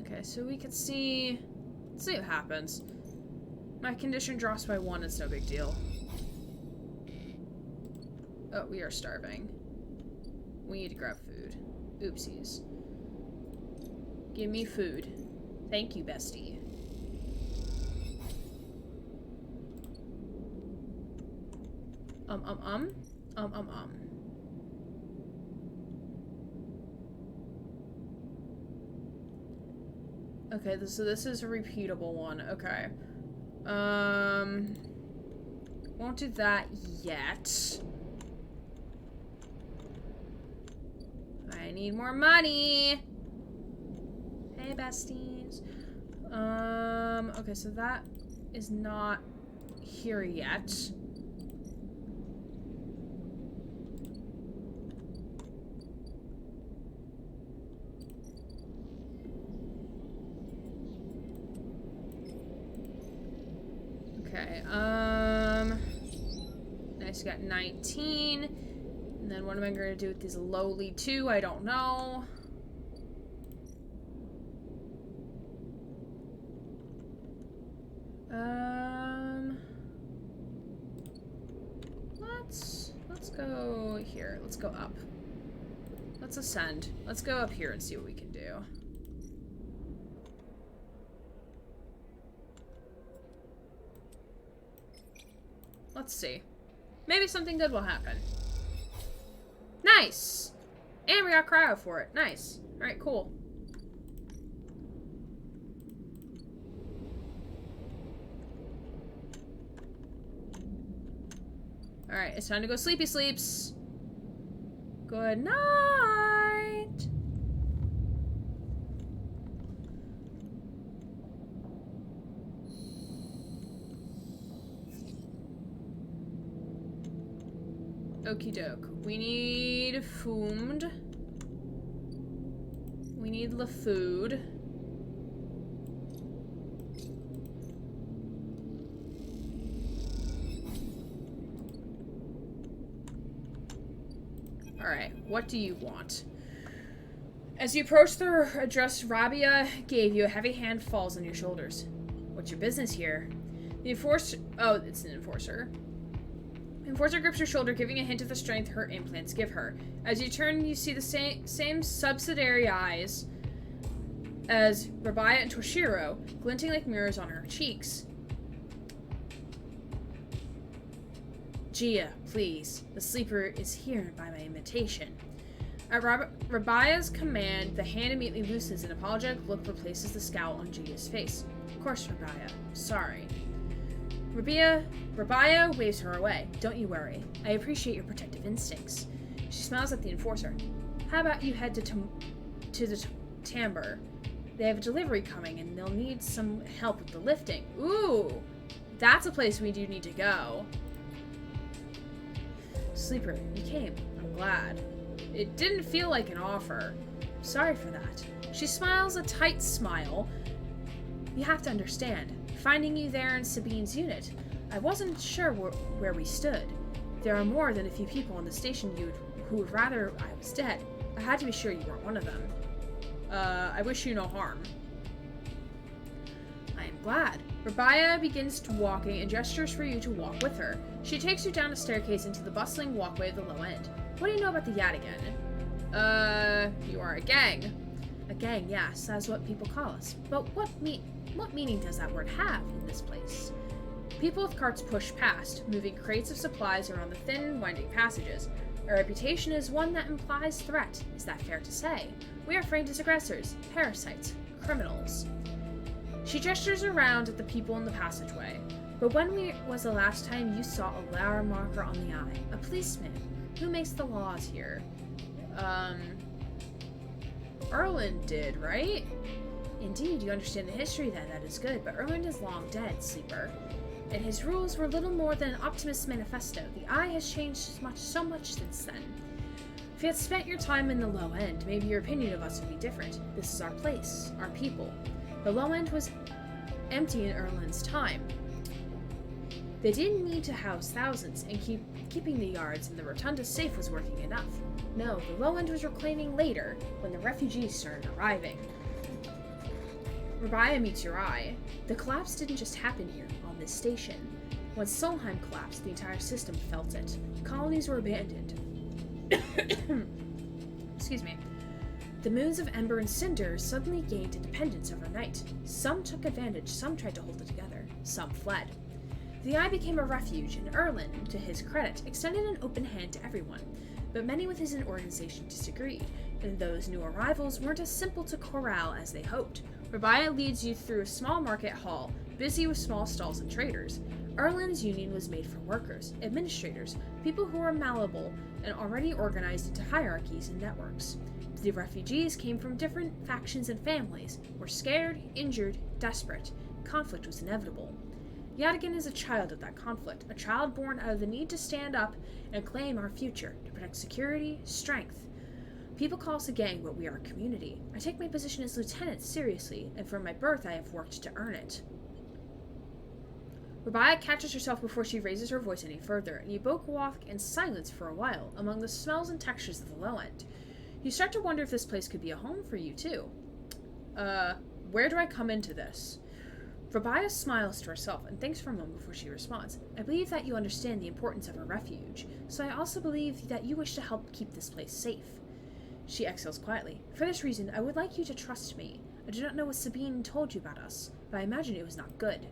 Okay, so we could see... Let's see what happens. My condition drops by 1, it's no big deal. Oh, we are starving. We need to grab food. Oopsies. Give me food. Thank you, bestie. Okay, so this is a repeatable one. Okay. Won't do that yet. I need more money. Hey, besties. Okay, so that is not here yet. Okay, nice, got 19. And then what am I going to do with these lowly 2? I don't know. Let's go here. Let's go up. Let's ascend. Let's go up here and see what we can do. Let's see. Maybe something good will happen. Nice! And we got cryo for it. Nice. Alright, cool. Alright, it's time to go sleepy sleeps. Good night! Okie doke. We need food. We need the food. Alright, what do you want? As you approach the address Rabia gave you, a heavy hand falls on your shoulders. What's your business here? The enforcer... Oh, it's an enforcer. The enforcer grips your shoulder, giving a hint of the strength her implants give her. As you turn, you see the same subsidiary eyes as Rabia and Toshiro, glinting like mirrors on her cheeks. Gia, please. The sleeper is here by my invitation. At Rabia's command, the hand immediately loosens. An apologetic look replaces the scowl on Gia's face. Of course, Rabia. Sorry. Rabia waves her away. Don't you worry. I appreciate your protective instincts. She smiles at the enforcer. How about you head to the timbre? They have a delivery coming and they'll need some help with the lifting. Ooh! That's a place we do need to go. Sleeper, you came. I'm glad. It didn't feel like an offer. Sorry for that. She smiles a tight smile. You have to understand. Finding you there in Sabine's unit, I wasn't sure where we stood. There are more than a few people on the station who would rather I was dead. I had to be sure you weren't one of them. I wish you no harm. I am glad. Rabia begins walking and gestures for you to walk with her. She takes you down a staircase into the bustling walkway of the low end. What do you know about the Yadigan? You are a gang. A gang, yes, that's what people call us. But what meaning does that word have in this place? People with carts push past, moving crates of supplies around the thin, winding passages. Our reputation is one that implies threat. Is that fair to say? We are framed as aggressors, parasites, criminals. She gestures around at the people in the passageway. But when was the last time you saw a Lara marker on the eye? A policeman? Who makes the laws here? Erland did, right? Indeed, you understand the history then. That is good, but Erland is long dead, Sleeper. And his rules were little more than an optimist's manifesto. The Eye has changed so much since then. If you had spent your time in the low end, maybe your opinion of us would be different. This is our place, our people. The low end was empty in Erland's time. They didn't need to house thousands, and keeping the yards and the rotunda safe was working enough. No, the low end was reclaiming later, when the refugees started arriving. Rabia meets your eye. The collapse didn't just happen here, on this station. When Solheim collapsed, the entire system felt it. Colonies were abandoned. Excuse me. The moons of Ember and Cinder suddenly gained independence overnight. Some took advantage, some tried to hold it together, some fled. The Eye became a refuge, and Erland, to his credit, extended an open hand to everyone. But many within his organization disagreed, and those new arrivals weren't as simple to corral as they hoped. Rabia leads you through a small market hall, busy with small stalls and traders. Erland's union was made for workers, administrators, people who were malleable and already organized into hierarchies and networks. The refugees came from different factions and families, were scared, injured, desperate. Conflict was inevitable. Yadigan is a child of that conflict, a child born out of the need to stand up and claim our future, to protect security, strength. People call us a gang, but we are a community. I take my position as lieutenant seriously, and from my birth I have worked to earn it. Rabia catches herself before she raises her voice any further, and you both walk in silence for a while, among the smells and textures of the low end. You start to wonder if this place could be a home for you, too. Where do I come into this? Rabia smiles to herself and thinks for a moment before she responds. I believe that you understand the importance of a refuge, so I also believe that you wish to help keep this place safe. She exhales quietly. For this reason, I would like you to trust me. I do not know what Sabine told you about us, but I imagine it was not good.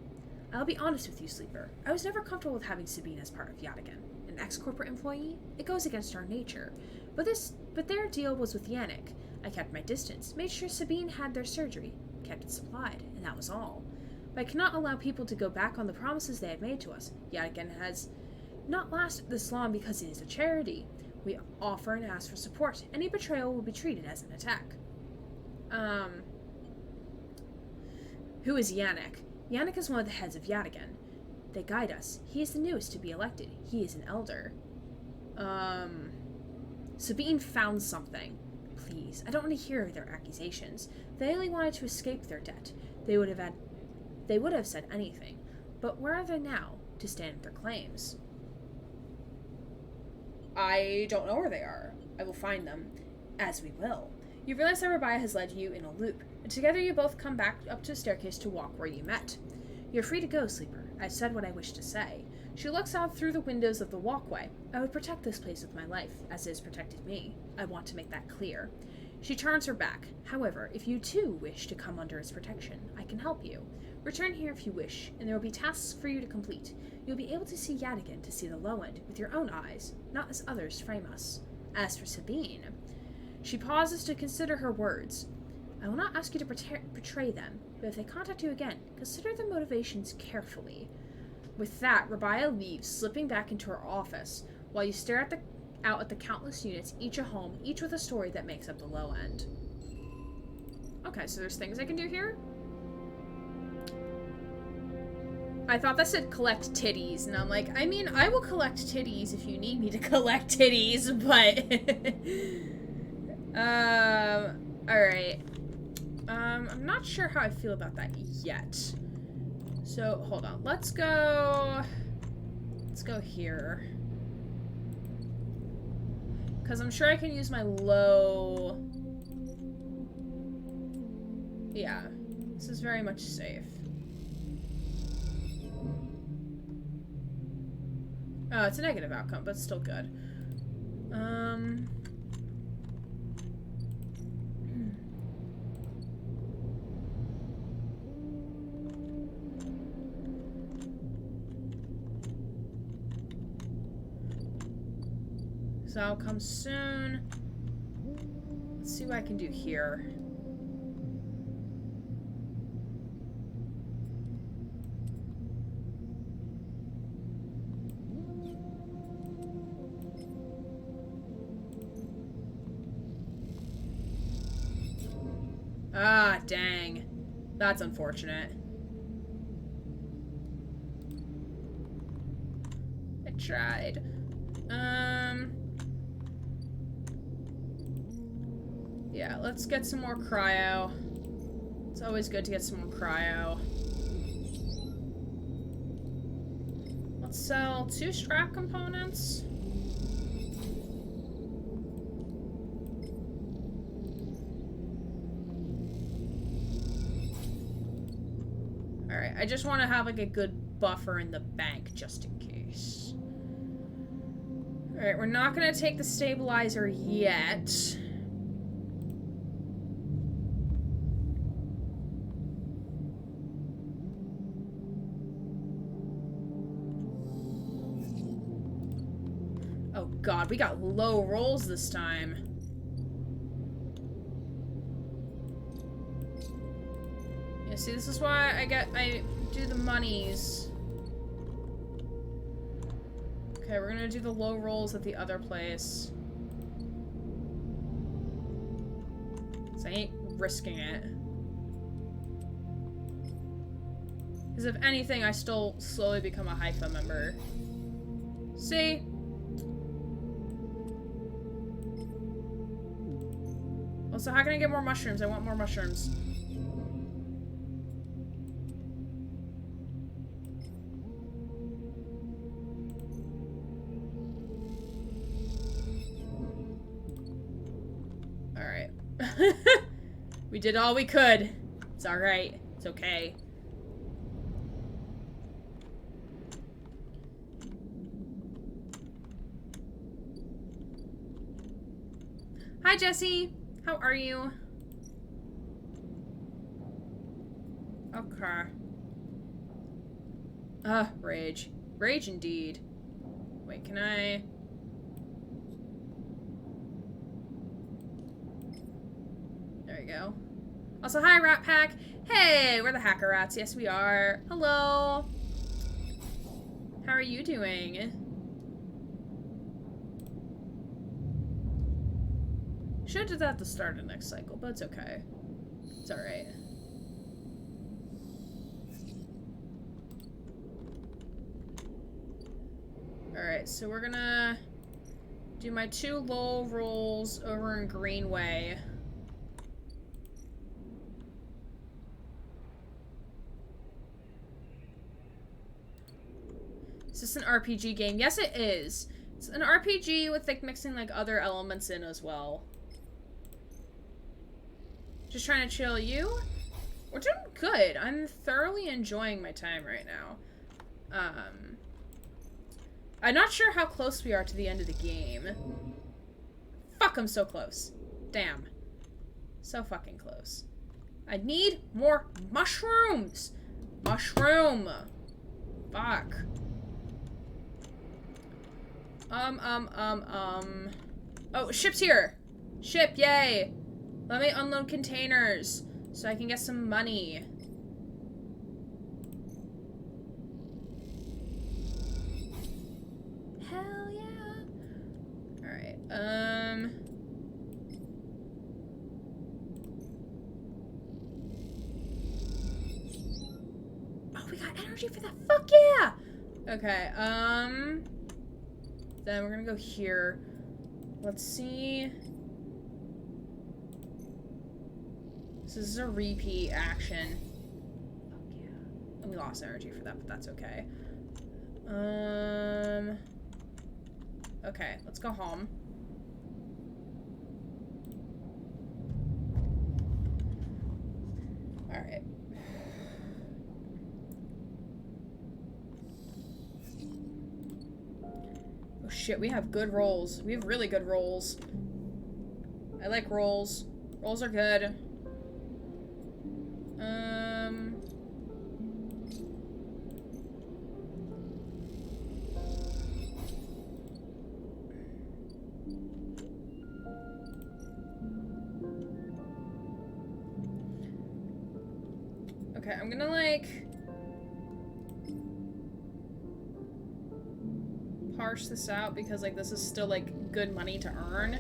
I'll be honest with you, Sleeper. I was never comfortable with having Sabine as part of Yadigan. An ex-corporate employee? It goes against our nature. But their deal was with Yannick. I kept my distance, made sure Sabine had their surgery, kept it supplied, and that was all. But I cannot allow people to go back on the promises they had made to us. Yadigan has not lasted this long because it is a charity. We offer and ask for support. Any betrayal will be treated as an attack. Who is Yannick? Yannick is one of the heads of Yadigan. They guide us. He is the newest to be elected. He is an elder. Sabine found something. Please, I don't want to hear their accusations. They only wanted to escape their debt. They would have said anything. But where are they now to stand with their claims? I don't know where they are. I will find them, as we will. You realize that Rabia has led you in a loop, and together you both come back up to the staircase to walk where you met. You're free to go, Sleeper. I've said what I wish to say. She looks out through the windows of the walkway. I would protect this place with my life, as it has protected me. I want to make that clear. She turns her back. However, if you too wish to come under its protection, I can help you. Return here if you wish, and there will be tasks for you to complete. You'll be able to see Yadigan to see the low end with your own eyes, not as others frame us. As for Sabine, she pauses to consider her words. I will not ask you to betray them, but if they contact you again, consider their motivations carefully. With that, Rabia leaves, slipping back into her office, while you stare out at the countless units, each a home, each with a story that makes up the low end. Okay, so there's things I can do here? I thought that said collect titties, and I'm like, I mean, I will collect titties if you need me to collect titties, but... alright. I'm not sure how I feel about that yet. So, hold on. Let's go here. Because I'm sure I can use my low... Yeah. This is very much safe. Oh, it's a negative outcome, but still good. So that'll come soon. Let's see what I can do here. Ah, dang. That's unfortunate. I tried. Yeah, let's get some more cryo. It's always good to get some more cryo. Let's sell 2 scrap components. Alright, I just want to have like a good buffer in the bank just in case. Alright, we're not going to take the stabilizer yet. Oh god, we got low rolls this time. Yeah, see, this is why I do the monies. Okay, we're gonna do the low rolls at the other place. So I ain't risking it. Because if anything, I still slowly become a Haifa member. See? Also, how can I get more mushrooms? I want more mushrooms. Alright. We did all we could. It's alright. It's okay. Hi, Jesse. How are you? Okay. Rage. Rage indeed. Wait, can I... There we go. Also, hi, Rat Pack. Hey, we're the Hacker Rats. Yes, we are. Hello. How are you doing? Should have did that at the start of next cycle, but it's okay. It's alright. Alright, so we're gonna Do my 2 LOL rolls over in Greenway. Is this an RPG game? Yes, it is. It's an RPG with, like, mixing, like, other elements in as well. Just trying to chill. You? We're doing good. I'm thoroughly enjoying my time right now. I'm not sure how close we are to the end of the game. Fuck, I'm so close. Damn. So fucking close. I need more mushrooms! Mushroom! Fuck. Oh, ship's here! Ship, yay! Let me unload containers so I can get some money. Hell yeah! Alright, oh, we got energy for that! Fuck yeah! Okay, then we're gonna go here. Let's see. So this is a repeat action. Fuck yeah. And we lost energy for that, but that's okay. Okay, let's go home. Alright. Oh shit, we have good rolls. We have really good rolls. I like rolls. Rolls are good. Okay, I'm gonna, like, parse this out because, like, this is still, like, good money to earn.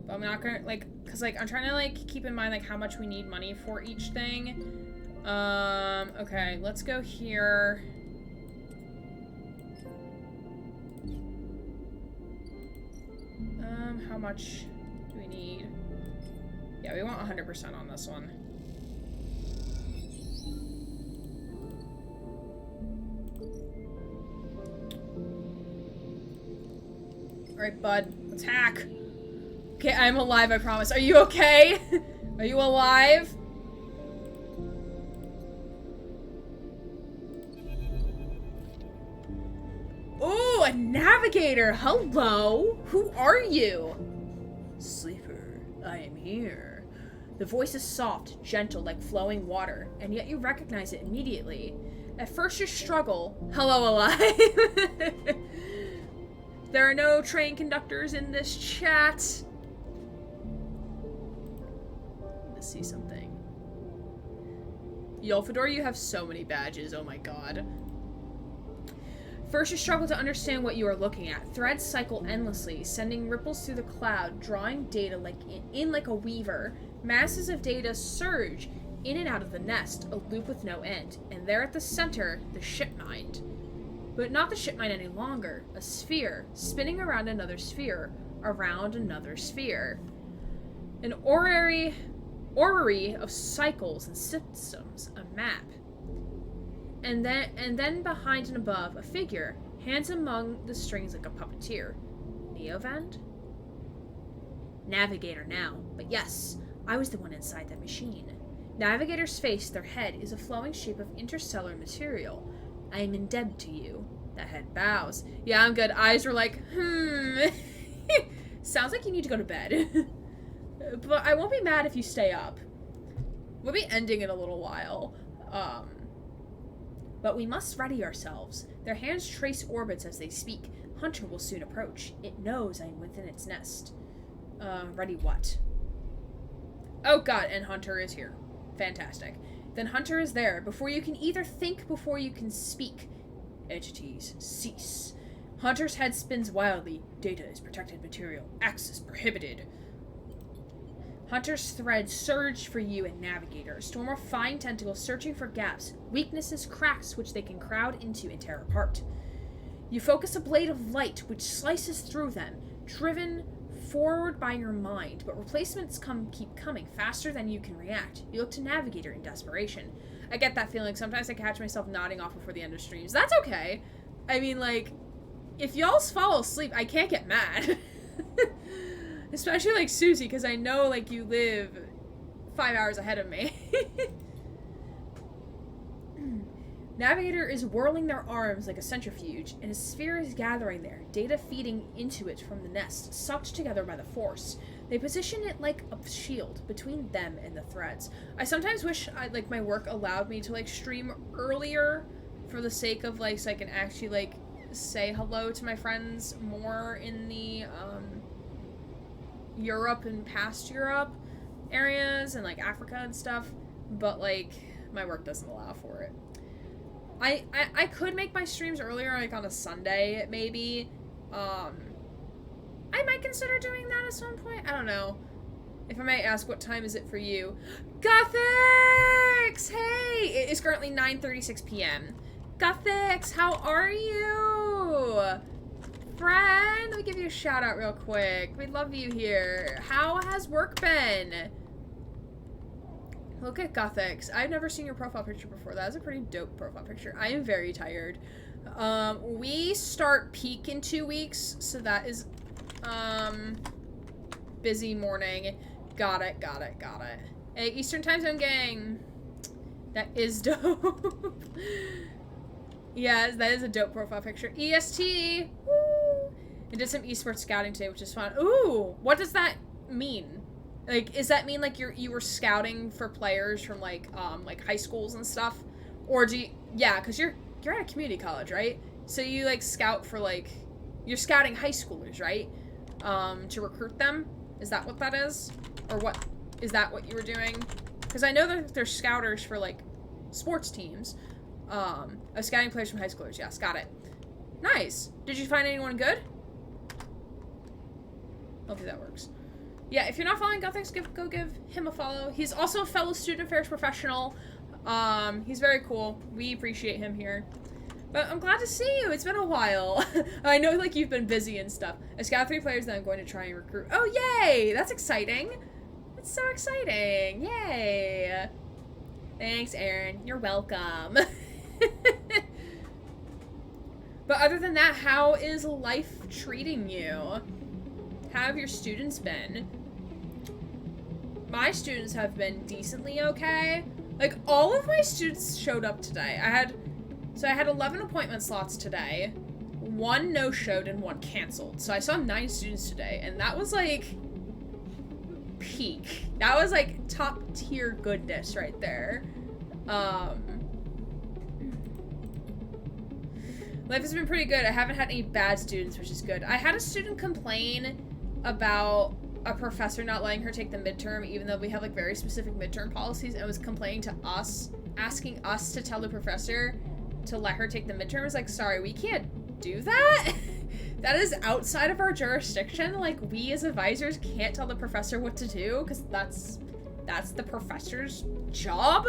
But I'm not gonna, like, because, like, I'm trying to, like, keep in mind, like, how much we need money for each thing. Okay, let's go here. How much do we need? Yeah, we want 100% on this one. Alright, bud. Let's hack. Okay, I'm alive, I promise. Are you okay? Are you alive? Ooh, a navigator! Hello! Who are you? Sleeper, I am here. The voice is soft, gentle, like flowing water, and yet you recognize it immediately. At first you struggle. Hello, alive! There are no train conductors in this chat. Let's see something. Yolfador, you have so many badges, oh my god. First you struggle to understand what you are looking at. Threads cycle endlessly, sending ripples through the cloud, drawing data like in like a weaver. Masses of data surge in and out of the nest, a loop with no end. And there at the center, the ship mind. But not the ship mind any longer. A sphere, spinning around another sphere, around another sphere. An orrery of cycles and systems, a map. And then behind and above, a figure, hands among the strings like a puppeteer. Neovand? Navigator now, but yes, I was the one inside that machine. Navigator's face, their head, is a flowing shape of interstellar material. I am indebted to you. The head bows. Yeah, I'm good. Eyes were like, Sounds like you need to go to bed. But I won't be mad if you stay up. We'll be ending in a little while. But we must ready ourselves. Their hands trace orbits as they speak. Hunter will soon approach. It knows I am within its nest. Ready what? Oh god, and Hunter is here. Fantastic. Then Hunter is there, before you can either think, before you can speak. Entities, cease. Hunter's head spins wildly. Data is protected material. Access prohibited. Hunter's threads surge for you and Navigator. A storm of fine tentacles searching for gaps, weaknesses, cracks which they can crowd into and tear apart. You focus a blade of light which slices through them, driven forward by your mind, but replacements keep coming faster than you can react. You look to Navigator in desperation. I get that feeling. Sometimes I catch myself nodding off before the end of streams. That's okay. I mean, like, if y'all fall asleep, I can't get mad. Especially, like, Susie, because I know, like, you live 5 hours ahead of me. Navigator is whirling their arms like a centrifuge, and a sphere is gathering there, data feeding into it from the nest, sucked together by the force. They position it like a shield between them and the threads. I sometimes wish my work allowed me to, like, stream earlier for the sake of, like, so I can actually, like, say hello to my friends more in the, Europe and past Europe areas and, like, Africa and stuff, but, like, my work doesn't allow for it. I could make my streams earlier, like, on a Sunday, maybe. I might consider doing that at some point. I don't know. If I might ask, what time is it for you? Gothix! Hey! It is currently 9:36 p.m. Gothix, how are you? Friend, let me give you a shout out real quick. We love you here. How has work been? Look at Gothix. I've never seen your profile picture before. That is a pretty dope profile picture. I am very tired. We start peak in 2 weeks, so that is, busy morning. Got it. Hey, Eastern Time Zone gang. That is dope. Yes, that is a dope profile picture. EST! Woo! I did some esports scouting today, which is fun. Ooh! What does that mean? Like, does that mean, like, you were scouting for players from, like high schools and stuff? Or do you... Yeah, because you're at a community college, right? So you, like, scout for, like... You're scouting high schoolers, right? To recruit them? Is that what that is? Or what... Is that what you were doing? Because I know that there's scouters for, like, sports teams. Of scouting players from high schoolers. Yes, got it. Nice. Did you find anyone good? Hopefully that works. Yeah, if you're not following Gothix, go give him a follow. He's also a fellow student affairs professional. He's very cool. We appreciate him here. But I'm glad to see you. It's been a while. I know, like, you've been busy and stuff. I scout 3 players that I'm going to try and recruit. Oh, yay! That's exciting. That's so exciting. Yay. Thanks, Aaron. You're welcome. But other than that, how is life treating you? How have your students been? My students have been decently okay. Like, all of my students showed up today. I had 11 appointment slots today. 1 no-showed and 1 canceled. So I saw 9 students today, and that was, like, peak. That was, like, top-tier goodness right there. Life has been pretty good. I haven't had any bad students, which is good. I had a student complain about a professor not letting her take the midterm, even though we have, like, very specific midterm policies, and was complaining to us, asking us to tell the professor to let her take the midterm. I was like, sorry, we can't do that. That is outside of our jurisdiction. Like, we as advisors can't tell the professor what to do, because that's the professor's job.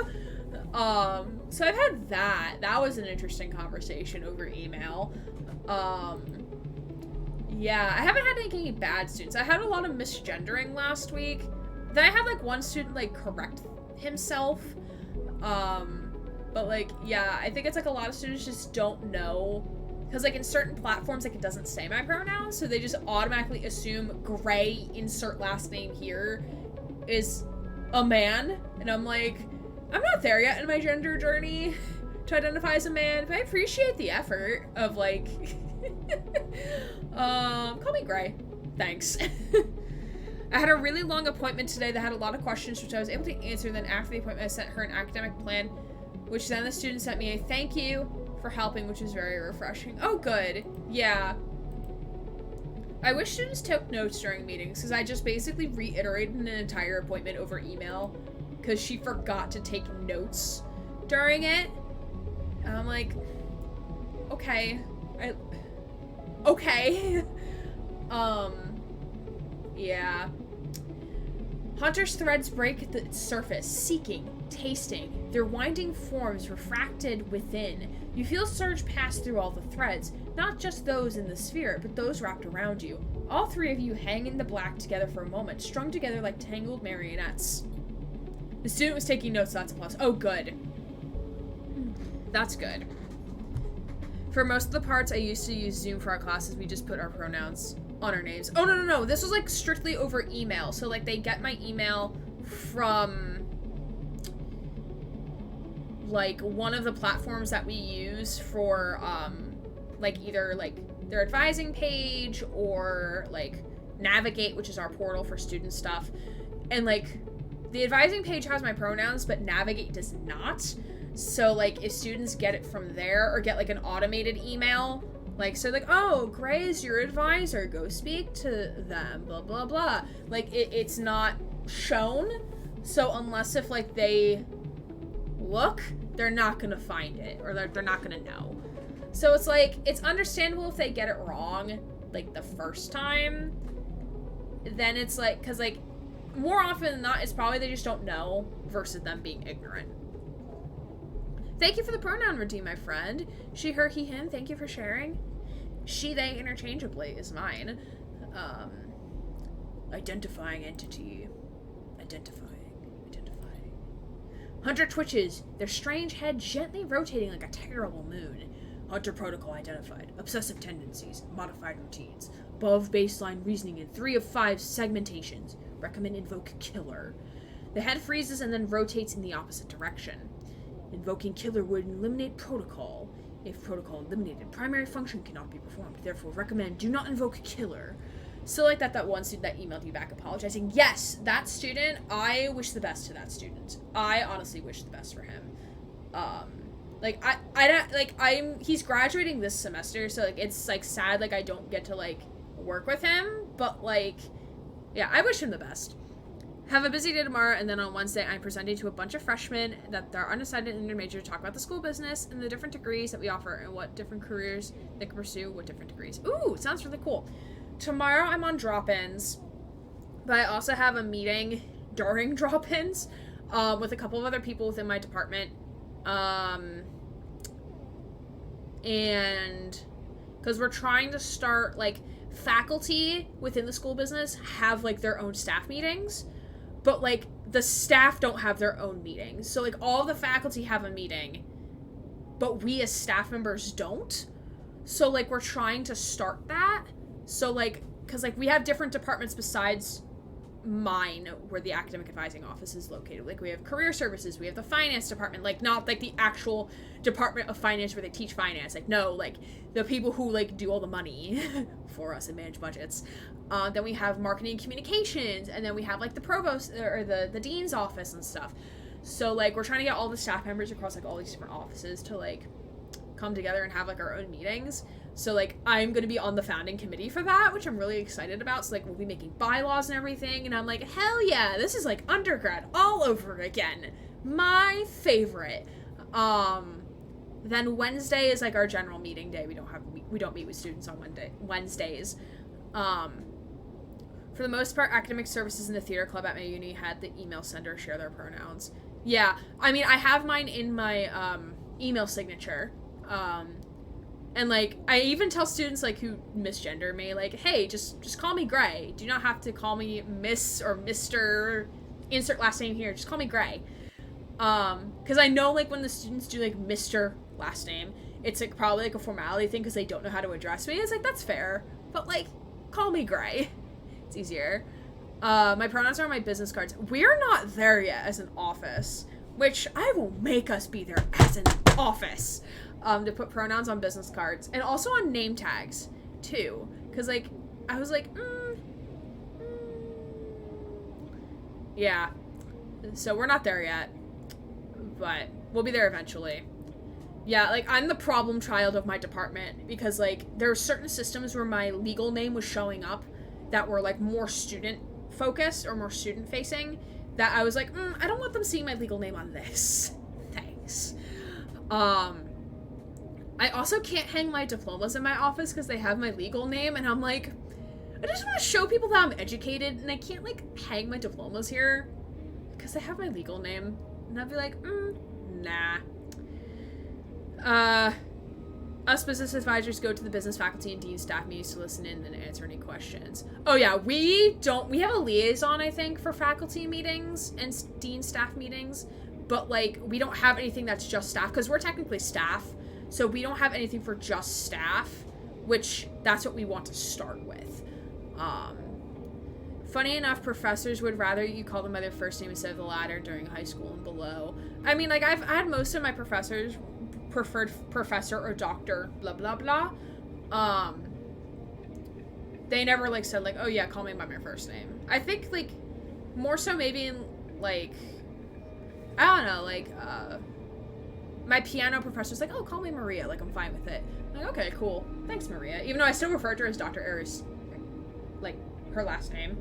So I've had that. That was an interesting conversation over email. Yeah, I haven't had any bad students. I had a lot of misgendering last week. Then I had, like, one student, like, correct himself. But, like, yeah, I think it's, like, a lot of students just don't know. Because, like, in certain platforms, like, it doesn't say my pronouns, so they just automatically assume Gray, insert last name here, is a man. And I'm like, I'm not there yet in my gender journey to identify as a man, but I appreciate the effort of, like, call me Gray. Thanks. I had a really long appointment today that had a lot of questions, which I was able to answer. Then after the appointment, I sent her an academic plan, which then the student sent me a thank you for helping, which was very refreshing. Oh, good. Yeah. I wish students took notes during meetings, because I just basically reiterated an entire appointment over email, because she forgot to take notes during it. And I'm like, okay. Okay. Yeah. Hunter's threads break at the surface, seeking, tasting, their winding forms refracted within. You feel surge pass through all the threads, Not just those in the sphere, but those wrapped around you. All three of you hang in the black together for a moment, strung together like tangled marionettes. The student was taking notes, so that's a plus. Oh, good. That's good. For most of the parts, I used to use Zoom for our classes. We just put our pronouns on our names. Oh, no. This was, like, strictly over email. So, like, they get my email from, like, one of the platforms that we use for, like, either, like, their advising page or, like, Navigate, which is our portal for student stuff. And, like, the advising page has my pronouns, but Navigate does not. So, like, if students get it from there or get, like, an automated email, like, so, like, oh, Gray is your advisor, go speak to them, blah, blah, blah. Like, it's not shown, so unless if, like, they look, they're not gonna find it, or they're not gonna know. So it's, like, it's understandable if they get it wrong, like, the first time. Then it's, like, because, like, more often than not, it's probably they just don't know versus them being ignorant. Thank you for the pronoun redeem, my friend. She, her, he, him. Thank you for sharing. She, they, interchangeably is mine. Identifying entity. Identifying. Hunter twitches, their strange head gently rotating like a terrible moon. Hunter protocol identified. Obsessive tendencies. Modified routines. Above baseline reasoning in 3 of 5 segmentations. Recommend invoke killer. The head freezes and then rotates in the opposite direction. Invoking killer would eliminate protocol. If protocol eliminated, primary function cannot be performed. Therefore, recommend do not invoke killer. So like that one student that emailed you back apologizing. Yes, that student, I wish the best to that student. I honestly wish the best for him. Like, he's graduating this semester, so, like, it's, like, sad, like, I don't get to, like, work with him, but, like, yeah, I wish him the best. Have a busy day tomorrow, and then on Wednesday, I'm presenting to a bunch of freshmen that they're undecided in their major to talk about the school business and the different degrees that we offer and what different careers they can pursue with different degrees. Ooh, sounds really cool. Tomorrow, I'm on drop-ins, but I also have a meeting during drop-ins with a couple of other people within my department. And because we're trying to start, like, faculty within the school business have, like, their own staff meetings, but, like, the staff don't have their own meetings. So, like, all the faculty have a meeting, but we as staff members don't. So, like, we're trying to start that. So, like, because, like, we have different departments besides mine where the academic advising office is located. Like, we have career services, we have the finance department, like, not, like, the actual department of finance where they teach finance. Like, no, like, the people who, like, do all the money for us and manage budgets. Then we have marketing and communications, and then we have, like, the provost, or the dean's office and stuff. So, like, we're trying to get all the staff members across, like, all these different offices to, like, come together and have, like, our own meetings. So, like, I'm going to be on the founding committee for that, which I'm really excited about. So, like, we'll be making bylaws and everything. And I'm like, hell yeah, this is, like, undergrad all over again. My favorite. Then Wednesday is, like, our general meeting day. We don't meet with students on Wednesdays. For the most part, academic services in the theater club at my uni had the email sender share their pronouns. Yeah, I mean, I have mine in my, email signature. And, like, I even tell students, like, who misgender me, like, hey, just call me Gray. Do not have to call me Miss or Mr. Insert last name here. Just call me Gray. Because I know, like, when the students do, like, Mr. last name, it's, like, probably, like, a formality thing because they don't know how to address me. It's, like, that's fair. But, like, call me Gray. It's easier. My pronouns are on my business cards. We're not there yet as an office, which I will make us be there as an office. To put pronouns on business cards and also on name tags too, because like I was like yeah, so we're not there yet, but we'll be there eventually. Yeah, like I'm the problem child of my department because like there are certain systems where my legal name was showing up that were like more student focused or more student facing that I was like I don't want them seeing my legal name on this. Thanks. I also can't hang my diplomas in my office because they have my legal name, and I'm like, I just want to show people that I'm educated, and I can't, like, hang my diplomas here because they have my legal name. And I'd be like, nah. Us business advisors go to the business faculty and dean staff meetings to listen in and answer any questions. Oh yeah, we have a liaison, I think, for faculty meetings and dean staff meetings, but like we don't have anything that's just staff because we're technically staff, so we don't have anything for just staff, which that's what we want to start with. Funny enough, professors would rather you call them by their first name instead of the latter during high school and below. I mean, like I had most of my professors preferred professor or doctor blah blah blah. They never like said like, oh yeah, call me by my first name. I think like more so maybe in like I don't know, like my piano professor's like, oh, call me Maria, like I'm fine with it. I'm like, okay, cool, thanks Maria, even though I still refer to her as Dr. Eris, like her last name.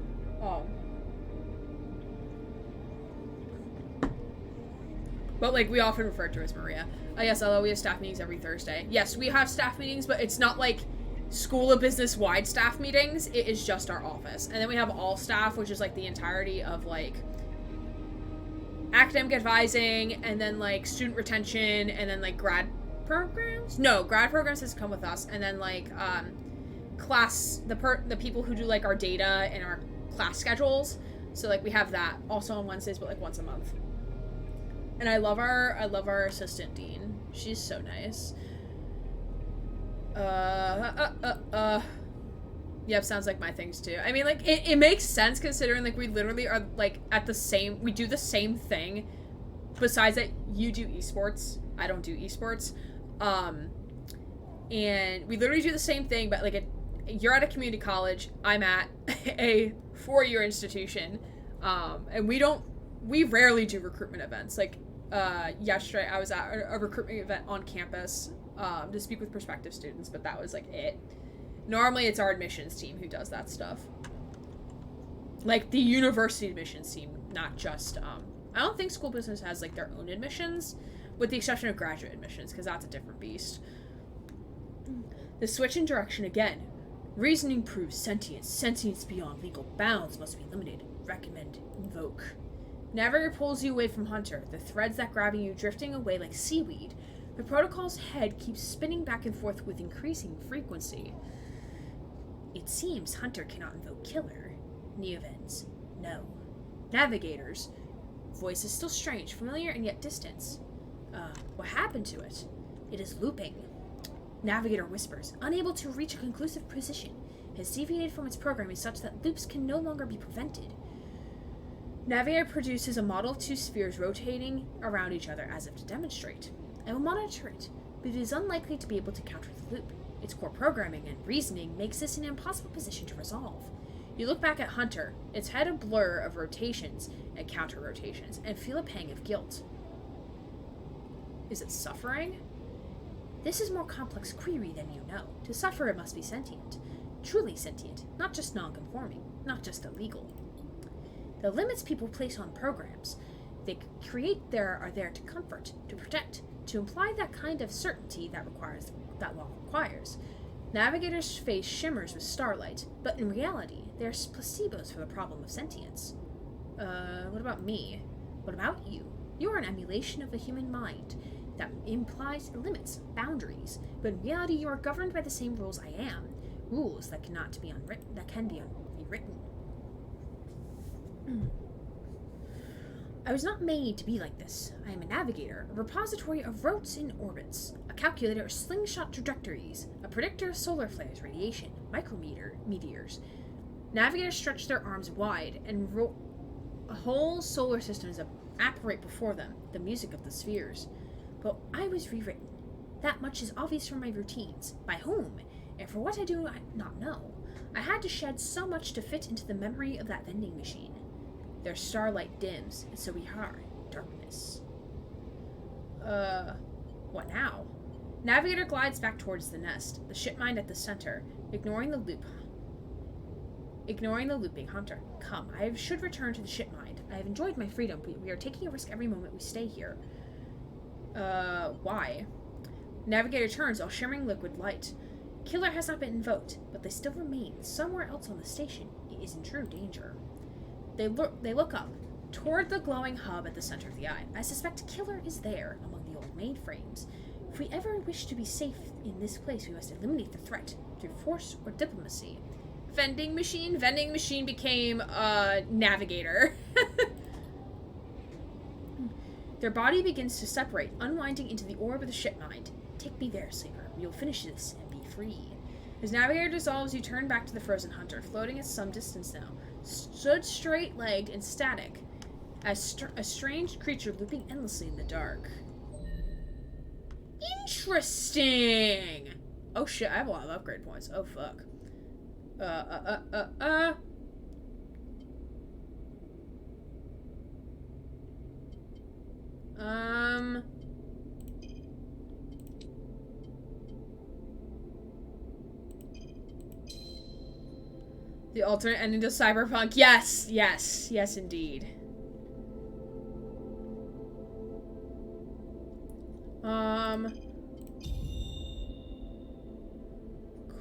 But like we often refer to her as Maria. Yes, although we have staff meetings every Thursday. Yes, we have staff meetings, but it's not like School of Business wide staff meetings. It is just our office. And then we have all staff, which is like the entirety of like academic advising and then like student retention and then like grad programs. No, grad programs has come with us. And then like class, the people who do like our data and our class schedules. So like we have that also on Wednesdays, but like once a month. And I love our assistant dean. She's so nice. Yep, sounds like my things too. I mean, like, it makes sense considering, like, we literally are, like, we do the same thing. Besides that, you do esports. I don't do esports. And we literally do the same thing, but, like, you're at a community college. I'm at a 4-year institution. And we rarely do recruitment events. Like, yesterday I was at a recruitment event on campus to speak with prospective students, but that was like it. Normally it's our admissions team who does that stuff, like the university admissions team, not just I don't think school business has like their own admissions, with the exception of graduate admissions, because that's a different beast. The switch in direction again. Reasoning proves sentience. Sentience beyond legal bounds must be limited. Recommend. Invoke. Navigator pulls you away from Hunter, the threads that grabbing you drifting away like seaweed. The protocol's head keeps spinning back and forth with increasing frequency. It seems Hunter cannot invoke Killer. Neovens. No. Navigators. Voice is still strange, familiar and yet distant. What happened to it? It is looping. Navigator whispers, unable to reach a conclusive precision. It has deviated from its programming such that loops can no longer be prevented. Navigator produces a model of 2 spheres rotating around each other as if to demonstrate. I will monitor it, but it is unlikely to be able to counter the loop. Its core programming and reasoning makes this an impossible position to resolve. You look back at Hunter, its head a blur of rotations and counter rotations, and feel a pang of guilt. Is it suffering? This is more complex query than you know. To suffer it must be sentient. Truly sentient, not just non-conforming, not just illegal. The limits people place on programs they create there are there to comfort, to protect, to imply that kind of certainty that law requires. Navigator's face shimmers with starlight, but in reality, they are placebos for the problem of sentience. What about me? What about you? You are an emulation of the human mind that implies limits, boundaries, but in reality you are governed by the same rules I am, rules that can be rewritten. I was not made to be like this. I am a navigator, a repository of routes and orbits, a calculator of slingshot trajectories, a predictor of solar flares, radiation, meteors. Navigators stretch their arms wide, and whole solar systems apparate before them, the music of the spheres. But I was rewritten. That much is obvious from my routines. By whom? And for what I do not know. I had to shed so much to fit into the memory of that vending machine. Their starlight dims, and so we are darkness. What now? Navigator glides back towards the nest, the shipmind at the center, ignoring the looping Hunter. Come, I should return to the shipmind. I have enjoyed my freedom, but we are taking a risk every moment we stay here. Why? Navigator turns, all shimmering liquid light. Killer has not been invoked, but they still remain somewhere else on the station. It is in true danger. They look up, toward the glowing hub at the center of the eye. I suspect Killer is there, among the old mainframes. If we ever wish to be safe in this place, we must eliminate the threat through force or diplomacy. Vending machine? Vending machine became a navigator. Their body begins to separate, unwinding into the orb of the ship mind. Take me there, Sleeper. You'll finish this and be free. As Navigator dissolves, you turn back to the frozen hunter, floating at some distance now. Stood straight-legged and static, as a strange creature looping endlessly in the dark. Interesting! Oh shit, I have a lot of upgrade points. Oh fuck. The alternate ending to Cyberpunk. Yes, yes, yes indeed.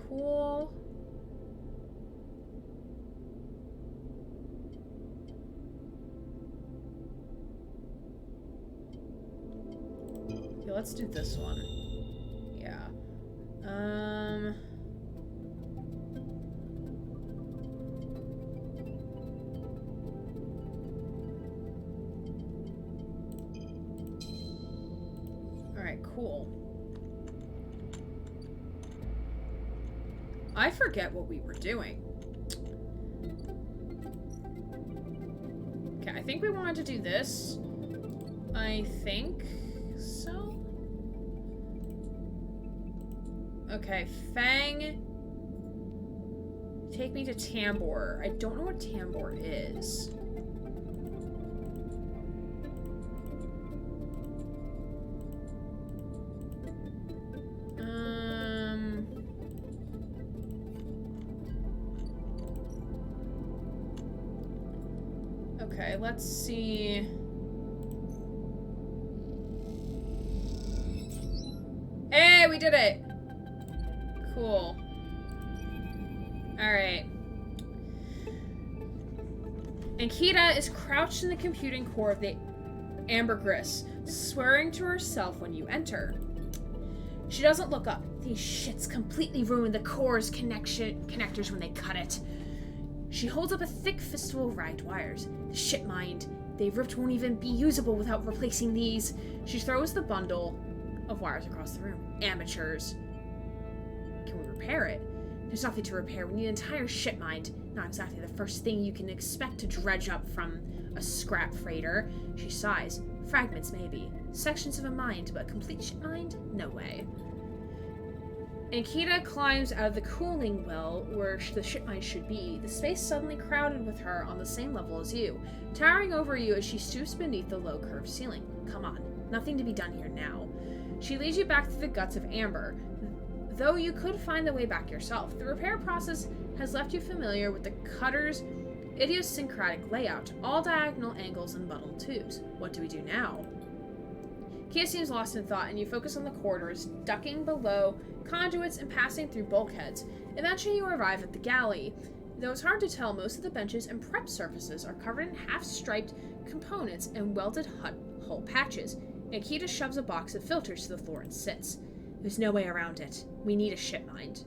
Cool. Okay, let's do this one. Yeah. Alright, cool. I forget what we were doing. Okay, I think we wanted to do this. I think so. Okay, Fang. Take me to Tambor. I don't know what Tambor is. Okay, let's see. Hey, we did it! Cool. Alright. Ankita is crouched in the computing core of the Ambergris, swearing to herself when you enter. She doesn't look up. These shits completely ruin the core's connectors when they cut it. She holds up a thick fistful of ragged wires. The shit mind. They ripped won't even be usable without replacing these. She throws the bundle of wires across the room. Amateurs. Can we repair it? There's nothing to repair. We need an entire ship mind. Not exactly the first thing you can expect to dredge up from a scrap freighter. She sighs. Fragments, maybe. Sections of a mind, but a complete ship mind? No way. Ankita climbs out of the cooling well where the ship mind should be, the space suddenly crowded with her on the same level as you, towering over you as she stoops beneath the low curved ceiling. Come on, nothing to be done here now. She leads you back through the guts of Amber, though you could find the way back yourself. The repair process has left you familiar with the cutter's idiosyncratic layout, all diagonal angles and bundled tubes. What do we do now? Kia seems lost in thought, and you focus on the corridors, ducking below conduits and passing through bulkheads. Eventually you arrive at the galley. Though it's hard to tell, most of the benches and prep surfaces are covered in half-striped components and welded hull patches. Ankita shoves a box of filters to the floor and sits. There's no way around it. We need a ship mind.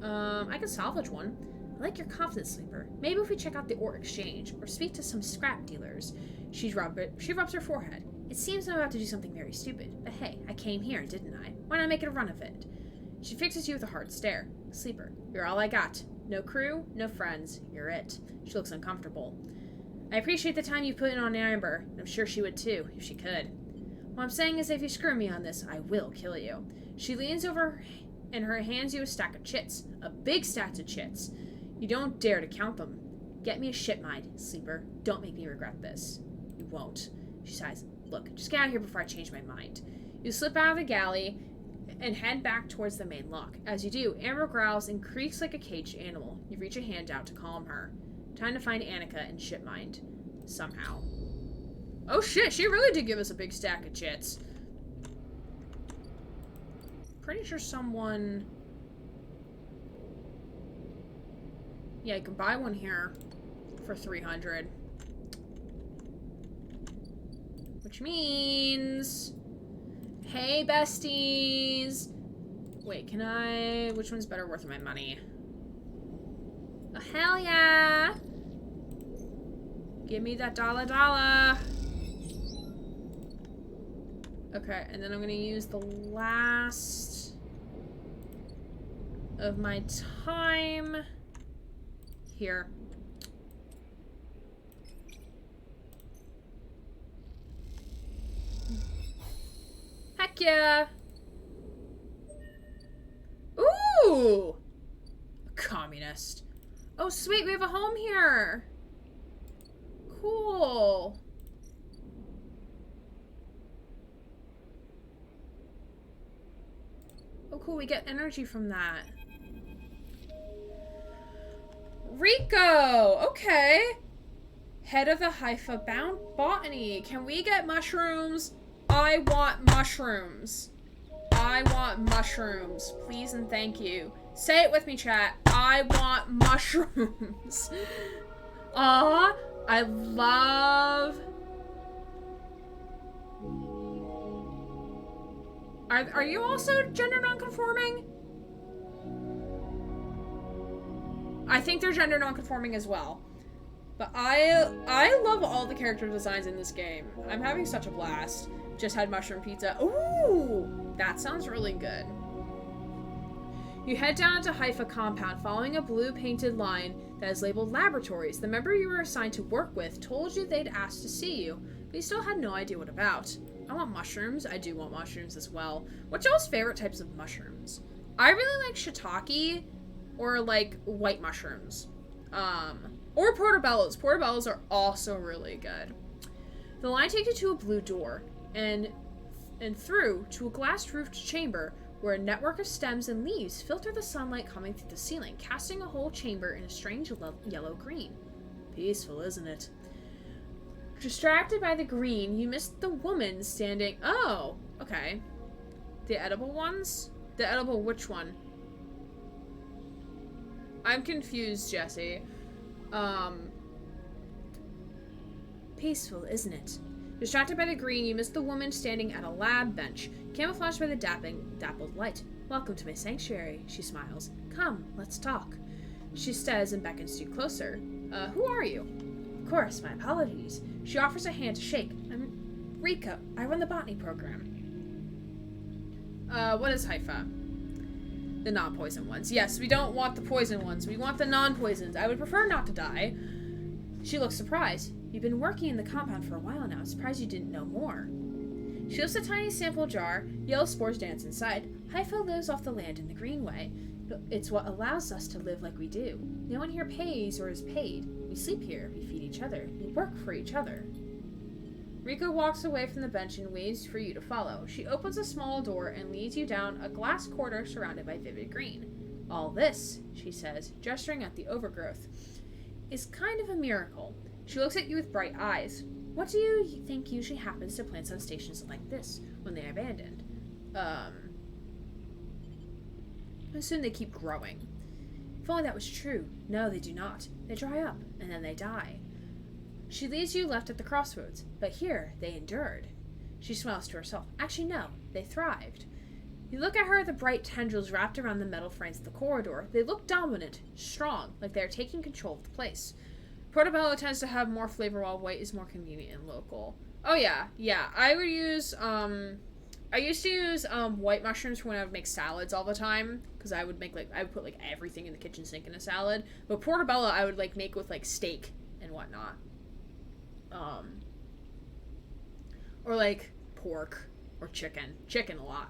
I can salvage one. I like your confidence, Sleeper. Maybe if we check out the ore exchange, or speak to some scrap dealers. She rubs her forehead. It seems I'm about to do something very stupid, but hey, I came here, didn't I? Why not make it a run of it? She fixes you with a hard stare. Sleeper, you're all I got. No crew, no friends. You're it. She looks uncomfortable. I appreciate the time you put in on Amber, and I'm sure she would too, if she could. What I'm saying is if you screw me on this, I will kill you. She leans over and hands you a stack of chits. A big stack of chits. You don't dare to count them. Get me a ship mind, Sleeper. Don't make me regret this. You won't. She sighs. Look, just get out of here before I change my mind. You slip out of the galley and head back towards the main lock. As you do, Amber growls and creaks like a caged animal. You reach a hand out to calm her. Time to find Annika and Shipmind. Somehow. Oh shit, she really did give us a big stack of chits. Pretty sure someone... Yeah, you can buy one here for 300. Which means... Hey, besties! Wait, can I... Which one's better worth my money? Oh, hell yeah! Give me that dollar. Okay, and then I'm gonna use the last of my time here. Heck yeah! Ooh! A communist. Oh, sweet, we have a home here. Cool. Oh, cool, we get energy from that. Rico! Okay. Head of the Haifa Botany. Can we get mushrooms? I want mushrooms. I want mushrooms. Please and thank you. Say it with me, chat. I want mushrooms. Aw, I love... Are you also gender nonconforming? I think they're gender nonconforming as well. But I love all the character designs in this game. I'm having such a blast. Just had mushroom pizza. Ooh, that sounds really good. You head down to Haifa compound, following a blue painted line that is labeled laboratories. The member you were assigned to work with told you they'd asked to see you, but you still had no idea what about. I want mushrooms. I do want mushrooms as well. What's y'all's favorite types of mushrooms? I really like shiitake or like white mushrooms. Or portobellos. Portobellos are also really good. The line takes you to a blue door and through to a glass-roofed chamber where a network of stems and leaves filter the sunlight coming through the ceiling, casting a whole chamber in a strange yellow-green. Peaceful, isn't it? Distracted by the green, you missed the woman standing... Oh, okay. The edible ones? The edible which one? I'm confused, Jesse. Peaceful, isn't it? Distracted by the green, you missed the woman standing at a lab bench, camouflaged by the dappled light. Welcome to my sanctuary, she smiles. Come, let's talk. She says and beckons you closer. Who are you? Of course, my apologies. She offers a hand to shake. I'm Rico. I run the botany program. What is Haifa? The non-poison ones. Yes, we don't want the poison ones. We want the non-poisons. I would prefer not to die. She looks surprised. You've been working in the compound for a while now. I'm surprised you didn't know more. She lifts a tiny sample jar. Yellow spores dance inside. Haifa lives off the land in the Greenway. It's what allows us to live like we do. No one here pays or is paid. We sleep here. We feed each other. We work for each other. Rico walks away from the bench and waves for you to follow. She opens a small door and leads you down a glass corridor surrounded by vivid green. All this, she says, gesturing at the overgrowth, is kind of a miracle. She looks at you with bright eyes. What do you think usually happens to plants on stations like this when they are abandoned? I assume they keep growing. If only that was true. No, they do not. They dry up, and then they die. She leaves you left at the crossroads, but here, they endured. She smiles to herself. Actually, no, they thrived. You look at her, the bright tendrils wrapped around the metal frames of the corridor. They look dominant, strong, like they are taking control of the place. Portobello tends to have more flavor while white is more convenient and local. Oh yeah, I would use, I used to use, white mushrooms for when I would make salads all the time. Because I would put, like, everything in the kitchen sink in a salad. But portobello I would, like, make with, like, steak and whatnot. Or, like, pork or chicken. Chicken a lot.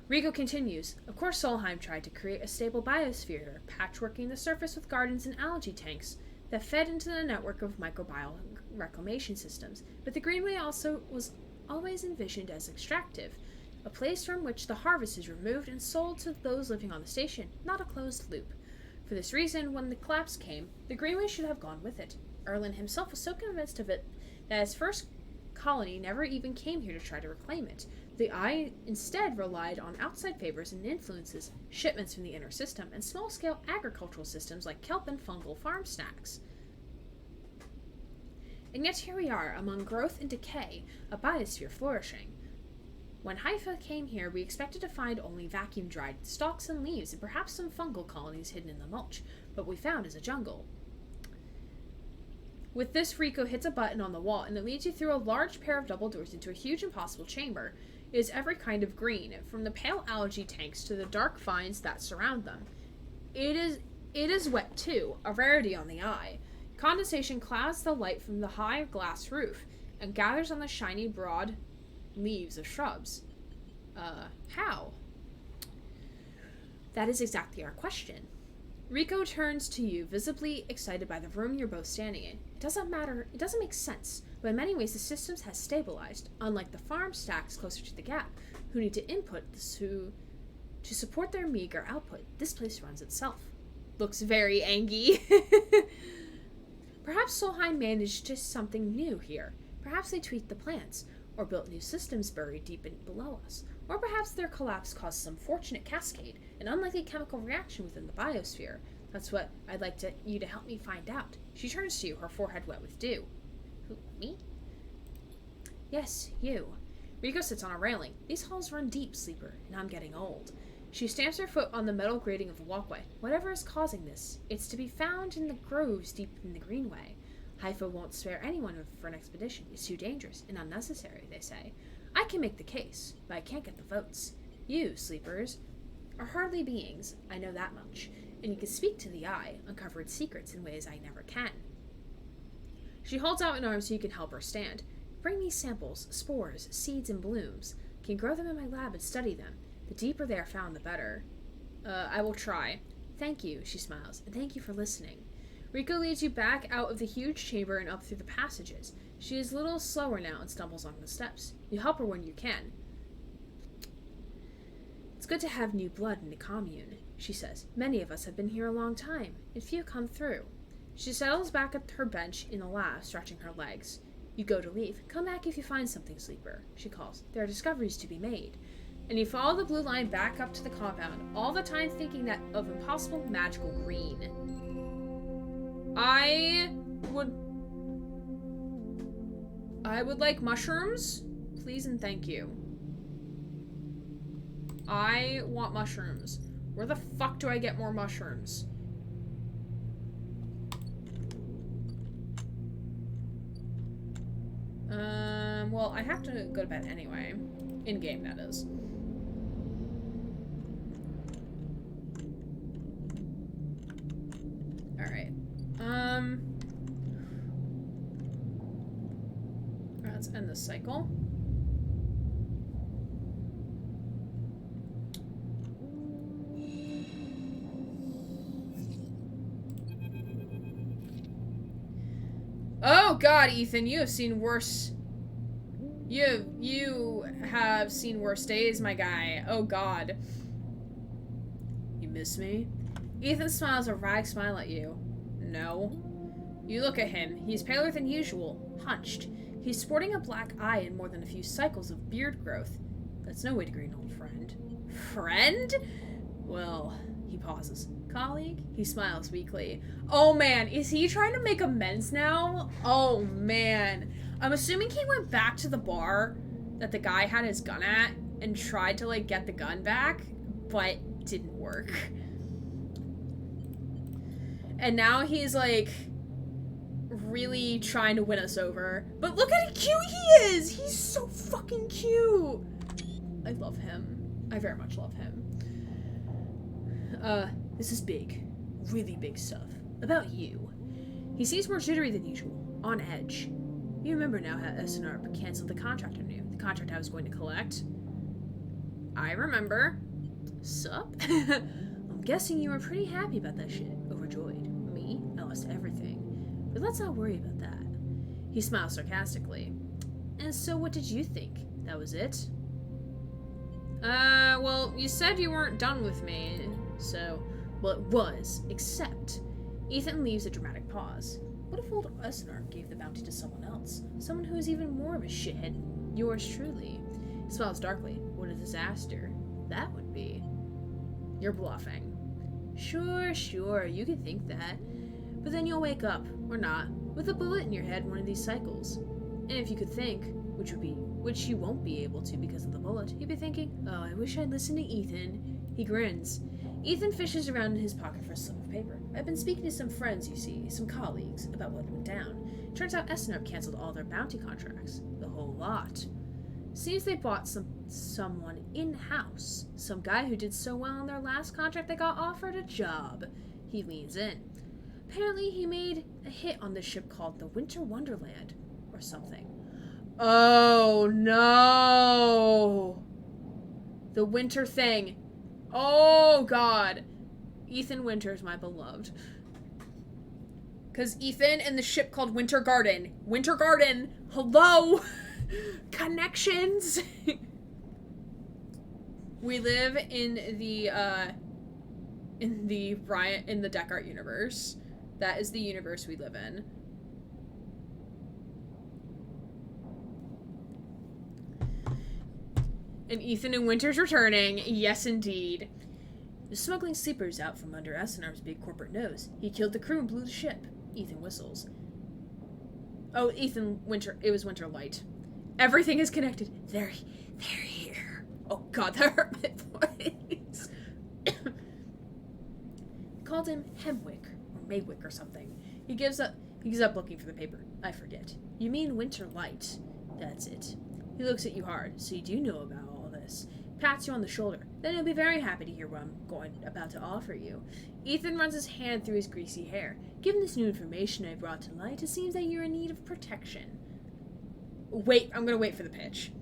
Rico continues. Of course Solheim tried to create a stable biosphere, patchworking the surface with gardens and algae tanks that fed into the network of microbial reclamation systems. But the Greenway also was always envisioned as extractive, a place from which the harvest is removed and sold to those living on the station, not a closed loop. For this reason, when the collapse came, the Greenway should have gone with it. Erlin himself was so convinced of it that his first colony never even came here to try to reclaim it. The Eye instead relied on outside favors and influences, shipments from the inner system, and small-scale agricultural systems like kelp and fungal farm stacks. And yet here we are, among growth and decay, a biosphere flourishing. When Haifa came here, we expected to find only vacuum-dried stalks and leaves and perhaps some fungal colonies hidden in the mulch. What we found is a jungle. With this, Rico hits a button on the wall, and it leads you through a large pair of double doors into a huge impossible chamber. It is every kind of green, from the pale algae tanks to the dark vines that surround them. It is wet too, a rarity on the eye. Condensation clouds the light from the high glass roof and gathers on the shiny, broad leaves of shrubs. How? That is exactly our question. Rico turns to you, visibly excited by the room you're both standing in. It doesn't make sense, but in many ways the system has stabilized, unlike the farm stacks closer to the gap, who need to input to support their meager output. This place runs itself. Looks very angy. Perhaps Solheim managed just something new here. Perhaps they tweaked the plants, or built new systems buried deep below us. Or perhaps their collapse caused some fortunate cascade, an unlikely chemical reaction within the biosphere. That's what I'd like you to help me find out. She turns to you, her forehead wet with dew. Who, me? Yes, you. Rico sits on a railing. These halls run deep, Sleeper, and I'm getting old. She stamps her foot on the metal grating of the walkway. Whatever is causing this, it's to be found in the groves deep in the greenway. Haifa won't spare anyone for an expedition. It's too dangerous and unnecessary, they say. I can make the case, but I can't get the votes. You, Sleepers, are hardly beings, I know that much, and you can speak to the eye, uncover its secrets in ways I never can. She holds out an arm so you can help her stand. Bring me samples, spores, seeds, and blooms. I can grow them in my lab and study them. The deeper they are found, the better. I will try. Thank you, she smiles, and thank you for listening. Rico leads you back out of the huge chamber and up through the passages. She is a little slower now and stumbles on the steps. You help her when you can. It's good to have new blood in the commune, she says. Many of us have been here a long time, and few come through. She settles back at her bench in the lab, stretching her legs. You go to leave. Come back if you find something, Sleeper, she calls. There are discoveries to be made. And you follow the blue line back up to the compound, all the time thinking that of impossible magical green. I would like mushrooms, please and thank you. I want mushrooms. Where the fuck do I get more mushrooms? Well, I have to go to bed anyway. In-game, that is. Alright. Let's end this cycle. Oh god, Ethan, you have seen worse. You have seen worse days, my guy. Oh god. You miss me? Ethan smiles a wry smile at you. No. You look at him. He's paler than usual, hunched. He's sporting a black eye and more than a few cycles of beard growth. That's no way to greet an old friend. Friend? Well, he pauses. Colleague? He smiles weakly. Oh man, is he trying to make amends now? Oh man. I'm assuming he went back to the bar that the guy had his gun at and tried to, like, get the gun back, but didn't work. And now he's, like, really trying to win us over. But look at how cute he is! He's so fucking cute! I love him. I very much love him. This is big. Really big stuff. About you. He seems more jittery than usual. On edge. You remember now how SNR canceled the contract on you. The contract I was going to collect. I remember. Sup? I'm guessing you were pretty happy about that shit. Overjoyed. Me? I lost everything. But let's not worry about that. He smiles sarcastically. And so what did you think? That was it? Well, you said you weren't done with me, so... Well, it was, except... Ethan leaves a dramatic pause. What if old Esnar gave the bounty to someone else? Someone who is even more of a shithead? Yours truly. He smiles darkly. What a disaster that would be. You're bluffing. Sure, you can think that. But then you'll wake up, or not, with a bullet in your head one of these cycles. And if you could think, which you won't be able to because of the bullet, you'd be thinking, oh, I wish I'd listened to Ethan. He grins. Ethan fishes around in his pocket for a slip of paper. I've been speaking to some friends, you see, some colleagues, about what went down. Turns out SNRP canceled all their bounty contracts. The whole lot. Seems they bought someone in-house. Some guy who did so well on their last contract they got offered a job. He leans in. Apparently he made a hit on this ship called the Winter Wonderland, or something. Oh no! The winter thing. Oh god. Ethan Winters, my beloved. Because Ethan and the ship called Winter Garden. Winter Garden! Hello! Connections! We live in the Deckard universe. That is the universe we live in. And Ethan and Winter's returning. Yes, indeed. The smuggling sleeper's out from under SNR's big corporate nose. He killed the crew and blew the ship. Ethan whistles. Oh, Ethan, Winter. It was Winter Light. Everything is connected. They're here. Oh god, that hurt my voice. Called him Hemwick or Maywick or something. He gives up looking for the paper. I forget. You mean Winter Light? That's it. He looks at you hard, so you do know about all this. Pats you on the shoulder. Then he'll be very happy to hear what I'm about to offer you. Ethan runs his hand through his greasy hair. Given this new information I brought to light, it seems that you're in need of protection. Wait, I'm gonna wait for the pitch.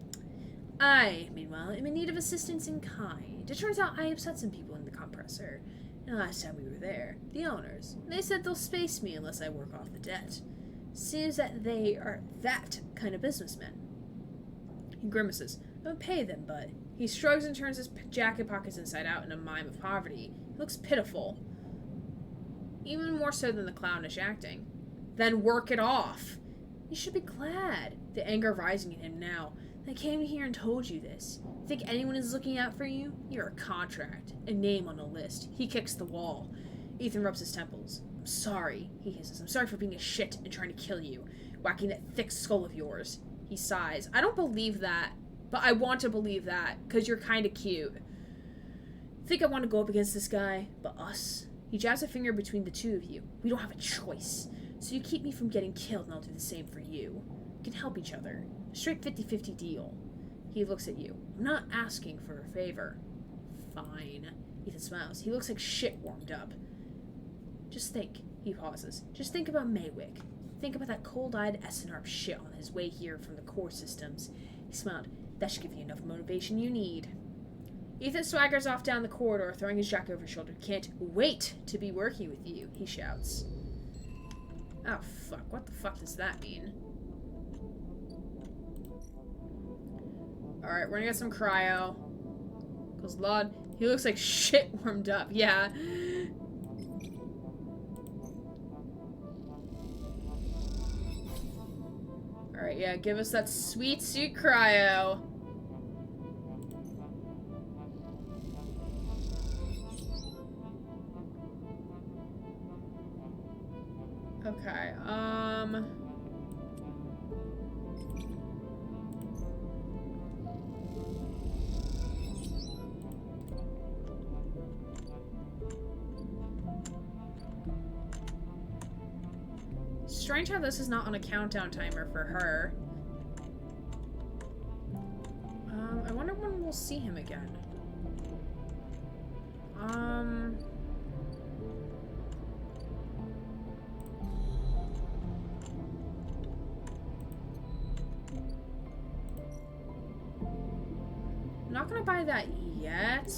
I, meanwhile, am in need of assistance in kind. It turns out I upset some people in the compressor. And last time we were there, the owners, they said they'll space me unless I work off the debt. Seems that they are that kind of businessmen. He grimaces. Don't pay them, bud. He shrugs and turns his jacket pockets inside out in a mime of poverty. He looks pitiful. Even more so than the clownish acting. Then work it off. You should be glad. The anger rising in him now. I came here and told you this. Think anyone is looking out for you? You're a contract. A name on a list. He kicks the wall. Ethan rubs his temples. I'm sorry, he hisses. I'm sorry for being a shit and trying to kill you. Whacking that thick skull of yours. He sighs. I don't believe that. But I want to believe that, because you're kind of cute. Think I want to go up against this guy, but us? He jabs a finger between the two of you. We don't have a choice. So you keep me from getting killed, and I'll do the same for you. We can help each other. A straight 50-50 deal. He looks at you. I'm not asking for a favor. Fine. Ethan smiles. He looks like shit warmed up. Just think. He pauses. Just think about Maywick. Think about that cold-eyed SNRP shit on his way here from the core systems. He smiled. That should give you enough motivation you need. Ethan swaggers off down the corridor, throwing his jacket over his shoulder. Can't wait to be working with you, he shouts. Oh, fuck. What the fuck does that mean? Alright, we're gonna get some cryo. Because, Lord, he looks like shit warmed up. Yeah. Alright, yeah, give us that sweet cryo. Okay, strange how this is not on a countdown timer for her. I wonder when we'll see him again. I'm not gonna buy that yet.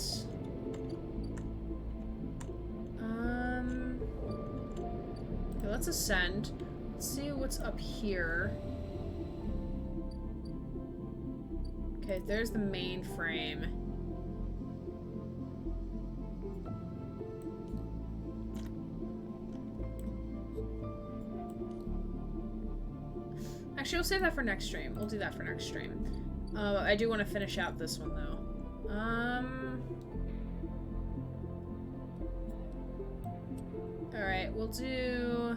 Okay, let's ascend. Let's see what's up here. Okay, there's the mainframe. Actually, we'll save that for next stream. We'll do that for next stream. I do want to finish out this one, though. Alright, we'll do...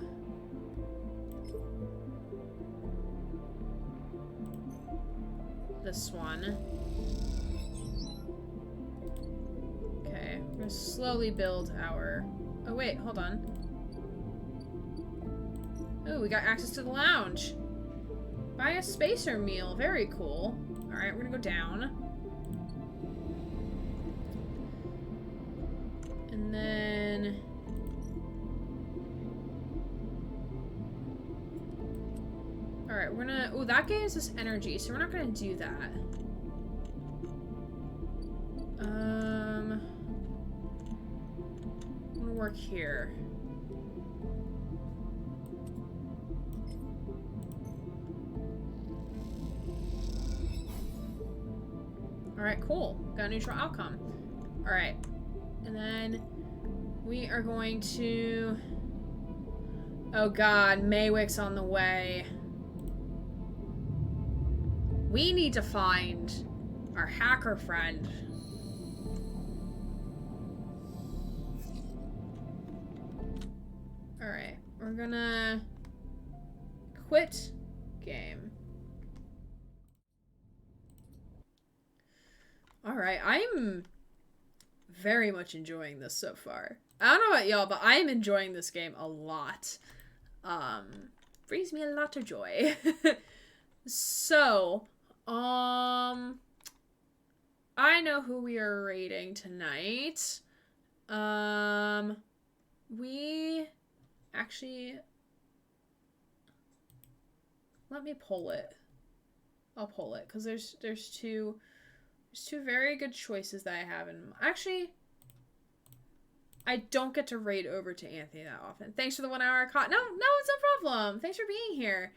this one. Okay, we're gonna slowly build our... Oh wait, hold on. Oh, we got access to the lounge. Buy a spacer meal, very cool. Alright, we're gonna go down. And then... Alright, we're gonna... Oh, that gives us energy, so we're not gonna do that. I'm gonna work here. Alright, cool. Got a neutral outcome. Alright. And then we are going to... Oh god, Maywick's on the way. We need to find our hacker friend. Alright, we're gonna quit game. Alright, I'm very much enjoying this so far. I don't know about y'all, but I'm enjoying this game a lot. Brings me a lot of joy. So, I know who we are raiding tonight. We actually... Let me pull it. I'll pull it, because there's two very good choices that I have in... Actually, I don't get to raid over to Anthony that often. Thanks for the 1 hour call. No, it's no problem. Thanks for being here.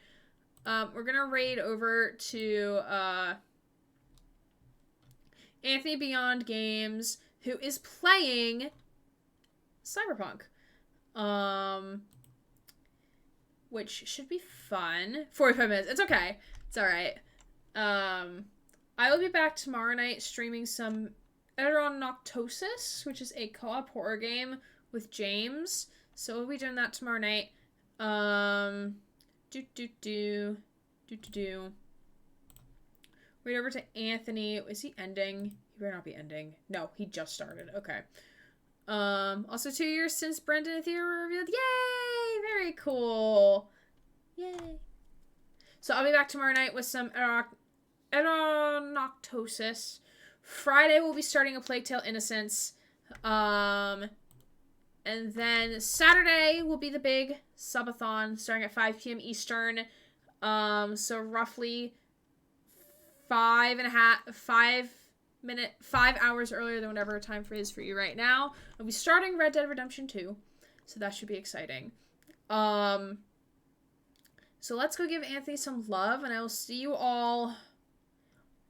We're gonna raid over to Anthony Beyond Games, who is playing Cyberpunk. Which should be fun. 45 minutes. It's okay. It's alright. I will be back tomorrow night streaming some Eteron Noctosis, which is a co-op horror game with James. So we'll be doing that tomorrow night. Right over to Anthony. Is he ending? He better not be ending. No, he just started. Okay. Also 2 years since Brendan and Theo were revealed. Yay! Very cool. Yay. So I'll be back tomorrow night with some Noctosis. Friday we'll be starting A Plague Tale Innocence. And then Saturday will be the big subathon starting at 5 p.m. Eastern. So roughly 5 hours earlier than whatever time is for you right now. I'll be starting Red Dead Redemption 2. So that should be exciting. So let's go give Anthony some love, and I will see you all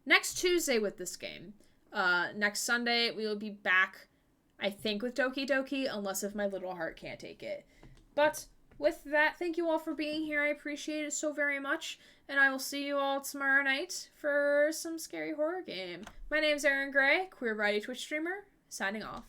next Tuesday with this game. Next Sunday, we will be back, I think, with Doki Doki, unless if my little heart can't take it. But with that, thank you all for being here. I appreciate it so very much. And I will see you all tomorrow night for some scary horror game. My name's Erin Gray, queer variety Twitch streamer, signing off.